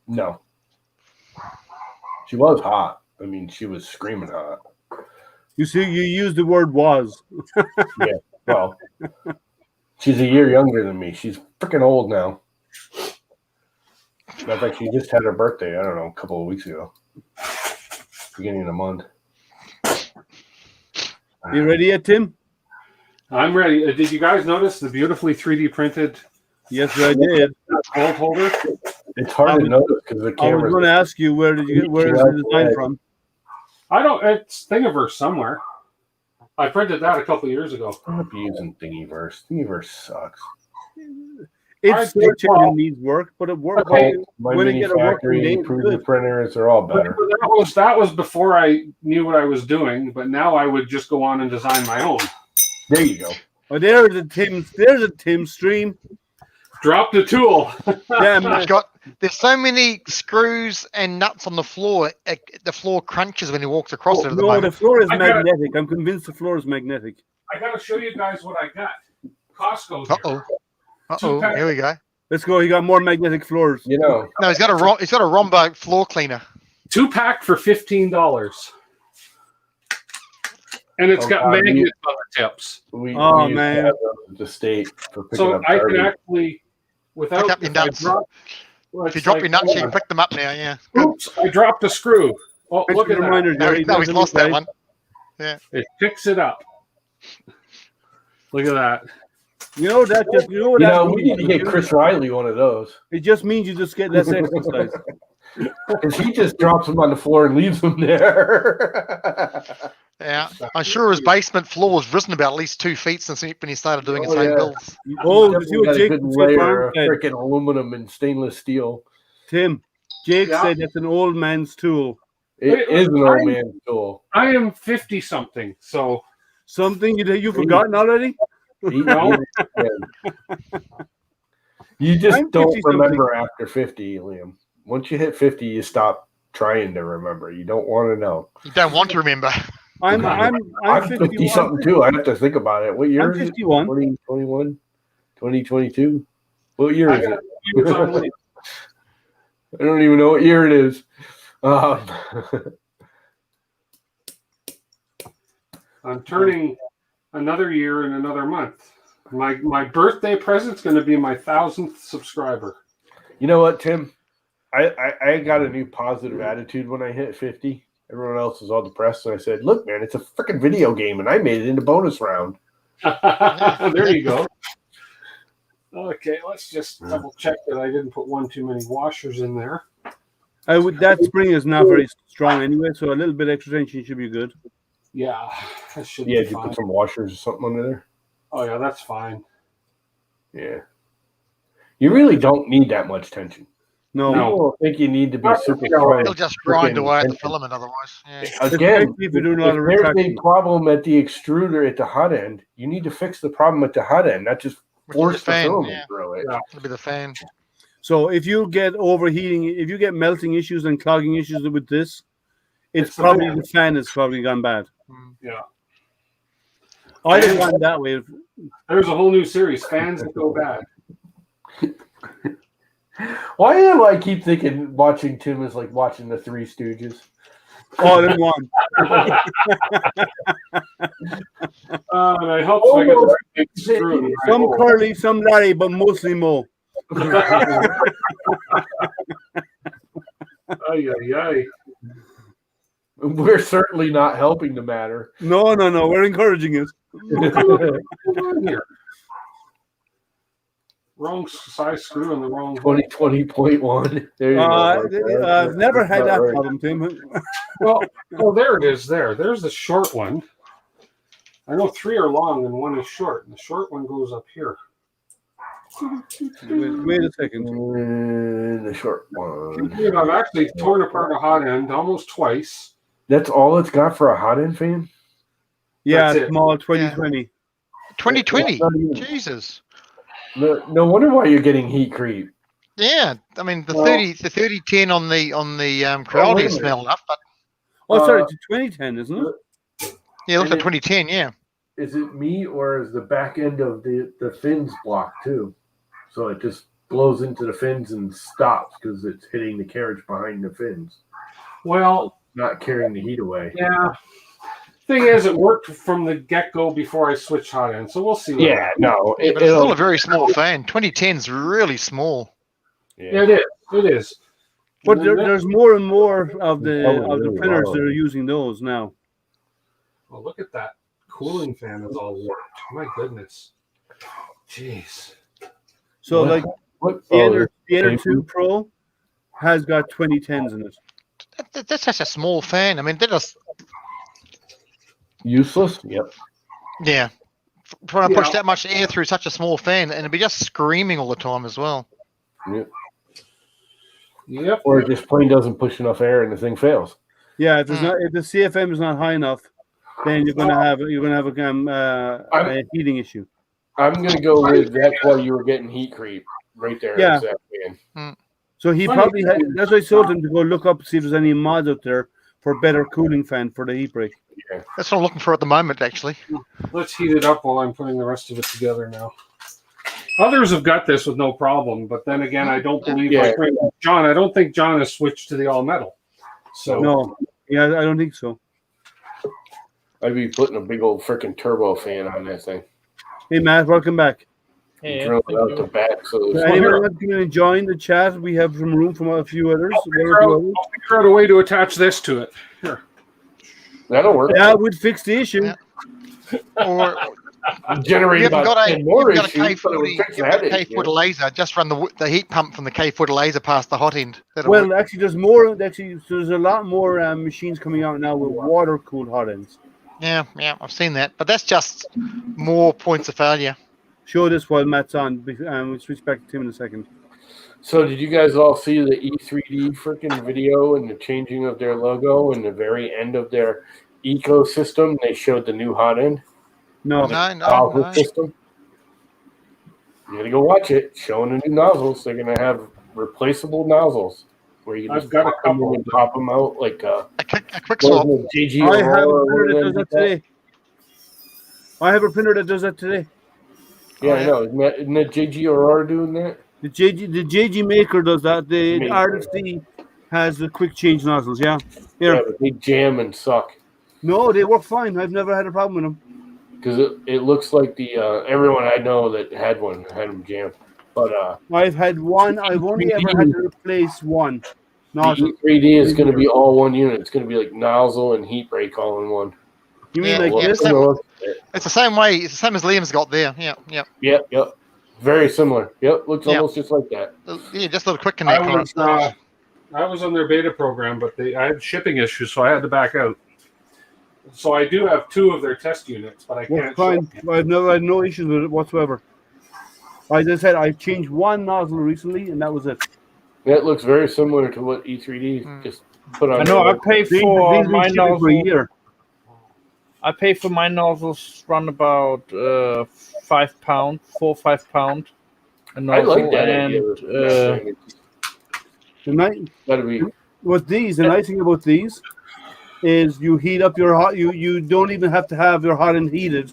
No. She was hot. I mean, she was screaming hot. You see, you used the word was. Yeah, well, she's a year younger than me. She's freaking old now. Matter of fact, she just had her birthday, I don't know, a couple of weeks ago. Beginning of the month. You ready yet, Tim? I'm ready. Did you guys notice the beautifully 3D printed Yes, I did. gold holder? It's hard to notice because the I camera. was going to ask you where is the design from? It's Thingiverse somewhere. I printed that a couple of years ago. Stop using Thingiverse. Thingiverse sucks. It's it needs work, but it works. Okay. My When it mini get a working factory, day, Prusa good. printers, they're all better. That was before I knew what I was doing, but now I would just go on and design my own. There you go. Oh, there's a Tim stream. Drop the tool. Yeah, man. There's so many screws and nuts on the floor. The floor crunches when he walks across it at the No, moment. the floor is I got it. magnetic. I'm convinced the floor is magnetic. I got to show you guys what I got. Costco's. Uh-oh. Here we go. Let's go. He got more magnetic floors. No, he's got a Rombo floor cleaner. 2-pack for $15. And it's got magnets on the tips. we Oh, used to man. have those at the state for picking So up I garbage. can actually, without Pick up your nuts. If you drop your nuts, you can pick them up now, yeah. Oops, I dropped a screw. Oh, Thanks look for at the that. reminder, No, Jerry. he's lost that one. It picks it up. Look at that. You know that just We need to get Chris Riley one of those. It just means you just get less exercise. Because he just drops them on the floor and leaves them there. Yeah, I'm sure his basement floor has risen about at least 2 feet since when he started doing his own builds. Oh, you see what Got a Jake good said? layer of freaking aluminum and stainless steel. Tim, Jake said that's an old man's tool. It is an old man's tool. I am 50-something, so Something you've forgotten already? No. You just I'm don't 50-something. remember after 50, Liam. Once you hit 50, you stop trying to remember. You don't want to know. You don't want to remember. I'm I'm 50 51. something too. I have to think about it. What year I'm is it? 51. 2021? 2022? What year is it? I don't even know what year it is. I'm turning another year in another month. My birthday present's going to be my 1,000th subscriber. You know what, Tim? I got a new positive attitude when I hit 50. Everyone else was all depressed, so I said, "Look, man, it's a freaking video game, and I made it into bonus round." There you go. Okay, let's just double check that I didn't put one too many washers in there. That spring is not very strong anyway, so a little bit extra tension should be good. Yeah, that should Yeah, be did you fine. put some washers or something under there? Oh yeah, that's fine. Yeah. You really don't need that much tension. No. People think you need to be super It'll strong. It'll just grind freaking away at the tension. filament otherwise. Yeah. Again, Especially if you're doing a lot of there's a retraction. problem at the extruder at the hot end, you need to fix the problem at the hot end, not just Which is force the the fan, filament yeah. through it. Yeah. It'll be the fan. So if you get overheating, if you get melting issues and clogging issues with this, it's probably the fan has probably gone bad. Yeah. I didn't want it that way. There's a whole new series, fans that go bad. Why do I keep thinking watching Tim is like watching the Three Stooges? All in one. And I hope I get the right big screw. in the right Some hole. Curly, some Larry, but mostly Mo. Ay, ay, ay. We're certainly not helping the matter. No, we're encouraging it. What's going on here? Wrong size screw in the wrong hole. 2020.1. There you go. I've never had that Right. problem, Tim. Well, oh, there it is. There's the short one. I know 3 are long and 1 is short, and the short one goes up here. Wait a second. The short one. I've actually torn apart a hot end almost twice. That's all it's got for a hot end fan? Yeah, That's it. small 2020. 2020. Not even- Jesus. No wonder why you're getting heat creep. Yeah, I mean the Well- 3010 on the Creality wait a is minute. small enough, but Oh, sorry, it's 2010, isn't it? yeah, look And at it- 2010. Yeah, Is it me or is the back end of the fins blocked too? So it just blows into the fins and stops because it's hitting the carriage behind the fins, Well, not carrying the heat away. yeah. Thing is, it worked from the get-go before I switched hot end, so we'll see. what Yeah, happens. no. yeah, but it's still a very small fan. 2010 is really small. Yeah, it is. It is. But And then there's more and more of the really printers loud. that are using those now. Oh, look at that. Cooling fan is all warped. My goodness. Jeez. So, What? like, What? the Oh, Ender2 Pro has got 2010s in it. That's such a small fan. I mean, they're just useless? Yep. yeah. Trying to push Yeah. that much air through such a small fan, and it'd be just screaming all the time as well. Yep. Or it just plain doesn't push enough air and the thing fails. Yeah, if the CFM is not high enough, then you're gonna have a heating issue. I'm gonna go with that's why you were getting heat creep right there. Yeah. That's that fan. So he Funny. probably had. That's why I told him to go look up, see if there's any mods out there for better cooling fan for the heat break. That's what I'm looking for at the moment, actually. Let's heat it up while I'm putting the rest of it together now. Others have got this with no problem, but then again, I don't believe Yeah. my friend John. I don't think John has switched to the all metal. So No, yeah, I don't think so. I'd be putting a big old freaking turbo fan on that thing. Hey Matt, welcome back. Hey, Drill it thank out you. the back. So So it's anyone want to come in and join the chat? We have some room from a few others. I'll figure out a way to attach this to it. Here. that'll work. Yeah, we'd fix the issue. Yeah. Or Generate you haven't about got 10 more a issues, but it would fix that issue. K-foot laser. Just run the heat pump from the K-foot laser past the hot end. That'll Well, work. actually, there's more. Actually, so there's a lot more machines coming out now with water-cooled hot ends. Yeah, I've seen that, but that's just more points of failure. Show this while Matt's on. We'll switch back to Tim in a second. So did you guys all see the E3D freaking video and the changing of their logo and the very end of their ecosystem? They showed the new hot end. No, Nozzle No. system. You gotta go watch it. Showing the new nozzles. They're gonna have replaceable nozzles where you can I've just got a pop them in couple. and pop them out like A quick what swap. was it, JG I have a Aurora, printer that what does that was today. I have a printer that does that today. Yeah, Oh, I know. Isn't that JG Aurora doing that? The JG Maker does that. The Maker. RFC has the quick change nozzles. Yeah. Yeah, Here. but they jam and suck No, they work fine. I've never had a problem with them. because it looks like the everyone I know that had one had them jam. But I've had one. I've only ever had to replace one nozzle. the E3D is going to be all one unit. It's going to be like nozzle and heat break all in one. You mean Yeah, like yeah, this? same- It's the same way. It's the same as Liam's got there. Yeah, yeah. Yep. Very similar. Yep, looks Yeah. almost just like that. Yeah, just a little quick connect on it. I was on their beta program, but I had shipping issues, so I had to back out. So I do have 2 of their test units, but I Well, can't. fine. I've never had no issues with it whatsoever. I just said I changed one nozzle recently, and that was it. Yeah, it looks very similar to what E3D just put on. I know. I there. pay These for have been my shipping nozzle. for a year. I pay for my nozzles run about 5 pound, 4 or 5 pound. A I nozzle, like that and idea. The night That'd be with these, the nice thing about these is you heat up your hot. You don't even have to have your hot and heated.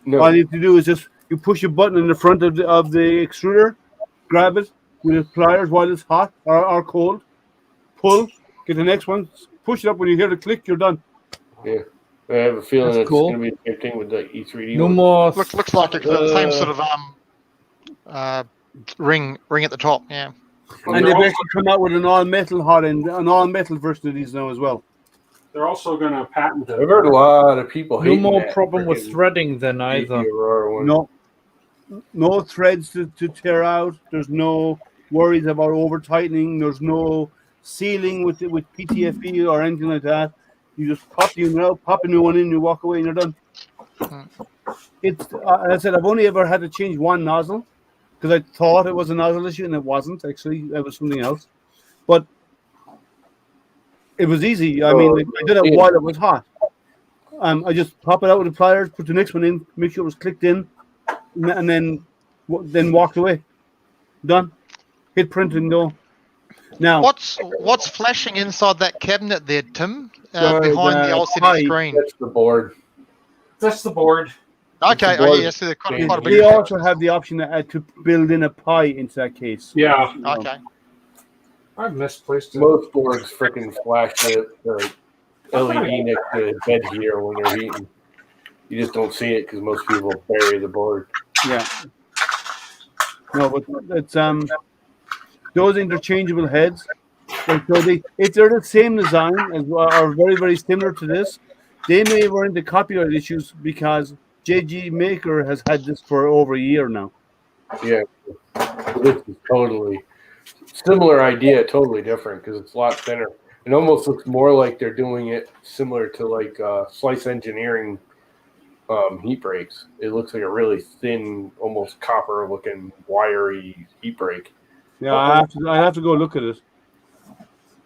no. All you have to do is just you push a button in the front of the extruder, grab it with the pliers while it's hot or cold, pull, get the next one, push it up. When you hear the click, you're done. I have a feeling That's it's cool. going to be the same thing with the E3D. no one. more. Looks like it's the same sort of ring at the top. Yeah. And they've actually come out with an all metal hot end, an all metal version of these now as well. They're also going to patent I've it. heard a lot of people No hating more that problem with freaking threading then either. GPRR one. No threads to tear out. There's no worries about over tightening. There's no sealing with PTFE or anything like that. You just pop the unit out, pop a new one in, you walk away, and you're done. It's as I said, I've only ever had to change one nozzle because I thought it was a nozzle issue, and it wasn't. Actually, it was something else. But it was easy. I mean, I did it while it was hot. I just pop it out with the pliers, put the next one in, make sure it was clicked in, and then walked away. Done. Hit print and go. Now, What's flashing inside that cabinet there, Tim? Behind the LCD pie. screen. That's the board. That's the board. Okay. the board. Yeah. So they're quite a they big. also have the option to build in a pie into that case. Yeah, Okay. I've misplaced it. Most boards freaking flash the LED next to the bed here when they're heating. You just don't see it because most people bury the board. Yeah. No, but it's those interchangeable heads. Like, so if they're the same design as are very, very similar to this, they may run into copyright issues because JG Maker has had this for over a year now. Yeah, this is totally similar idea, totally different because it's a lot thinner. It almost looks more like they're doing it similar to like Slice Engineering heat breaks. It looks like a really thin, almost copper-looking, wiry heat break. Yeah, I have to go look at it.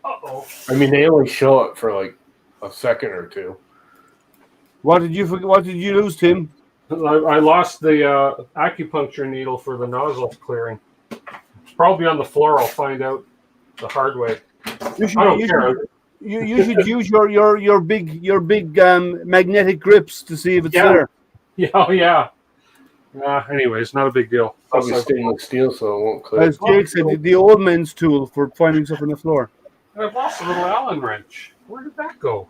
Uh-oh. I mean, they only show it for like a second or two. What did you lose, Tim? I lost the acupuncture needle for the nozzle clearing. It's probably on the floor. I'll find out the hard way. You should, I don't you care. should, you should use your big magnetic grips to see if it's Yeah. there. Yeah, oh, yeah. Anyways, not a big deal. Probably stainless steel, so it won't click. As Jake said, the old man's tool for finding stuff on the floor. I've lost a little Allen wrench. Where did that go?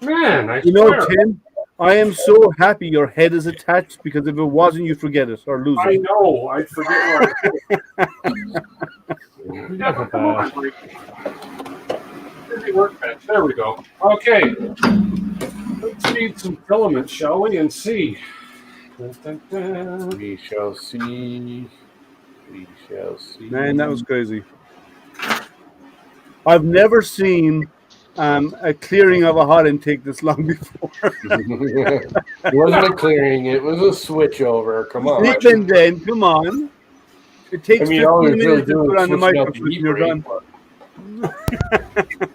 Man, I You know, swear. Tim, I am so happy your head is attached because if it wasn't, you'd forget it or lose I it. know. I forget where I put it. Yeah, come on. Busy workbench. There we go. Okay. Let's feed some filaments, shall we, and see. Dun, dun, dun. We shall see. We shall see. Man, that was crazy. I've never seen a clearing of a hot intake this long before. It wasn't a clearing, it was a switch over. Come on. Even then, come on. It takes I mean, all 15 you're really minutes to doing put is on the switching out microphone the and you're heat done. rate.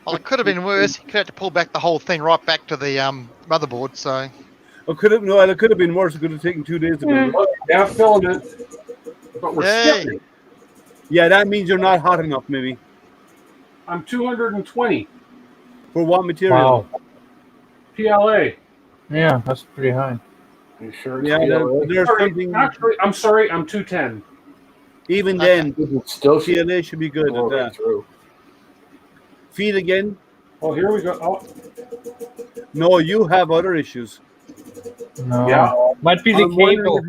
Well, it could have been worse. You could have to pull back the whole thing right back to the motherboard. So It could have been worse. It could have taken 2 days to build it. Yeah, filament. But we're Yay. skipping. Yeah, that means you're not hot enough, maybe. I'm 220 For what material? Wow. PLA. Yeah, that's pretty high. You sure? it's Yeah, PLA? there's Sorry, something. actually, I'm sorry, I'm 210. Even Okay. then, It still should CLA should be good go at right that. through. Feed again. Oh, here we go. Oh, No, you have other issues. No. yeah. Might be the cable.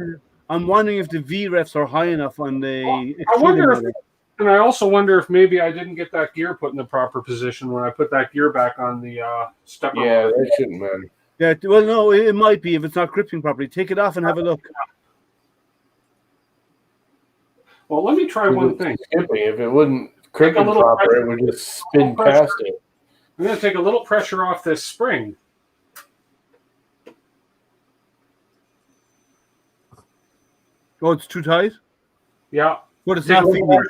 I'm wondering if the VREFs are high enough on the. I wonder if, extruding and I also wonder if maybe I didn't get that gear put in the proper position when I put that gear back on the stepper. Yeah, motor. that shouldn't matter. Yeah, well, no, it might be if it's not gripping properly. Take it off and have a look. Well, let me try one thing. Skipping. If it wouldn't crimping little proper, pressure. it would just spin past it. I'm going to take a little pressure off this spring. Oh, it's too tight? Yeah. But it's Take not a little feeding.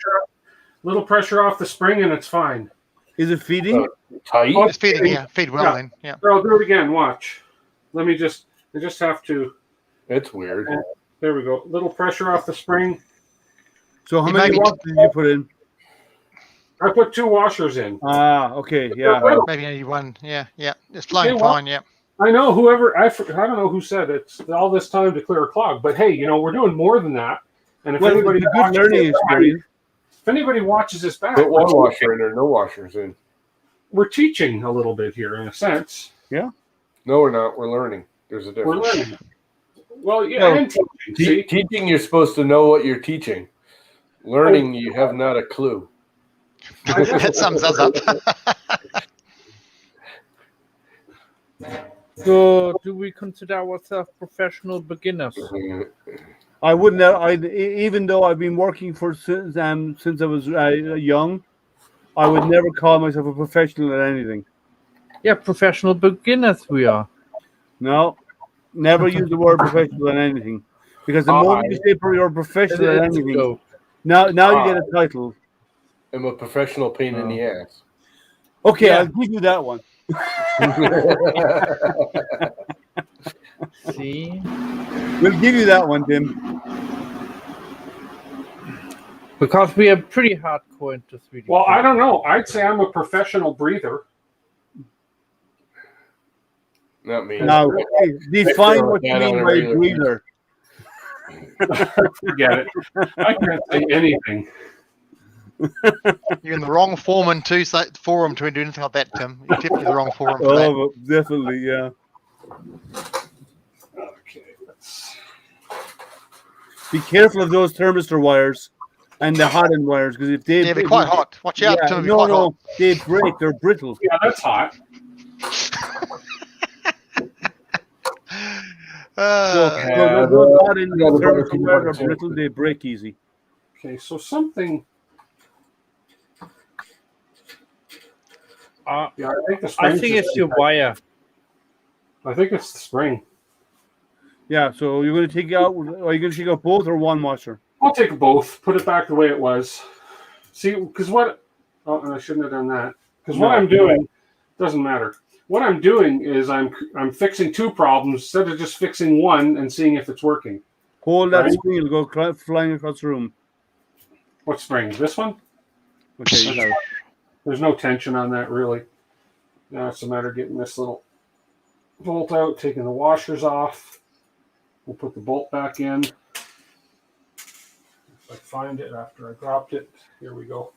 little pressure off the spring and it's fine. Is it feeding? Tight. It's feeding, yeah. Feed well Yeah. then. Yeah. Here, I'll do it again. Watch. I just have to. That's weird. There we go. Little pressure off the spring. So how You many maybe- watts did you put in? I put 2 washers in. Ah, okay, yeah. Maybe only one. Yeah, yeah. It's flowing You know what? fine. Yeah. I know I don't know who said it's all this time to clear a clog, but hey, we're doing more than that. And if Well, anybody it's a good watches learning this back- experience. if anybody watches this back, Put one washer in or no washers in. we're teaching a little bit here in a sense. No, we're not. We're learning. There's a difference. We're learning. Well, yeah, Well, and teaching. See? Teaching, you're supposed to know what you're teaching. Learning, you have not a clue. That sums us up. So, do we consider ourselves professional beginners? I wouldn't have, even though I've been working since I was young, I would never call myself a professional at anything. Yeah, professional beginners we are. No, never use the word professional at anything. Because the moment you say you're a professional at It's a anything, joke. now you get a title. I'm a professional pain in the ass. Okay, Yeah. I'll give you that one. See? We'll give you that one, Tim. Because we are pretty hardcore into 3D. Well, I don't know. I'd say I'm a professional breather. Not me. Now, define what you Yeah, mean on a by regular breather. Forget it. I can't say anything. You're in the wrong forum to do anything like that, Tim. You're definitely the wrong forum for that. Oh, definitely, yeah. Okay, let's. Be careful of those thermistor wires and the hot end wires because if they Yeah, they're quite hot. Watch out, Yeah, Tim. They're quite hot. they break. They're brittle. Yeah, that's hot. So Yeah, those hot end yeah, the thermistor buttercream wires ones, are yeah. brittle. They break easy. Okay, so something. Yeah, I think the spring. I think it's your wire. I think it's the spring. Yeah. So you're going to take out. Are you going to take out both or one washer? I'll take both. Put it back the way it was. See, because what? Oh, and I shouldn't have done that. Because what I'm doing doesn't matter. What I'm doing is I'm fixing 2 problems instead of just fixing one and seeing if it's working. Hold that Right. spring. It'll go flying across the room. What spring? This one? Okay. You got it. There's no tension on that really. Now it's a matter of getting this little bolt out, taking the washers off. We'll put the bolt back in. If I find it after I dropped it, here we go.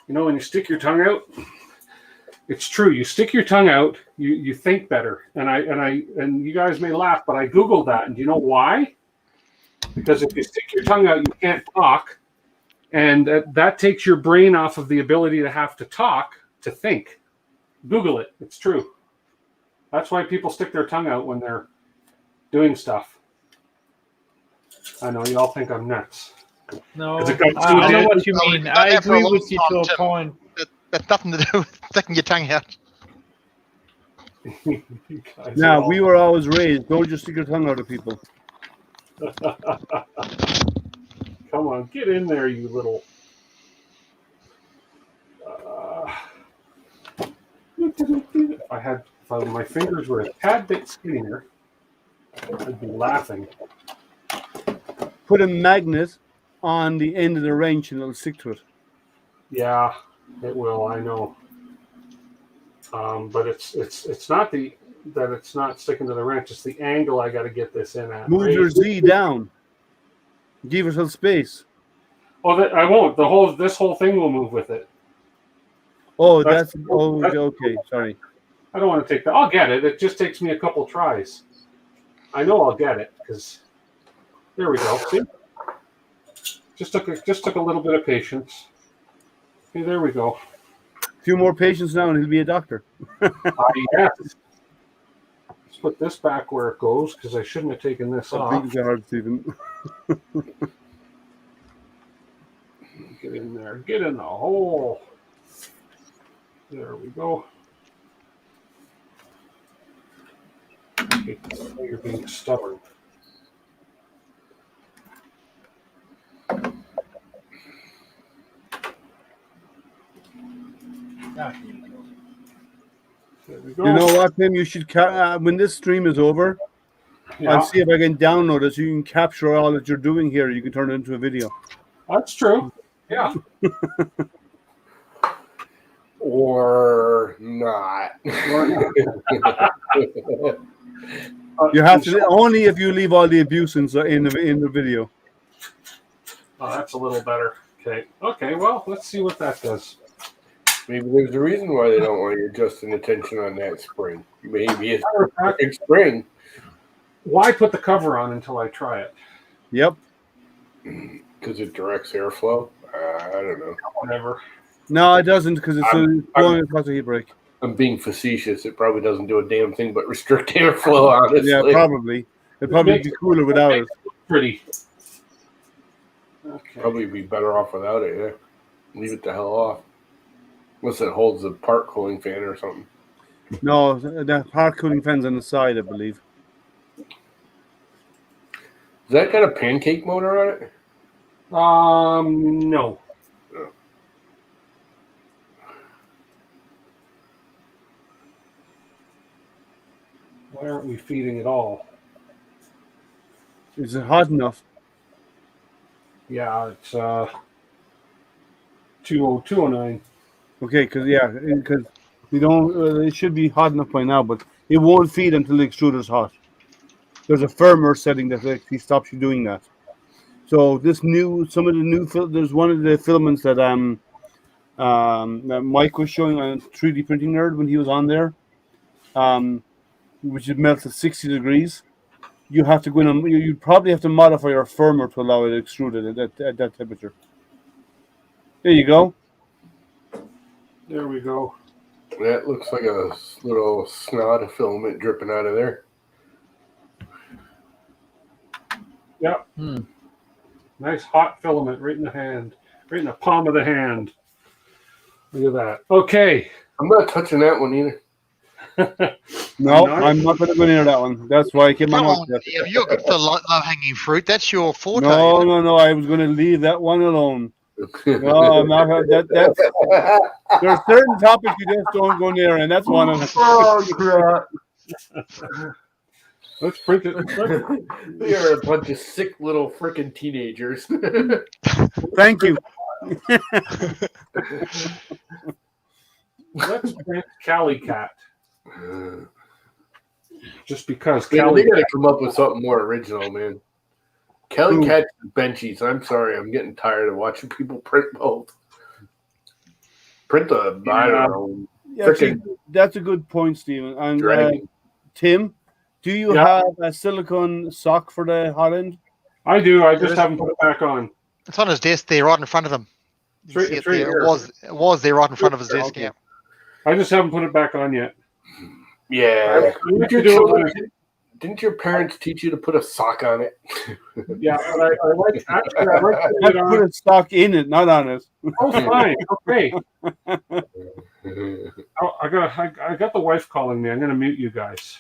When you stick your tongue out, it's true. You stick your tongue out, you think better. And you guys may laugh, but I Googled that, and do you know why? Because if you stick your tongue out, you can't talk. And that takes your brain off of the ability to have to talk, to think. Google it. It's true. That's why people stick their tongue out when they're doing stuff. I know you all think I'm nuts. No, Is it got I know two what you No, mean. we've done I that for a agree long with you to time, a Tim. point. That's nothing to do with sticking your tongue out. You guys are Now all- we were always raised. Don't just stick your tongue out at people. Come on, get in there, you little. If my fingers were a tad bit skinnier, I'd be laughing. Put a magnet on the end of the wrench and it'll stick to it. Yeah, it will. I know. But it's not that it's not sticking to the wrench. It's the angle I got to get this in at. Move right? your Z down. Give yourself space. Oh, I won't. This whole thing will move with it. Oh, okay. Sorry. I don't want to take that. I'll get it. It just takes me a couple tries. I know I'll get it because there we go. See, just took a little bit of patience. Okay, there we go. A few more patience now, and he'll be a doctor. Yes. Let's put this back where it goes because I shouldn't have taken this off. I think it's hard, Stephen. Get in there. Get in the hole. There we go. You're being stubborn. There we go. You know what, Tim? You should when this stream is over, I'll see if I can download it so you can capture all that you're doing here. You can turn it into a video. That's true. Yeah. Or not. You have to only if you leave all the abuse in the video. Oh, that's a little better. Okay. Okay. Well, let's see what that does. Maybe there's a reason why they don't want you adjusting attention on that spring. Maybe it's a perfect spring. Why put the cover on until I try it? Yep. Because it directs airflow. I don't know. Whatever. No, it doesn't because it's going across the heat break. I'm being facetious. It probably doesn't do a damn thing but restrict airflow, honestly. Yeah, probably. It'd probably be cooler without it. Pretty. Okay. Probably be better off without it, yeah. Leave it the hell off. Unless it holds the part cooling fan or something. No, the part cooling fan's on the side, I believe. Does that got a pancake motor on it? No. No. Why aren't we feeding it all? Is it hot enough? Yeah, it's 209. Okay, because we don't. It should be hot enough by now, but it won't feed until the extruder's hot. There's a firmware setting that actually stops you doing that. So there's one of the filaments that that Mike was showing on 3D Printing Nerd when he was on there, which it melts at 60 degrees. You have to go in and you probably have to modify your firmware to allow it to extrude it at that temperature. There you go. There we go. That looks like a little snot of filament dripping out of there. Yep. Nice hot filament right in the hand, right in the palm of the hand. Look at that. Okay. I'm not touching that one either. No, I'm not going to go near that one. That's why I kept my mouth shut. Yeah, you're good for low-hanging fruit. That's your forte. No. I was going to leave that one alone. No, I'm not. That's there are certain topics you just don't go near, and that's one of them. Oh, crap. Let's print it. They are a bunch of sick little freaking teenagers. Thank you. Let's print Cali Cat. Just because They Cali got to come up with something more original, man. Kelly Cat's benchies. I'm sorry. I'm getting tired of watching people print both. Print a, I don't know. Yeah, actually, that's a good point, Stephen. And Tim, do you have a silicone sock for the hot end? I do. I just haven't put it back on. It's on his desk there, right in front of him. It's right here. It was there, right in front of his desk. Okay. Yeah. I just haven't put it back on yet. Yeah. Didn't your parents teach you to put a sock on it? Yeah, but I like putting it on. Put a sock in it, not on it. Oh, fine. Okay. I got the wife calling me. I'm going to mute you guys.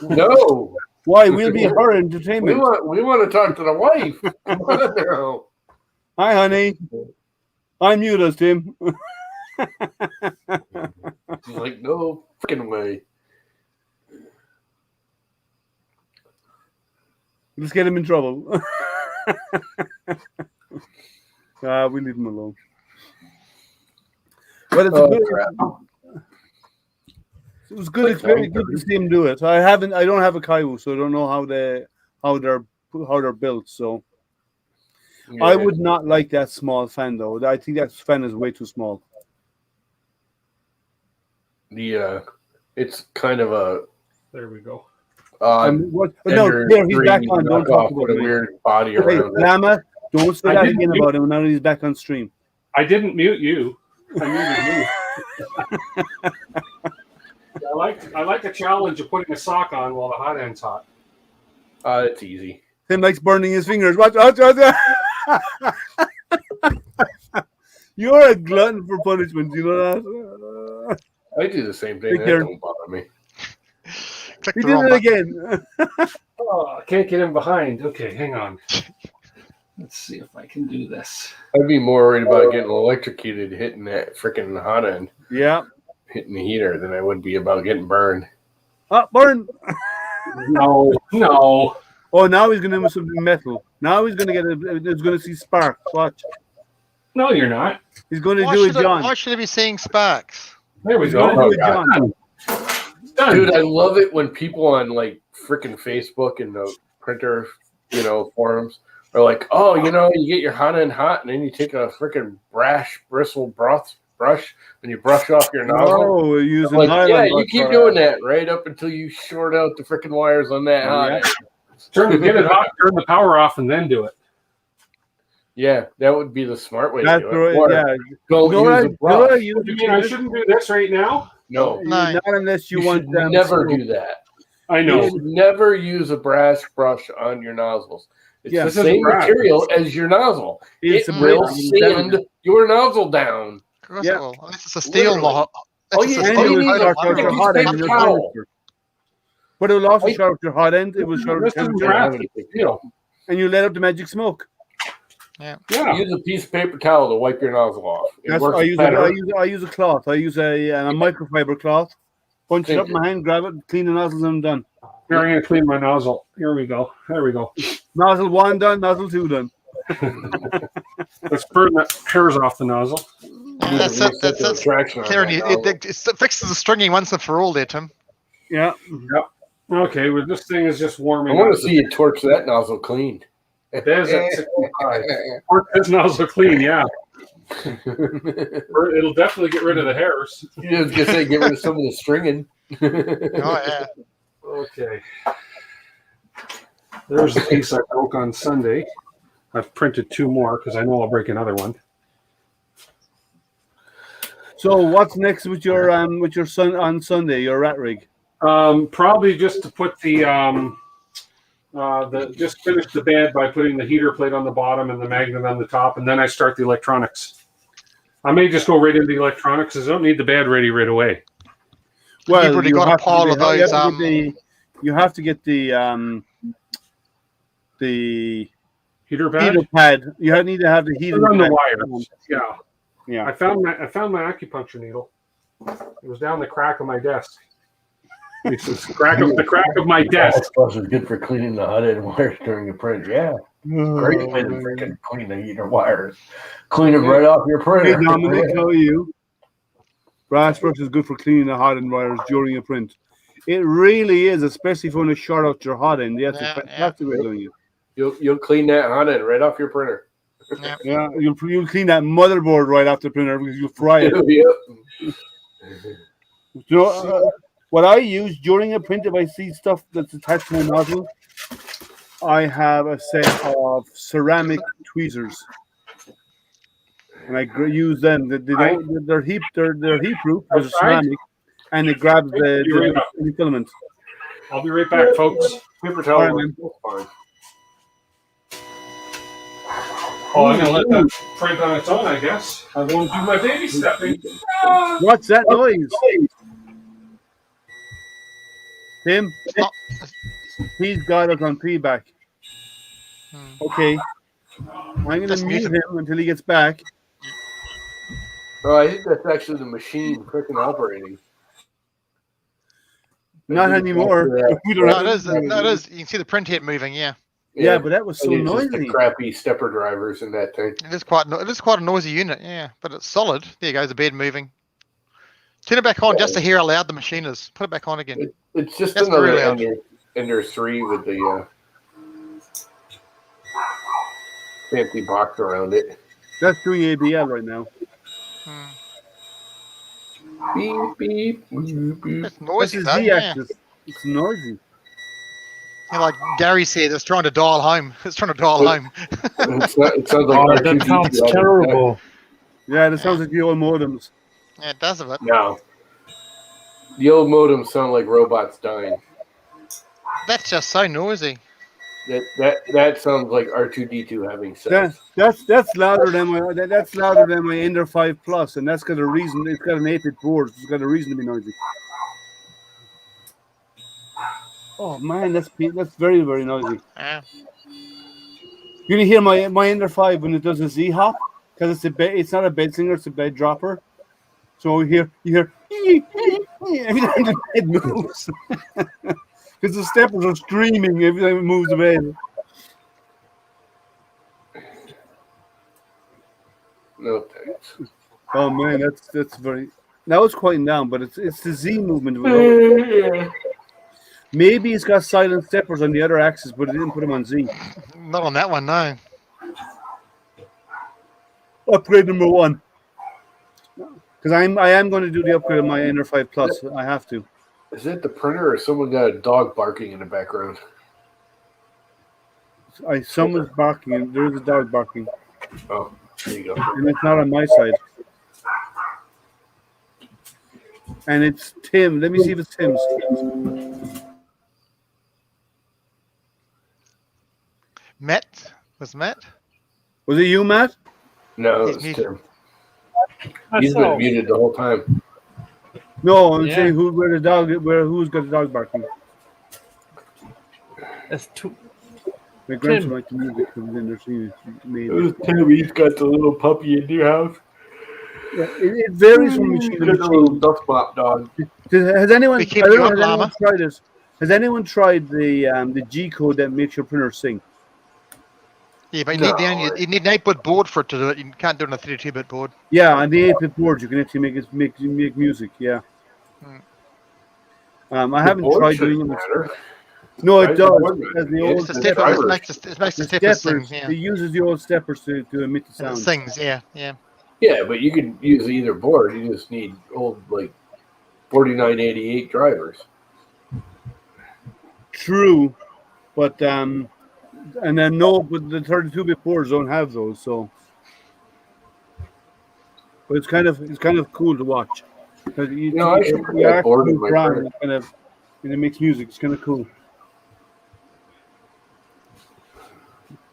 No. Why? We'll be her entertainment. We want to talk to the wife. Come on now. Hi, honey. Unmute us, Tim. She's like, no freaking way. Let's get him in trouble. We leave him alone. But it's it was good experience. Good to see him do it. I don't have a Kaiwu, so I don't know how they're built. So I would not like that small fan though. I think that fan is way too small. It's kind of a. There we go. No, there he's back on. Don't talk about a me. weird body Hey, around it. Lama, don't say I that didn't again mute- about him now that he's back on stream. I didn't mute you. I muted you. I like the challenge of putting a sock on while the hot end's hot. It's easy. Tim likes burning his fingers. Watch out! You're a glutton for punishment. You know that? I do the same thing. That Here. don't bother me. Click He the did wrong it button. again. Oh, I can't get him behind. Okay, hang on. Let's see if I can do this. I'd be more worried about getting electrocuted hitting that freaking hot end, Yeah. hitting the heater, than I would be about getting burned. Oh, burn. No. Oh, now he's going to do something metal. Now he's going to he's going to see sparks. Watch. No, you're not. He's going to Why do it, should, John. why should I be seeing sparks? There we He's go. going to do it, God. John. Done. Dude, I love it when people on like freaking Facebook and the printer, forums are like, oh, you get your hot end hot, and then you take a freaking bristle brush and you brush off your nozzle. Oh, we're using Like, nylon yeah, you brush keep for doing that right up until you short out the freaking wires on that hot Yeah. end. Get it hot, turn the power off, and then do it. Yeah, that would be the smart way That's to do it. right. Or Yeah. don't You know what use a brush. what I use What do you to mean I clean it? shouldn't do this right now? No, No. Not unless you you want should them. never do that. I You know. should never use a brass brush on your nozzles. It's Yeah, the this isn't same brass. material as your nozzle. It's It a will brass. sand your nozzle down. Of course Yeah. it will. Unless it's a steel Literally. knot. Oh, Unless it's yeah, a And all it you steel will need is short coated out your freaking hot end. paper in your towel. temperature. But it will also Right. short out your hot end. It will short out This your isn't temperature. brass. have any big deal. And you let out the magic smoke. Yeah. Use a piece of paper towel to wipe your nozzle off. It That's, works I use better. a cloth. I use a microfiber cloth. Punch it up in my hand, grab it, clean the nozzles, and I'm done. Here, I'm going to clean my nozzle. Here we go. There we go. Nozzle 1 done, nozzle 2 done. Let's burn the hairs off the nozzle. Yeah, that's it. That's it. Traction on Karen, that nozzle. it fixes the stringing once and for all there, Tim. Yeah. Okay, well, this thing is just I warming want up. to see you torch that nozzle clean. It is at 65. Or this nozzle clean, yeah. It'll definitely get rid of the hairs. You was gonna say get rid of some of the stringing. Oh yeah. Okay. There's the piece I broke on Sunday. I've printed 2 more because I know I'll break another one. So what's next with your son on Sunday? Your rat rig. Probably just to put just finish the bed by putting the heater plate on the bottom and the magnet on the top, and then I start the electronics. I may just go right into the electronics because I don't need the bed ready right away. Well, You've already got a have to pile get- of those. You have to get the Heater pad? heater pad. You need to have the heater Run the pad. wires. Yeah. Yeah. I found my acupuncture needle. It was down the crack of my desk. It's the crack of my desk. Brush is good for cleaning the hot end wires during a print. Yeah, great way to freaking clean the heater wires. Clean them right off your Hey, printer. Dominic, how are you? Brass brush is good for cleaning the hot end wires during a print. It really is, especially if you want to short out your hot end. That's a fantastic way of doing it. You'll clean that hot end right off your printer. Yeah, you'll clean that motherboard right off the printer because you'll fry it. Yep. You know, what I use during a print, if I see stuff that's attached to my nozzle, I have a set of ceramic tweezers, and I use them. They're heat proof. They're ceramic, and it grabs the filament. I'll be right back, folks. Paper towel. All right, man. Fine. Oh, I'm going to let that print on its own, I guess. I won't do my baby stepping. What's that noise? Tim? not- He's got us on feedback. Okay. I'm going to Just mute mute him until he gets back. Oh, I think that's actually the machine freaking operating. Not anymore. We don't No, have it is. You can see the print head moving. Yeah, Yeah, but that was so It's just the noisy. crappy stepper drivers in that thing. it is quite a noisy unit. Yeah, but it's solid. There you go. The bed moving. Turn it back on just to hear how loud the machine is. Put it back on again. It's just That's another very loud. Ender 3 with the fancy box around it. That's doing ABL right now. Hmm. Beep, beep, beep, beep. It's That's noisy the though. Z Yeah. axis. It's noisy. Yeah, like Gary said, it's trying to dial home. It's trying to dial home. It sounds like Oh, R2D2 that sounds out of terrible. Yeah, that sounds like the old modems. Yeah, it does a bit. No. The old modems sound like robots dying. That's just so noisy. That sounds like R2D2 having sex. That's louder than my Ender 5 Plus, and that's got a reason. It's got an 8-bit board. So it's got a reason to be noisy. Oh man, that's very, very noisy. Yeah. You can hear my Ender 5 when it does a Z hop because it's not a bed singer, it's a bed dropper. So you hear every time the bed moves because the steppers are screaming every time it moves the bed. No thanks. Oh man, that's very. Now it's quieting down, but it's the Z movement. Maybe it's got silent steppers on the other axis, but it didn't put them on Z. Not on that one, no. Upgrade number 1. Because I am going to do the upgrade of my Ender 5 Plus. I have to. Is it the printer or someone got a dog barking in the background? Someone's barking, and there is a dog barking. Oh, there you go. And it's not on my side. And it's Tim. Let me see if it's Tim's. Matt? Was Matt? Was it you, Matt? No, He's it's muted. Tim. He's been muted the whole time. No, I'm Yeah. saying who's got the dog barking. That's too. My grandson likes the music comes in there. She made it. Tim, he's got the little puppy in your house. Yeah, it varies from machine to He's got a little machine. dust mop dog. Has anyone? We keep I don't you know, up, has anyone llama. tried this? Has anyone tried the G code that makes your printer sing? Yeah, but you need an 8-bit board for it to do it. You can't do it on a 32-bit board. Yeah, on the 8-bit board you can actually make music. Yeah. I haven't tried doing it. Matter. No, it Right, does. the board It has the matter. old It's the the stepper. drivers. It makes the the steppers sing. steppers. Yeah. It uses the old steppers to emit the And it sound. sings. Yeah, yeah. Yeah, but you could use either board. You just need old, like, 4988 drivers. True, but and then no, but the 32-bit boards don't have those. So, but it's kind of cool to watch. Because I should put that board in my printer. And it makes music. It's kind of cool.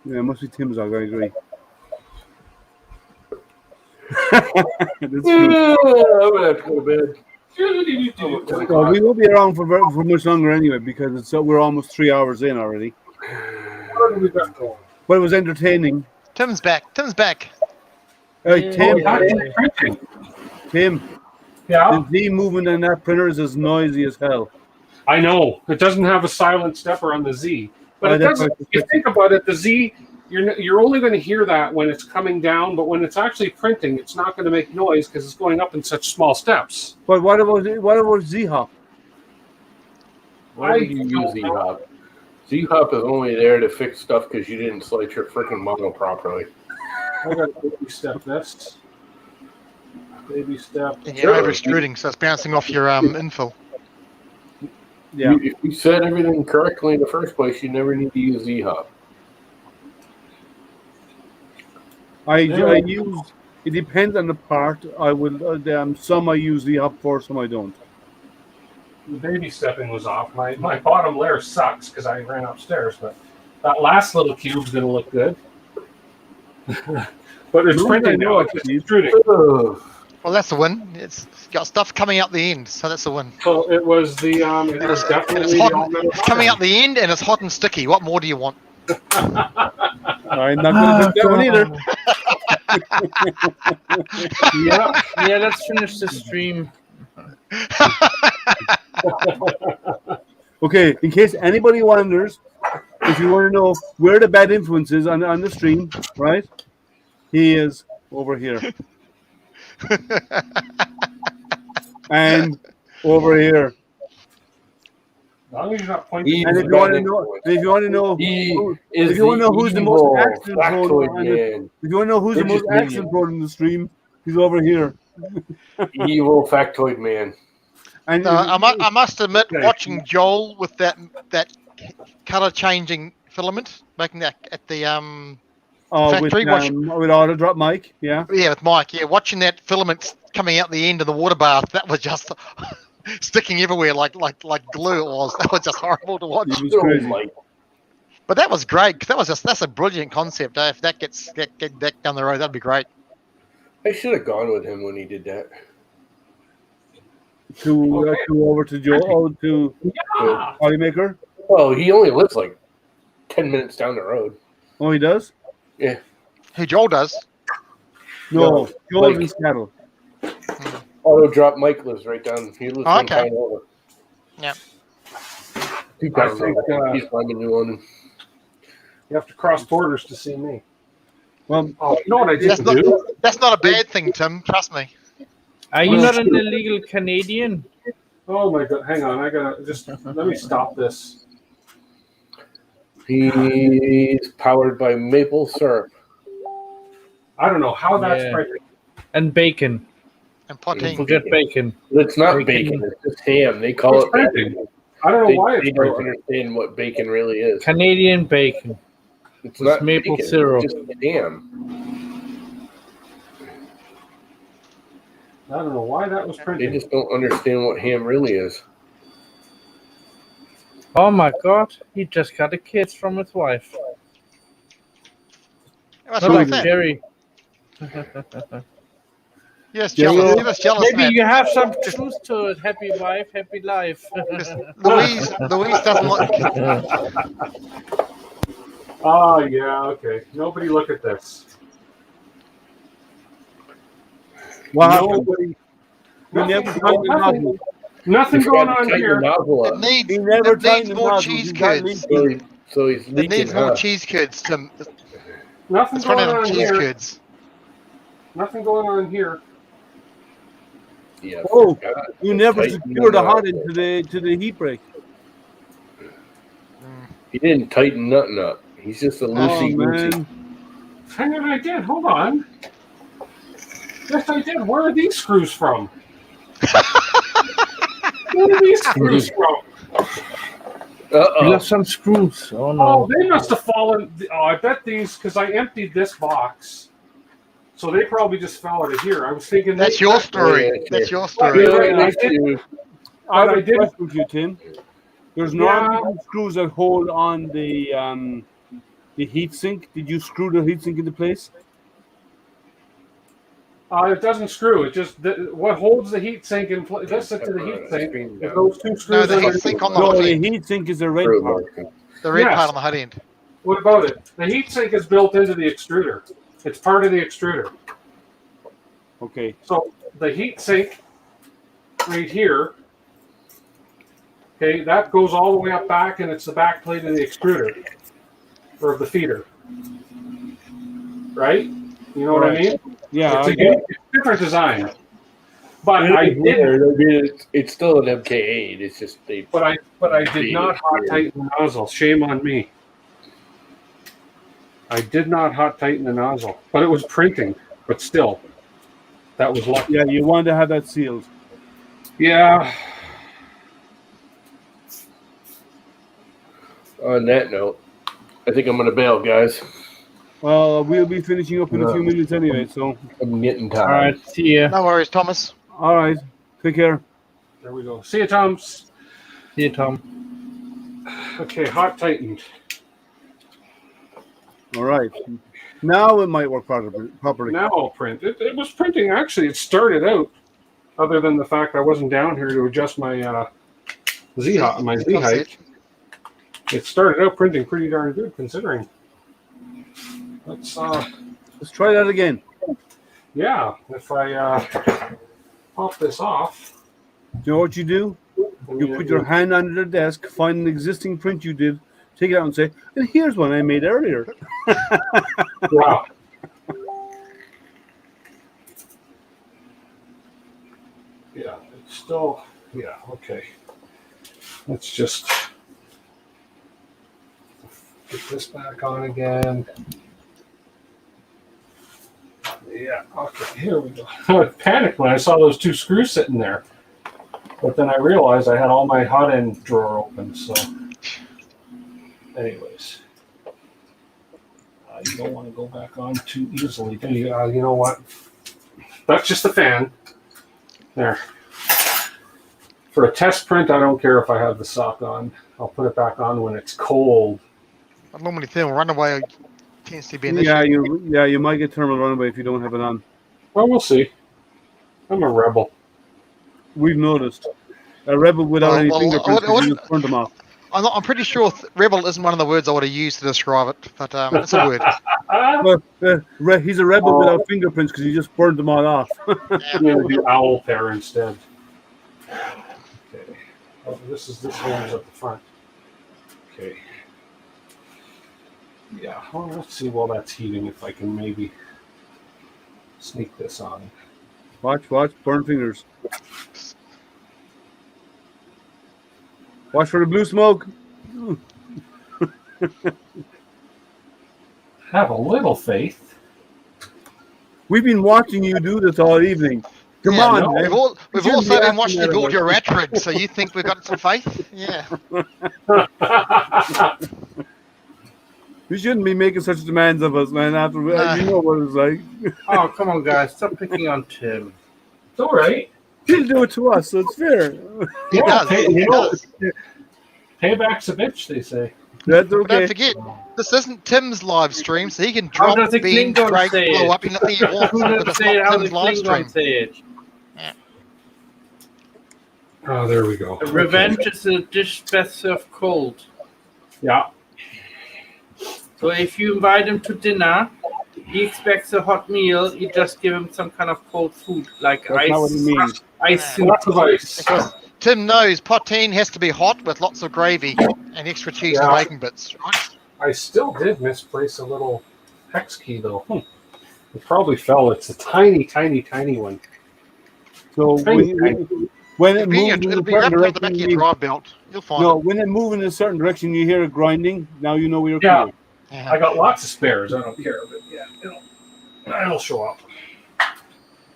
Yeah, it must be Tim's dog. I agree. That's true. I'm gonna have to go to bed. Well, we won't be around for much longer anyway because we're almost 3 hours in already. What have we got going? But it was entertaining. Tim's back. Tim's back. Hey, Tim, Tim, Yeah, the Z movement on that printer is as noisy as hell. I know. It doesn't have a silent stepper on the Z. But Oh, it that's doesn't. right. If you think about it, the Z, you're only going to hear that when it's coming down, but when it's actually printing, it's not going to make noise because it's going up in such small steps. But what about Z Hop? Why do you use Z-Hop? Z-Hop is only there to fix stuff because you didn't slice your freaking model properly. I got to baby step this. Baby step. And you're over extruding, so it's bouncing off your infill. Yeah. If you said everything correctly in the first place, you never need to use Z-Hop. I use. It depends on the part. I will. Some I use Z Hop for, some I don't. The baby stepping was off. My bottom layer sucks because I ran upstairs, but that last little cube's going to look good. But it's printing now. It's just extruding. Well, that's a win. It's got stuff coming out the end, so that's a win. So it was the. It And was it's, definitely hot, the all-metal it's coming out the end, and it's hot and sticky. What more do you want? I'm not going to do that one either. Yeah, let's finish the stream. Okay, in case anybody wonders, if you want to know where the bad influence is on the stream, right? He is over here. And over here. long as you're not pointing. He's And if you not want to know, influenced. if you want to know, He who- is if you want to know who's the most evil accident factoid prone, man. if you want to know who's the Richard most accident Minion. prone in the stream, he's over here. Evil factoid man. And I must admit, Okay. watching Joel with that color changing filament, making that at the factory, with auto drop mic, yeah. with Mike, watching that filament coming out the end of the water bath, that was just sticking everywhere like glue. It was. That was just horrible to watch. It was Oh crazy. my! But that was great. 'Cause that's a brilliant concept. If that gets that down the road, that'd be great. I should have gone with him when he did that. To over to Joe, to Yeah. Polymaker. Well, he only lives like 10 minutes down the road. Oh, he does? Yeah. Who Joel does? No, Joel's in Mike. Seattle. Auto drop Mike lives right down. He lives Oh, one okay. town over. Yeah. 2 I towns think, over. He's finding New London. You have to cross borders to see me. Well, Oh, you know what I That's didn't do? That's not a bad thing, Tim. Trust me. Are you not an illegal Canadian? Oh my god! Hang on, I gotta just let me stop this. He's powered by maple syrup. I don't know how that's Yeah. printing. And bacon. And poutine. Forget bacon. It's not Bacon. bacon. It's just ham. They call It's it printing. bacon. I don't know They, why they it's don't printing. understand what bacon really is. Canadian bacon. It's with not maple bacon. syrup. It's just ham. I don't know why that was They printing. just don't understand what ham really is. Oh my god, he just got a kiss from his wife. What's Not wrong like with that? Jerry. Yes, jealous. You're just jealous, Maybe man. you have some truth to it. Happy wife, happy life. Louise doesn't like. Oh yeah, okay. Nobody look at this. wow. Nobody. We never Nothing, tightened the nozzle. nothing He's going got to on tighten here. the nozzle It up. needs, He never it tightened needs the more nozzle. cheese He's got curds. leaking. So he's It leaking. needs more Huh? cheese curds, Tim. Nothing It's going running on on cheese here. curds. Nothing going on here. Yeah. Oh, forgot. you never Tighten secured the the hot nozzle. end to the heat break. He didn't tighten nothing up. He's just a Oh loosey goosey. man. Hang on, I did. Hold on. Yes, I did. Where are these screws from? Where are these screws from? You Uh-oh. lost some screws. Oh Oh, no. they must have fallen. Oh, I bet these, because I emptied this box. So they probably just fell out of here. I was thinking That's they, your story. Yeah, That's sure. your story. Yeah. Really nice to- I have I a did- question for you, Tim. There's normally screws that hold on the heat sink. Did you screw the heat sink into place? It doesn't screw. It just what holds the heat sink in place. This is to the heat sink. Is those two screws. No, the heat underneath. sink on the No, hot the end. heat sink is the red Screw part. motion. The red Yes. part on the hot end. What about it? The heat sink is built into the extruder. It's part of the extruder. Okay. So the heat sink right here, okay, that goes all the way up back, and it's the back plate of the extruder or of the feeder, right? You know what I mean? Yeah. It's I a get it. different design. But Yeah, I did, I mean, it's still an MK8. It's just they. but I did not hot tighten the nozzle. Shame on me. I did not hot tighten the nozzle, but it was printing. But still, that was lucky. Yeah, you wanted to have that sealed. Yeah. On that note, I think I'm gonna bail, guys. Well, we'll be finishing up in a few minutes anyway. So, I'm getting All tired. right, see ya. No worries, Thomas. all right. Take care. There we go. See you, Toms. See ya, Tom. Okay, hot tightened. All right. Now it might work properly. Now I'll print. It was printing, actually. It started out, other than the fact I wasn't down here to adjust my Z height. It started out printing pretty darn good, considering. Let's try that again. yeah. If I pop this off, Do you know what you do? You put your hand under the desk, find an existing print you did, take it out and say, and here's one I made earlier. wow. Yeah, it's still okay. Let's just put this back on again. Yeah, okay, here we go. I panicked when I saw those 2 screws sitting there. But then I realized I had all my hot end drawer open, so anyways. You don't want to go back on too easily, do you? You know what? That's just the fan. There. For a test print, I don't care if I have the sock on. I'll put it back on when it's cold. Normally, thermal runaway tends to be an issue. You might get thermal runaway if you don't have it on. Well, we'll see. I'm a rebel. We've noticed. A rebel without any fingerprints, you just burned them off. I'm pretty sure rebel isn't one of the words I would have used to describe it, but it's a word. Well, he's a rebel without fingerprints because he just burned them all off. I'm going to do owl pair instead. Okay. Oh, this holds at the front. Okay. Yeah, well, let's see while that's heating if I can maybe sneak this on. Watch, burn fingers. Watch for the blue smoke. Have a little faith. We've been watching you do this all evening. Come on, we've also been watching you build your rat rig, so you think we've got some faith? Yeah. You shouldn't be making such demands of us, man. After you know what it's like. Oh, come on, guys. Stop picking on Tim. It's all right. He'll do it to us, so it's fair. He does. Payback's a bitch, they say. That's But okay. don't forget, this isn't Tim's live stream, so he can drop does the beans, Klingon break, say blow it? up anything he wants, Who but does it's say not how the Tim's live stream. Klingon say it? Oh, there we go. Revenge is a dish best served cold. Yeah. So if you invite him to dinner, he expects a hot meal. You just give him some kind of cold food, like That's not what he means. ice soup. Lots of ice. Because Tim knows poutine has to be hot with lots of gravy and extra cheese and bacon bits, right? I still did misplace a little hex key, though. It probably fell. It's a tiny, tiny, tiny one. So when it moves in It'll a be certain wrapped around the back direction, of your drive belt. You'll find it. when it moves in a certain direction, you hear it grinding. Now you know where you're Yeah. clear. I got lots of spares. I don't care, but yeah, it'll show up.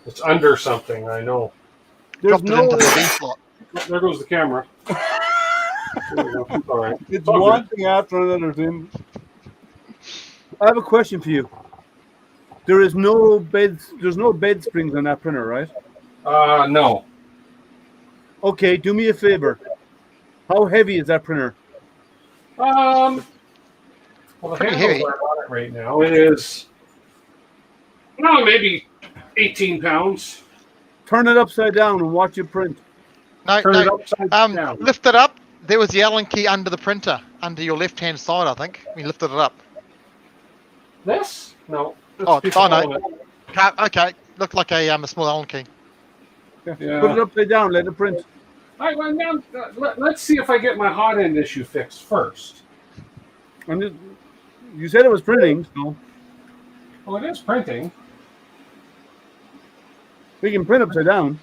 It's under something. I know. There's Dropped it into no. the B slot. There goes the camera. There we go. All right. It's all one thing after another, Tim. I have a question for you. There's no bed springs on that printer, right? No. Okay, do me a favor. How heavy is that printer? Well, the Pretty handles heavy. are on it right now. It is, maybe 18 pounds. Turn it upside down and watch it print. No, Turn it no. upside down. Lift it up. There was the Allen key under the printer, under your left-hand side, I think. We lifted it up. This? No. Oh, Piece oh, of no. element. Okay, looked like a small Allen key. Yeah. Put it upside down, let it print. All right, well, now, let's see if I get my hot end issue fixed first. You said it was printing, so Well, it is printing. we can print upside down.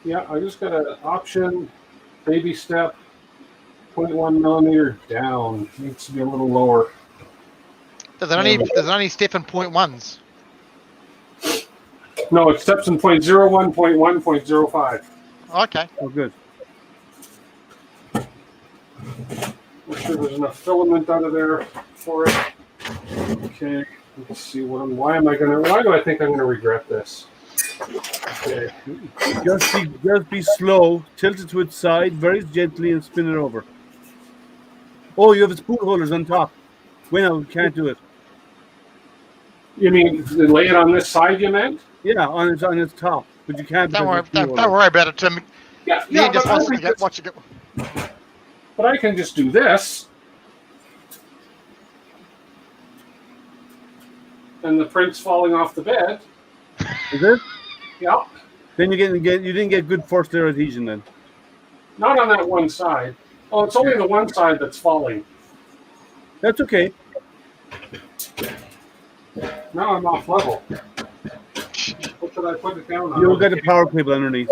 Yeah, I just got an option, baby step, 0.1 millimeter down. Needs to be a little lower. There's only step in 0.1s. No, it steps in 0.01, 0.1, 0.05. Okay. Oh, good. Make sure there's enough filament out of there for it. Okay, let's see why do I think I'm gonna regret this? Okay. Just be slow, tilt it to its side very gently and spin it over. Oh, you have spoon holders on top. Wait, no, can't do it. You mean lay it on this side, you meant? Yeah, on its top, but you can't. Don't worry about it, Tim. Yeah, You just but, watch it get. but I can just do this. And the print's falling off the bed. Is it? Yeah. Then you didn't get good first layer adhesion then. Not on that one side. Oh, it's only the one side that's falling. That's okay. Now I'm off level. What should I put it down on? You'll get a power cable underneath.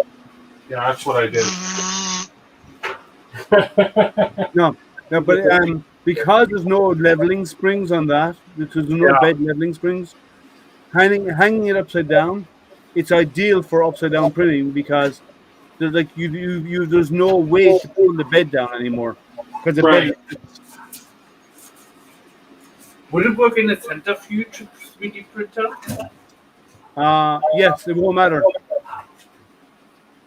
Yeah, that's what I did. No, but because there's no leveling springs on that, because there's no bed leveling springs, hanging it upside down, it's ideal for upside down printing because there's like there's no way to pull the bed down anymore because the bed. Would it work in a centrifuge 3D printer? Yes, it won't matter.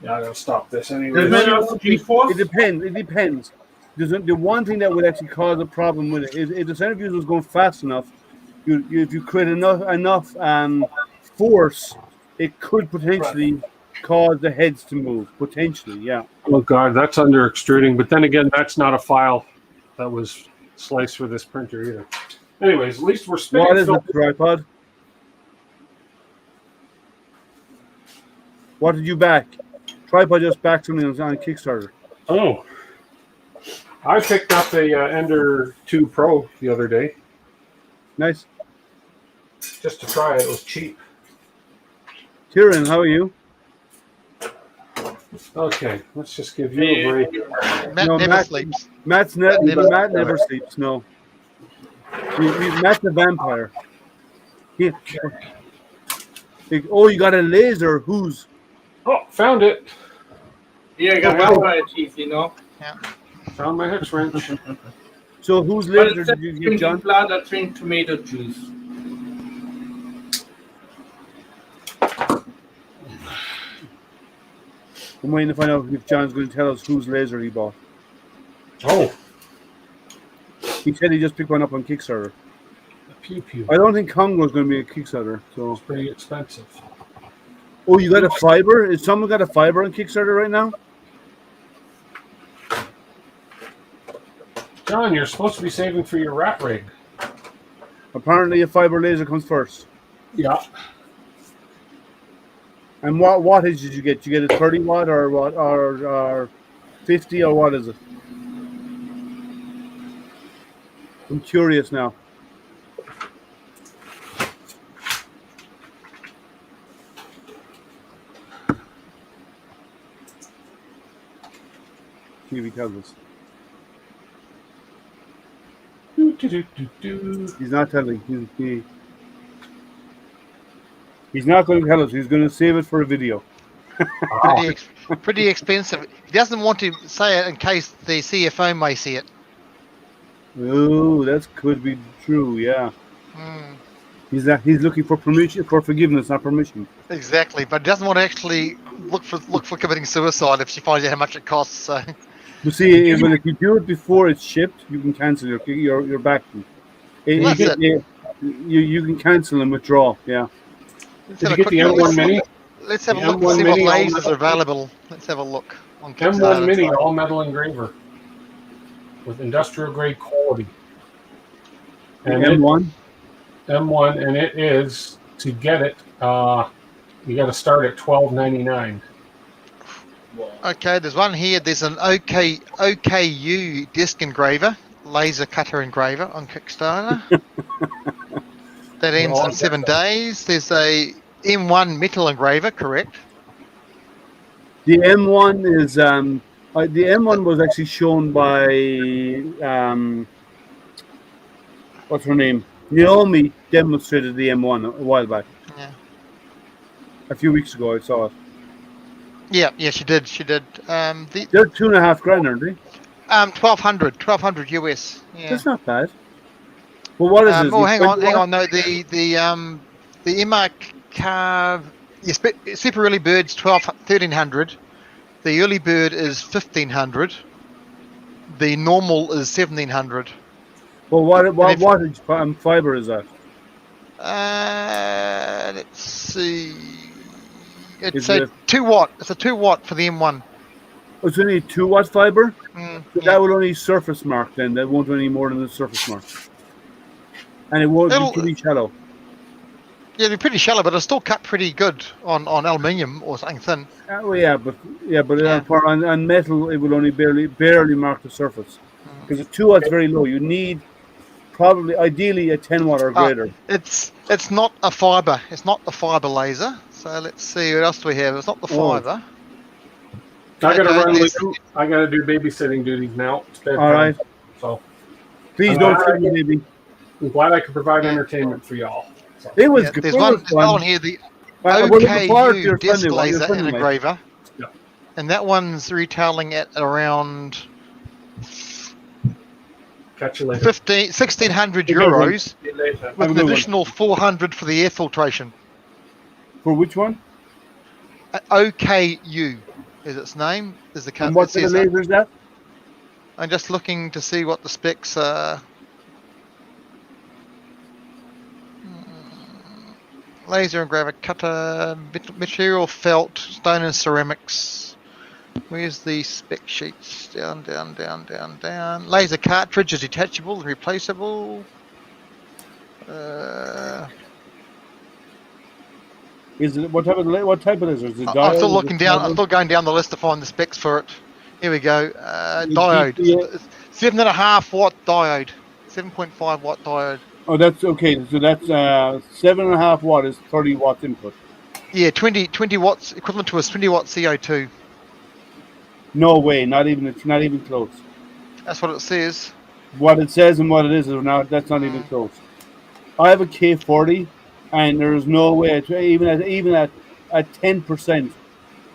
Yeah, I'm gonna stop this anyway. It depends. The one thing that would actually cause a problem with it is if the centrifuge was going fast enough, if you create enough force, it could potentially cause the heads to move. Potentially, yeah. Oh God, that's under extruding. But then again, that's not a file that was sliced for this printer either. Anyways, at least we're spinning. What is the tripod? What did you back? Tripod just backed something on Kickstarter. Oh, I picked up a Ender2 Pro the other day. Nice. Just to try it. It was cheap. Kieran, how are you? Okay, let's just give you a break. Matt sleeps. Matt never sleeps. No. Matt's a vampire. Oh, you got a laser. Whose? Oh, found it. Yeah, I got vampire teeth, you know. Yeah. Found my hex wrench. So whose laser did you get, John? Blood or drink tomato juice. I'm waiting to find out if John's going to tell us whose laser he bought. Oh. He said he just picked one up on Kickstarter. Pew pew. I don't think Congo's going to be a Kickstarter. So It's pretty expensive. Oh, you got a fiber? Is someone got a fiber on Kickstarter right now? John, you're supposed to be saving for your rat rig. Apparently, a fiber laser comes first. Yeah. And what wattage did you get? Did you get a 30 watt or what? Or 50 or what is it? I'm curious now. See if he tells us. He's not telling. He's not going to tell us. He's going to save it for a video. Pretty expensive. He doesn't want to say it in case the CFO may see it. Oh, that could be true. Yeah. He's looking for permission, for forgiveness, not permission. Exactly, but doesn't want to actually look for committing suicide if she finds out how much it costs. So. You see, if you do it before it's shipped, you can cancel your backing. You can cancel and withdraw. Yeah. Did you get the M1 Mini? Let's have a look and see what lasers are available. Let's have a look on M1 Mini all metal engraver with industrial grade quality. And M1. M1, and it is, to get it, you got to start at $12.99. Okay, there's one here. There's an OKU disc engraver, laser cutter engraver on Kickstarter. That ends in 7 days. There's a M1 metal engraver, correct? The M1 is the M1 was actually shown by what's her name? Naomi demonstrated the M1 a while back. Yeah. A few weeks ago, I saw it. Yeah, she did. They're $2,500, aren't they? 1,200 US. Yeah. That's not bad. Well, what is it? Oh, hang on. No, the MR Carve, Super Early Bird's 1,300. The Early Bird is 1,500. The normal is 1,700. Well, what wattage fiber is that? Let's see. It's a 2 watt. It's a 2 watt for the M1. Oh, it's only 2 watt fiber. So yeah. that will only surface mark then. That won't do any more than the surface mark. And it won't be pretty shallow. Yeah, it'll be pretty shallow, but it'll still cut pretty good on aluminium or something thin. On metal it will only barely mark the surface because the 2 watt's very low. You need ideally a 10 watt or greater. It's not a fiber. It's not the fiber laser. So let's see what else do we have. It's not the fiber. I gotta Okay, run. there's- Lou. I gotta do babysitting duties now. It's bedtime. All right. So Please I'm don't glad sit me, baby. I'm glad I could provide entertainment for y'all. So, It was yeah, good. there's It one was fun. on here, the We're looking forward to OKU your disc Sunday, what your laser Sunday and might. engraver. Yeah. And that one's retailing at around catch you later. 1,600 Okay, then. euros See you later. Have with a an good one. additional 400 for the air filtration. For which one? OKU is its name. Is the And company. what kind of laser is that? I'm just looking to see what the specs are. Laser engraver cutter, material felt, stone and ceramics. Where's the spec sheets? Down, down, down, down, down. Laser cartridge is detachable, replaceable. Is it what type of laser? Is it I'm still diode? looking Is it down. I'm fiber? still going down the list to find the specs for it. Here we go. Is Diode. DPA 7.5 watt diode. 7.5 watt diode. Oh, that's okay. So that's 7.5 watt is 30 watts input. Yeah, 20 watts, equivalent to a 20 watt CO2. No way. It's not even close. That's what it says. What it says and what it is not. That's not even close. I have a K40, and there is no way. Even at 10%,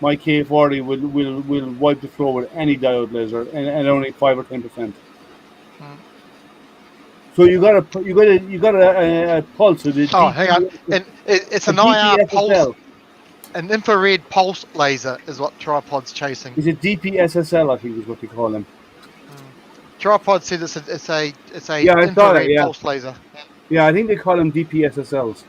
my K40 will wipe the floor with any diode laser, and only 5 or 10%. So you got a pulse with it. Oh, hang on. And it's an IR pulse, an infrared pulse laser is what Tripod's chasing. Is it DPSSL? I think is what they call them. Tripod said it's a Yeah, I thought infrared it, yeah. pulse laser. Yeah, I think they call them DPSSLs.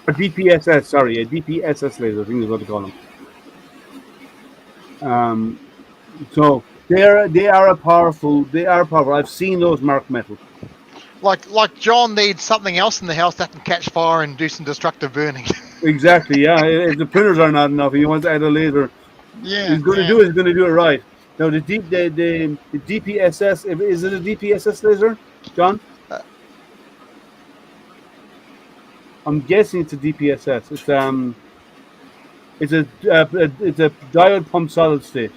Or DPSS, sorry, a DPSS laser, I think is what they call them. So they are powerful. I've seen those marked metal. Like John needs something else in the house that can catch fire and do some destructive burning. Exactly, yeah. If the printers are not enough, he wants to add a laser. Yeah. He's going to do it right. Now the DPSS, is it a DPSS laser, John? I'm guessing it's a DPSS. It's a diode pump solid state.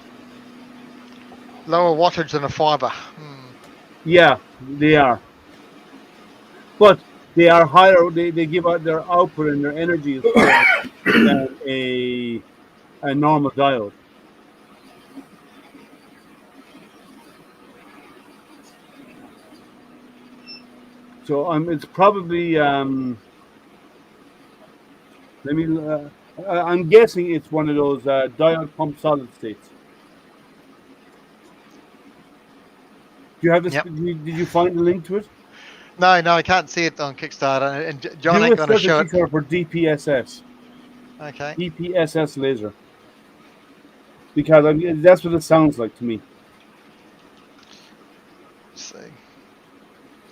Lower wattage than a fiber. Yeah, they are. But they are higher. They give out their output and their energy is higher than a normal diode. So it's probably I'm guessing it's one of those diode pump solid states. Do you have this? Yep. Did you find the link to it? No, I can't see it on Kickstarter. And John Do ain't a going to show search it. for DPSS. Okay. DPSS laser. Because that's what it sounds like to me. Let's see.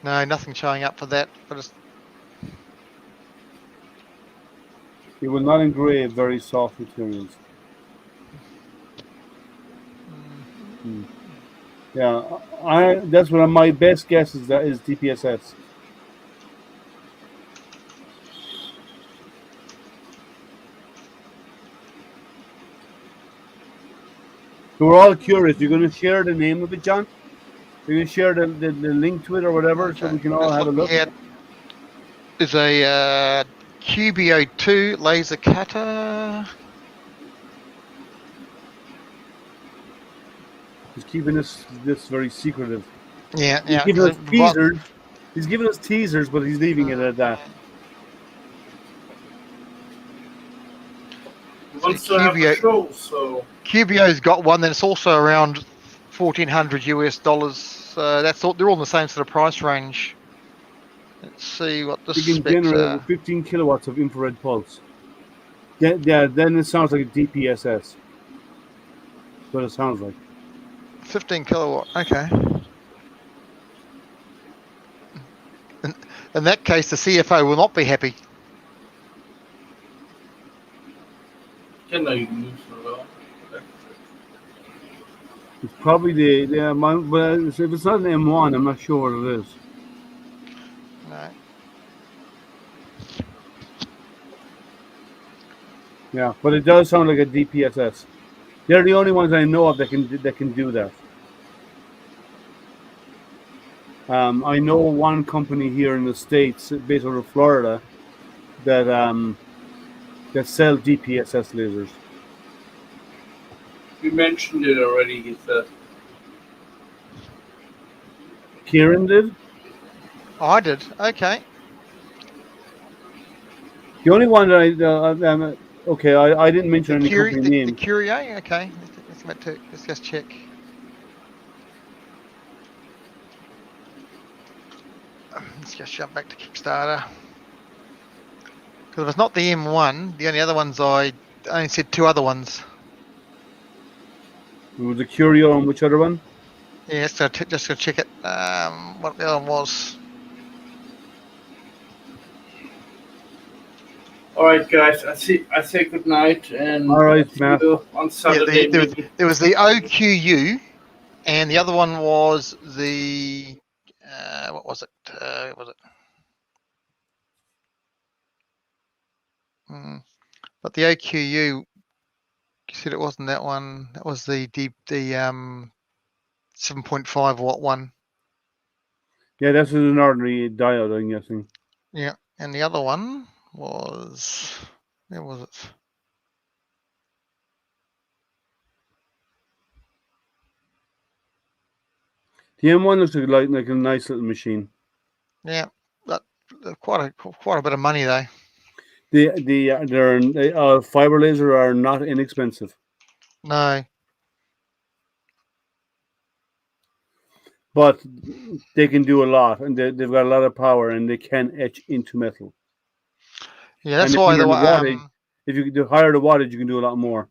No, nothing showing up for that. But it's It will not engrave very soft materials. Yeah, that's what my best guess is DPSS. So we're all curious. You're going to share the name of it, John? You're going to share the link to it or whatever, so we can all have a look. There's a QBO2 laser cutter. He's keeping this very secretive. Yeah. He's giving us teasers. He's giving us teasers, but he's leaving it at that. QBO's got one, then it's also around $1,400 US. That's all. They're all in the same sort of price range. Let's see what the You can specs generate are. 15 kilowatts of infrared pulse. Yeah, then it sounds like a DPSS. That's what it sounds like. 15 kilowatt. Okay. In that case, the CFO will not be happy. It's probably but if it's not an M1, I'm not sure what it is. No. Yeah, but it does sound like a DPSS. They're the only ones I know of that can do that. I know one company here in the States, based out of Florida, that that sell DPSS lasers. We mentioned it already, he said. Kieran did. Oh, I did. Okay. The only one that I didn't mention any company The name. Curie. Okay. Let's just check. Let's just jump back to Kickstarter. Because if it's not the M1, the only other ones I only said two other ones. It was the Curio and which other one? Yeah, just go check it. What the other one was. All right, guys. I say good night, and All right, see Matt. you on Saturday. There was the OQU, and the other one was the what was it? But the OQU, you said it wasn't that one. That was the 7.5 watt one. Yeah, that's an ordinary diode, I'm guessing. Yeah, and the other one was, where was it? The M1 looks like a nice little machine. Yeah, but quite a bit of money though. Their fiber laser are not inexpensive, No, but they can do a lot, and they've got a lot of power, and they can etch into metal. yeah, that's And why if you do higher the wattage, you can do a lot more.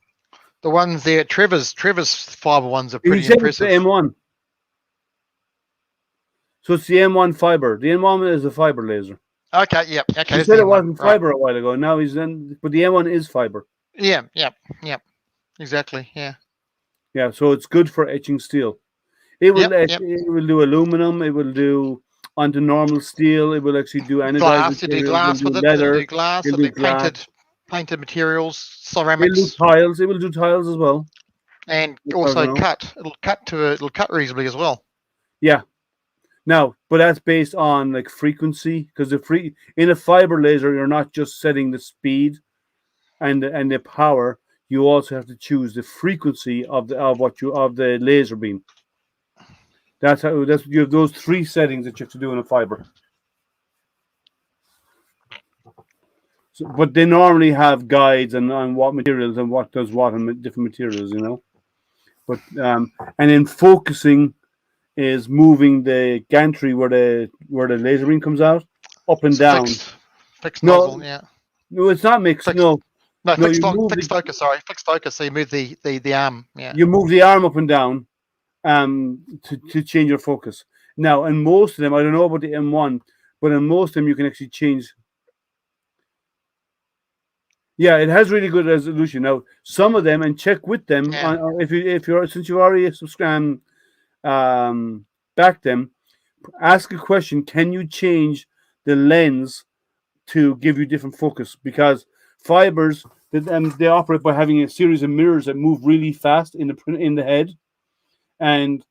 the ones there, Trevor's fiber ones are pretty You said impressive. it's the M1. So it's the M1 fiber. The M1 is a fiber laser. Okay, yep. Okay, He said it wasn't fiber a while ago. Now but the M1 is fiber. Yeah, exactly. Yeah. Yeah, so it's good for etching steel. It will Yep, it will do aluminum. It will do onto normal steel. It will actually do anodized Glass. You do material, glass with it. leather. It'll do glass. It'll It'll do do glass. painted materials, It'll do ceramics, tiles. It will do tiles as well. and I also don't know. cut. It'll cut reasonably as well. Yeah. Now, but that's based on like frequency, because in a fiber laser, you're not just setting the speed and the power. You also have to choose the frequency of the laser beam. You have those three settings that you have to do in a fiber. So, but they normally have guides on what materials and what does what on different materials, you know. But and then focusing is moving the gantry where the laser beam comes out up and down. Fixed No, nozzle, yeah. No, it's not mixed. Fixed- No, Fixed you focus. Sorry, fixed focus. So you move the arm. Yeah. you move the arm up and down to change your focus. Now, in most of them, I don't know about the M1, but in most of them, you can actually change. Yeah, it has really good resolution. Now, some of them, and check with them if you're since you've already subscribed, back them. Ask a question: can you change the lens to give you different focus? Because fibers, they operate by having a series of mirrors that move really fast in the head, and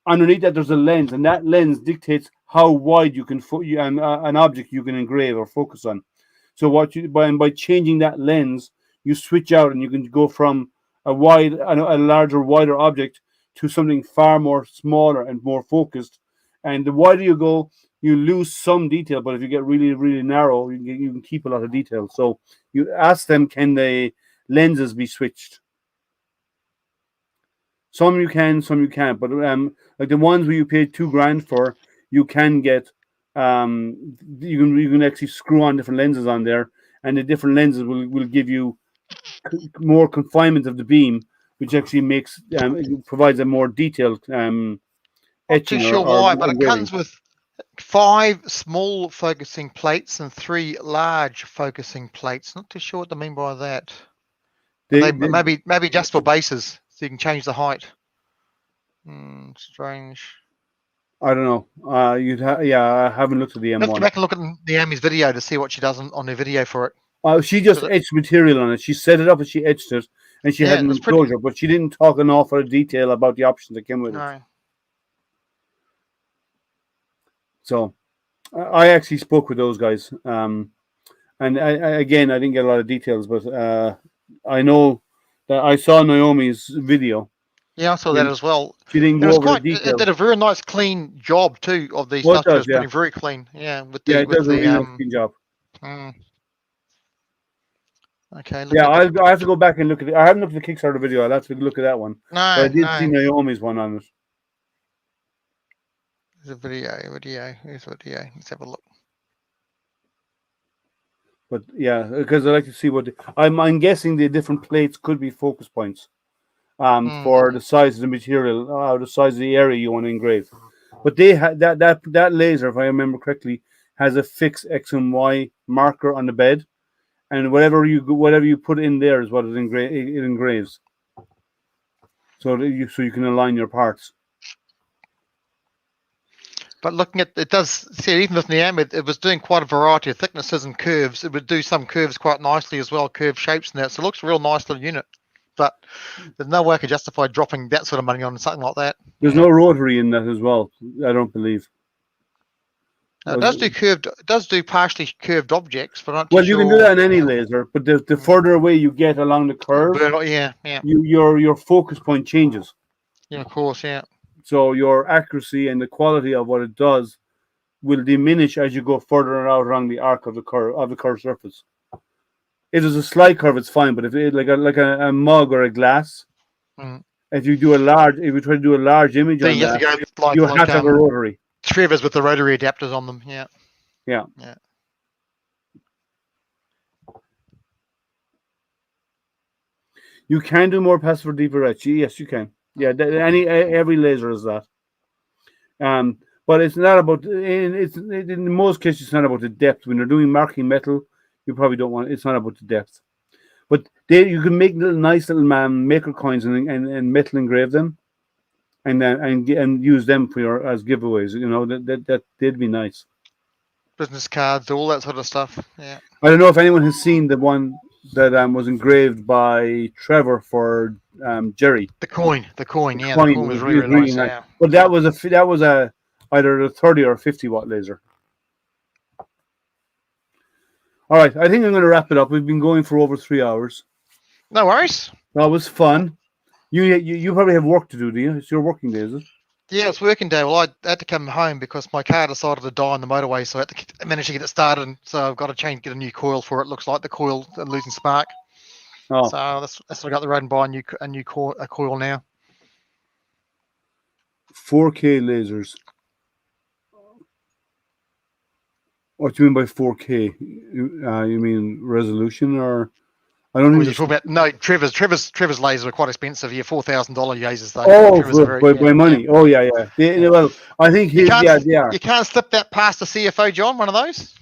underneath that there's a lens, and that lens dictates how wide you can an object you can engrave or focus on. So by changing that lens, you switch out and you can go from a larger, wider object to something far more smaller and more focused. And the wider you go, you lose some detail. But if you get really, really narrow, you can keep a lot of detail. So you ask them, can the lenses be switched? Some you can, some you can't. But like the ones where you pay $2,000 for, you can get. You can actually screw on different lenses on there, and the different lenses will give you more confinement of the beam, which actually provides a more detailed etching. Not too sure why, but it comes with 5 small focusing plates and 3 large focusing plates. Not too sure what they mean by that. Maybe just for bases, so you can change the height. Strange. I don't know. I haven't looked at the M1. Let's go back and look at the Amy's video to see what she does on her video for it. She just So that- etched material on it. She set it up and she etched it, and she Yeah, had an it was pretty- enclosure, but she didn't talk an awful lot of detail about the options that came with it. No. So I actually spoke with those guys, and again, I didn't get a lot of details, but I know that I saw Naomi's video. Yeah, I saw that as well. She didn't It go was over the quite. It details. did a very nice, clean job too of the Well, it stuff. It does, was yeah. putting very clean. Yeah, with the Yeah, it with does a the really nice clean job. mm. Okay. Yeah, At the, I have to go back and look at it. I haven't looked at the Kickstarter video. I'll have to look at that one. But I no, did see no. Naomi's one on it. There's a video. Here's a video. Let's have a look. But yeah, because I like to see what I'm guessing the different plates could be focus points, for the size of the material, the size of the area you want to engrave. But they had that laser, if I remember correctly, has a fixed X and Y marker on the bed, and whatever you put in there is what it engraves. So you can align your parts. But looking at it, does see even with Niam, it was doing quite a variety of thicknesses and curves. It would do some curves quite nicely as well, curved shapes and that. So it looks a real nice little unit. But there's no way I could justify dropping that sort of money on something like that. There's no rotary in that as well, I don't believe. Now, it does do curved. It does do partially curved objects, but I'm not too Well, you sure. can do that in any laser, but the further away you get along the curve, Yeah, your focus point changes. yeah, of course, yeah. So your accuracy and the quality of what it does will diminish as you go further out along the arc of the curved surface. If it's a slight curve, it's fine, but if it like a mug or a glass, if you try to do a large image Then on you have that, to go like you have to have a rotary. Trevor's with the rotary adapters on them. Yeah. Yeah. Yeah. You can do more passive or deeper etch. Yes, you can. Yeah, every laser is that. But it's not about. In most cases, it's not about the depth. When you're doing marking metal, you probably don't want. It's not about the depth. But you can make nice little maker coins and metal engrave them, and use them for as giveaways. You know that they'd be nice. Business cards, all that sort of stuff. Yeah. I don't know if anyone has seen the one that was engraved by Trevor for Jerry. The coin, yeah. The coin was really nice. Yeah. But that was either a 30 or a 50 watt laser. All right, I think I'm going to wrap it up. We've been going for over 3 hours. No worries. That was fun. You probably have work to do, do you? It's your working day, is it? Yeah, it's working day. Well, I had to come home because my car decided to die on the motorway, so I had to manage to get it started. And so I've got to get a new coil for it. Looks like the coil losing spark. Oh. So that's what I got the road and buy a new coil now. 4K lasers. What do you mean by 4K? You mean resolution or? I don't know. Trevor's lasers are quite expensive. Yeah, $4,000 lasers though. Oh, by money. Oh yeah. Well, I think you can't slip that past the CFO, John. One of those.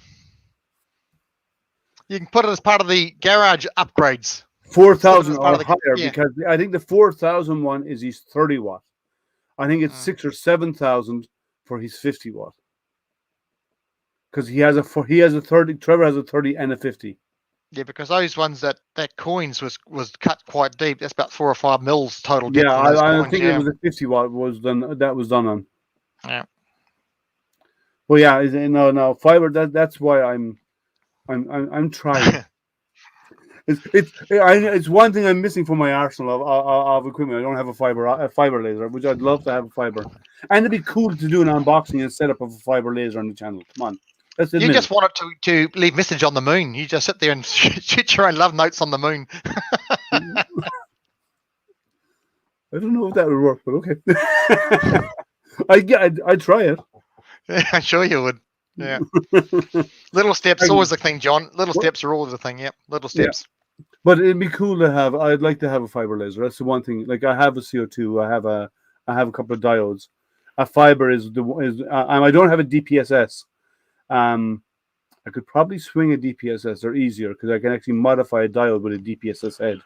You can put it as part of the garage upgrades. 4,000 or higher, because I think the 4,000 one is his 30 watt. I think it's 6,000 or 7,000 for his 50 watt. Because he has a 30. Trevor has a 30 and a 50. Yeah, because those ones that coins was cut quite deep. That's about 4 or 5 mils total. Yeah, I think it was a 50 watt was done. That was done on. Yeah. Well, yeah, no fiber. That's why I'm trying. It's one thing I'm missing from my arsenal of equipment. I don't have a fiber laser, which I'd love to have a fiber, and it'd be cool to do an unboxing and setup of a fiber laser on the channel. Come on. You just want it to leave message on the moon. You just sit there and shoot your own love notes on the moon. I don't know if that would work, but okay. I'd try it. Yeah, I'm sure you would. Yeah. Little steps always the thing, John. Little steps are always the thing. Yep. Little steps. Yeah. But it'd be cool to have. I'd like to have a fiber laser. That's the one thing. Like I have a CO2. I have a couple of diodes. A fiber is I don't have a DPSS. I could probably swing a DPSS. They're easier because I can actually modify a diode with a DPSS head.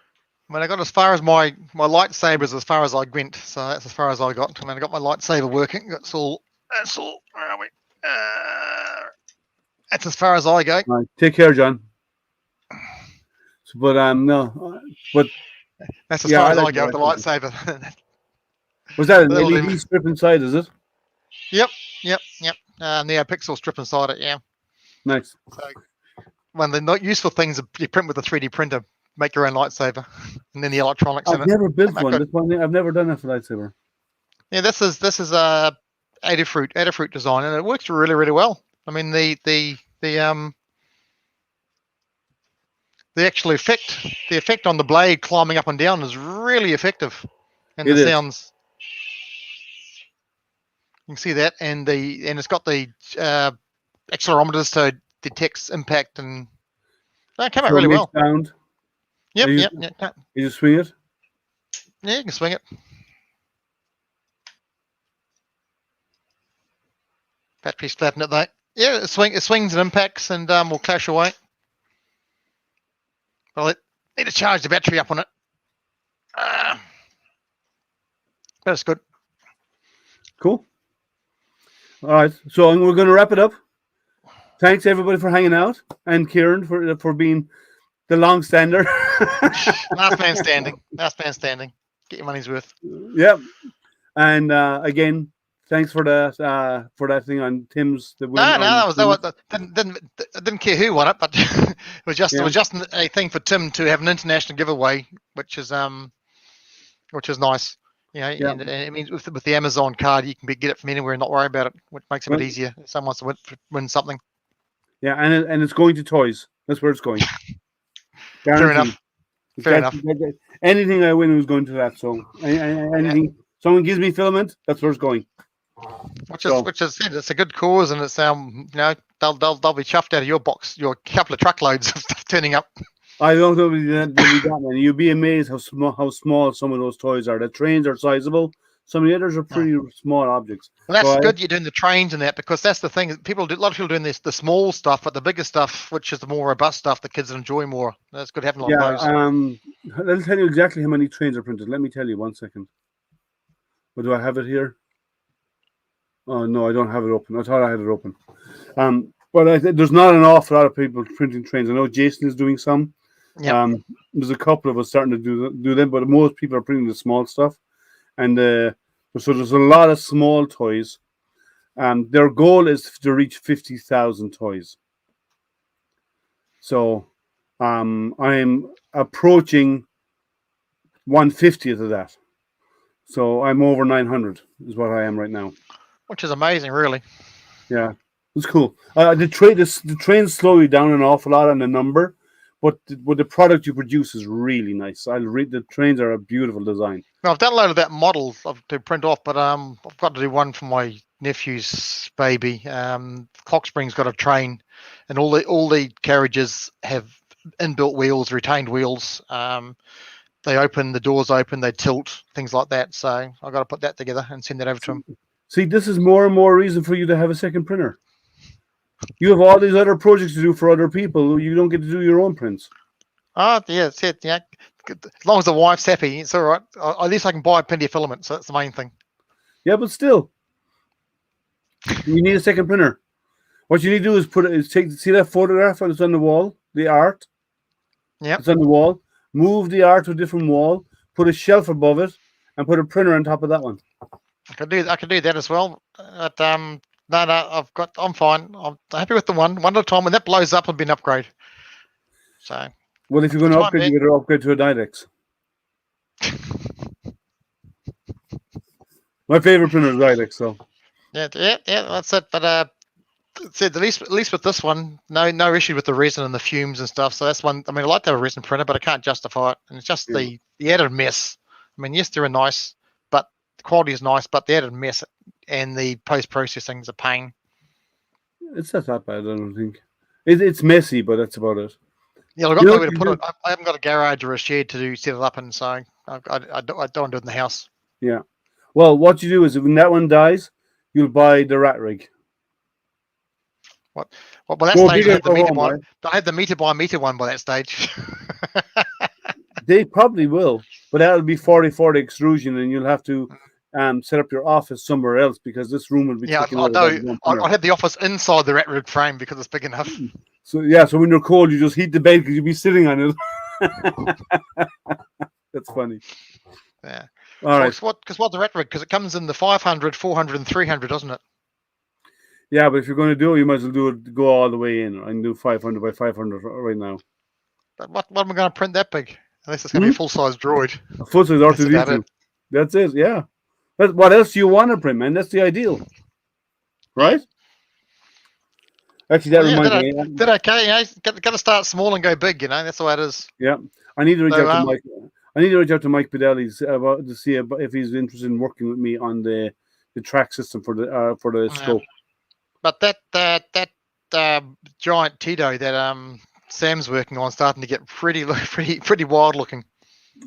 When I got as far as my lightsabers, as far as I went, so that's as far as I got. And then I got my lightsaber working. That's all. Where are we? That's as far as I go. All right, take care, John. But no, but That's as Yeah, far I as I like go with the that. lightsaber. was that an That'll do. LED strip inside? Is it Yep. NeoPixel strip inside it. Yeah. nice? So one of the not useful things you print with a 3D printer, make your own lightsaber, and then the electronics in I've it. never built Make one. good. This one, I've never done a lightsaber. Yeah, this is a Adafruit design, and it works really, really well. I mean, the actual effect on the blade climbing up and down is really effective, and It the is. sounds. You can see that, and it's got the accelerometers to detect impact, and that came out So it really makes well. sound. Yep, you- yeah. You just swing it. Yeah, you can swing it. Battery's flapping it though. Yeah, it swings and impacts, and will clash away. Well, it need to charge the battery up on it. But it's good. Cool. All right, so we're going to wrap it up. Thanks everybody for hanging out, and Kieran for being the long stander. Last man standing. Last man standing. Get your money's worth. Yep. And again, thanks for that thing on Tim's. The win No, on that was Tim's. didn't care who won it, but it was just Yeah. a thing for Tim to have an international giveaway, which is nice. You know, Yeah. and it means with the Amazon card, you can get it from anywhere and not worry about it, which makes it a bit Well- easier if someone wants to win something. Yeah, and it's going to toys. That's where it's going. Fair enough. Fair enough. Anything I win is going to that. So anything someone gives me filament, that's where it's going. Which is it's a good cause, and it's they'll be chuffed out of your box, your couple of truckloads of stuff turning up. I don't know if they'll be that many. You'd be amazed how small some of those toys are. The trains are sizable. Some of the others are pretty small objects. Well, that's So good. You're doing the trains and that, because that's the thing. A lot of people doing the small stuff, but the bigger stuff, which is the more robust stuff, the kids enjoy more. That's good having a lot of those. I'll tell you exactly how many trains are printed. Let me tell you 1 second. But do I have it here? Oh no, I don't have it open. I thought I had it open. But there's not an awful lot of people printing trains. I know Jason is doing some. Yeah. There's a couple of us starting to do them, but most people are printing the small stuff, and so there's a lot of small toys. Their goal is to reach 50,000 toys. So I'm approaching 1/50th of that. So I'm over 900 is what I am right now. Which is amazing, really. Yeah, it's cool. The trains slow you down an awful lot on the number, but the product you produce is really nice. The trains are a beautiful design. Well, I've downloaded that model to print off, but I've got to do one for my nephew's baby. Cock Spring's got a train, and all the carriages have inbuilt wheels, retained wheels. They open, the doors open, they tilt, things like that. So I've got to put that together and send that over to him. See, this is more and more reason for you to have a second printer. You have all these other projects to do for other people. You don't get to do your own prints. Oh, yeah, that's it. Yeah, as long as the wife's happy, it's all right. At least I can buy plenty of filament, so that's the main thing. Yeah, but still, you need a second printer. What you need to do is see that photograph that's on the wall, the art. Yeah, it's on the wall. Move the art to a different wall. Put a shelf above it, and put a printer on top of that one. I can do that as well. But no, I'm fine. I'm happy with the one at a time. When that blows up, it'll be an upgrade. So. Well, if you're going to upgrade, you better upgrade to a Dydex. My favorite printer is Dydex, so. Yeah, that's it. But at least with this one, no issue with the resin and the fumes and stuff. So that's one. I mean, I like to have a resin printer, but I can't justify it. And it's just the added mess. I mean, yes, they're nice, but the quality is nice, but the added mess and the post processing is a pain. It's not that bad, I don't think. It's messy, but that's about it. Yeah, I've got nowhere to put it. I haven't got a garage or a shed to set it up in, so I don't want to do it in the house. Yeah. Well, what you do is when that one dies, you'll buy the rat rig. What? Well, by that stage, I had the meter by meter one by that stage. They probably will, but that'll be 40/40 extrusion, and you'll have to set up your office somewhere else because this room will be Yeah, taken I out of know. that one I corner. had the office inside the rat rig frame because it's big enough. So yeah, so when you're cold, you just heat the bed because you'll be sitting on it. That's funny. Yeah. All right. Because what the rat rig? Because it comes in the 500, 400, and 300, doesn't it? Yeah, but if you're going to do it, you might as well go all the way in. I can do 500 by 500 right now. But what am I going to print that big? Unless it's going to be a full size droid. A full size That's about R2D2. it. That's it. Yeah. But what else do you want to print, man? That's the ideal, right? Actually, that reminds me. Did okay. You know, got to start small and go big. You know, that's the way it is. Yeah, I need to reach So, out to Mike. I need to reach out to Mike Bedelli to see if he's interested in working with me on the track system for the scope. But that giant Tito that Sam's working on starting to get pretty wild looking.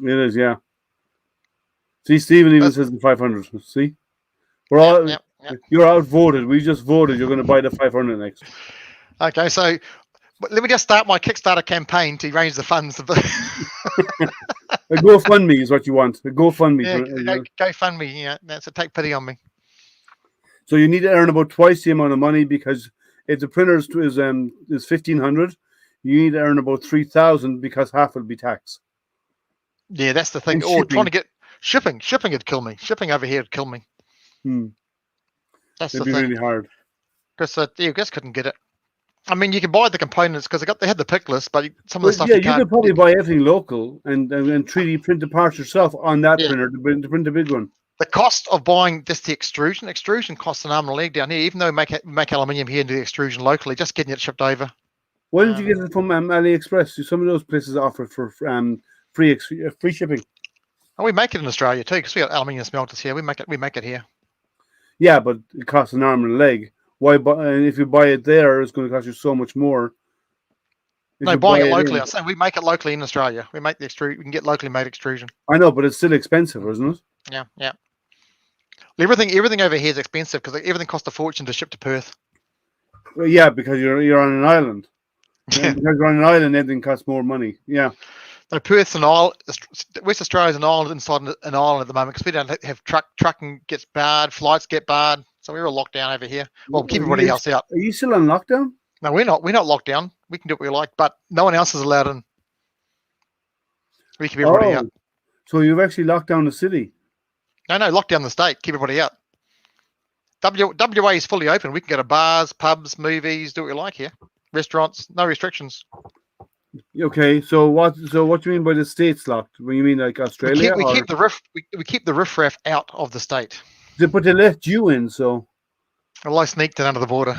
It is, yeah. See, Stephen even says the 500. See, we're all you're outvoted. We just voted. You're going to buy the 500 next. Okay, so but let me just start my Kickstarter campaign to raise the funds. A GoFundMe is what you want. A GoFundMe. Yeah, GoFundMe. Yeah, that's a take pity on me. So you need to earn about twice the amount of money because if the printer is 1,500, you need to earn about 3,000 because half will be tax. Yeah, that's the thing. Or trying to get shipping would kill me. Shipping over here would kill me. That's It'd the be thing. really hard. Because you just couldn't get it. I mean, you can buy the components because they had the pick list, but some of the stuff you can't. could probably buy everything local and 3D print the parts yourself on that printer to print the big one. The cost of buying just the extrusion costs an arm and a leg down here. Even though we make aluminium here and do the extrusion locally, just getting it shipped over. Why didn't you get it from AliExpress? Some of those places offer for free shipping. And we make it in Australia too because we got aluminium smelters here. We make it here. Yeah, but it costs an arm and a leg. Why? And if you buy it there, it's going to cost you so much more. No, buying it locally. I'm saying we make it locally in Australia. We make the We can get locally made extrusion. I know, but it's still expensive, isn't it? Yeah. Everything over here is expensive because everything costs a fortune to ship to Perth. Well, yeah, because you're on an island. Yeah. Because you're on an island, everything costs more money. Yeah. So Perth's an island. West Australia's an island inside an island at the moment because we don't have trucking gets bad, flights get bad. So we're all locked down over here. Well, keep everybody else out. Are you still on lockdown? No, we're not. We're not locked down. We can do what we like, but no one else is allowed in. We keep everybody out. So you've actually locked down the city? No, lock down the state. Keep everybody out. WA is fully open. We can go to bars, pubs, movies, do what we like here. Restaurants, no restrictions. Okay, so what do you mean by the states locked? When you mean like Australia? We keep the riffraff out of the state. But they let you in, so. Well, I sneaked it under the border.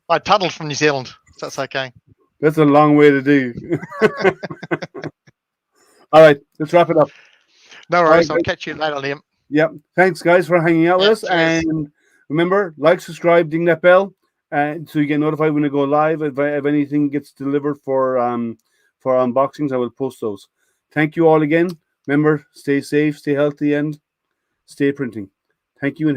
I tunneled from New Zealand, so that's okay. That's a long way to do. All right, let's wrap it up. No worries. I'll catch you later, Liam. Yep. Thanks, guys, for hanging out with us. Cheers. And remember, like, subscribe, ding that bell, so you get notified when I go live. If anything gets delivered for unboxings, I will post those. Thank you all again. Remember, stay safe, stay healthy, and stay printing. Thank you. And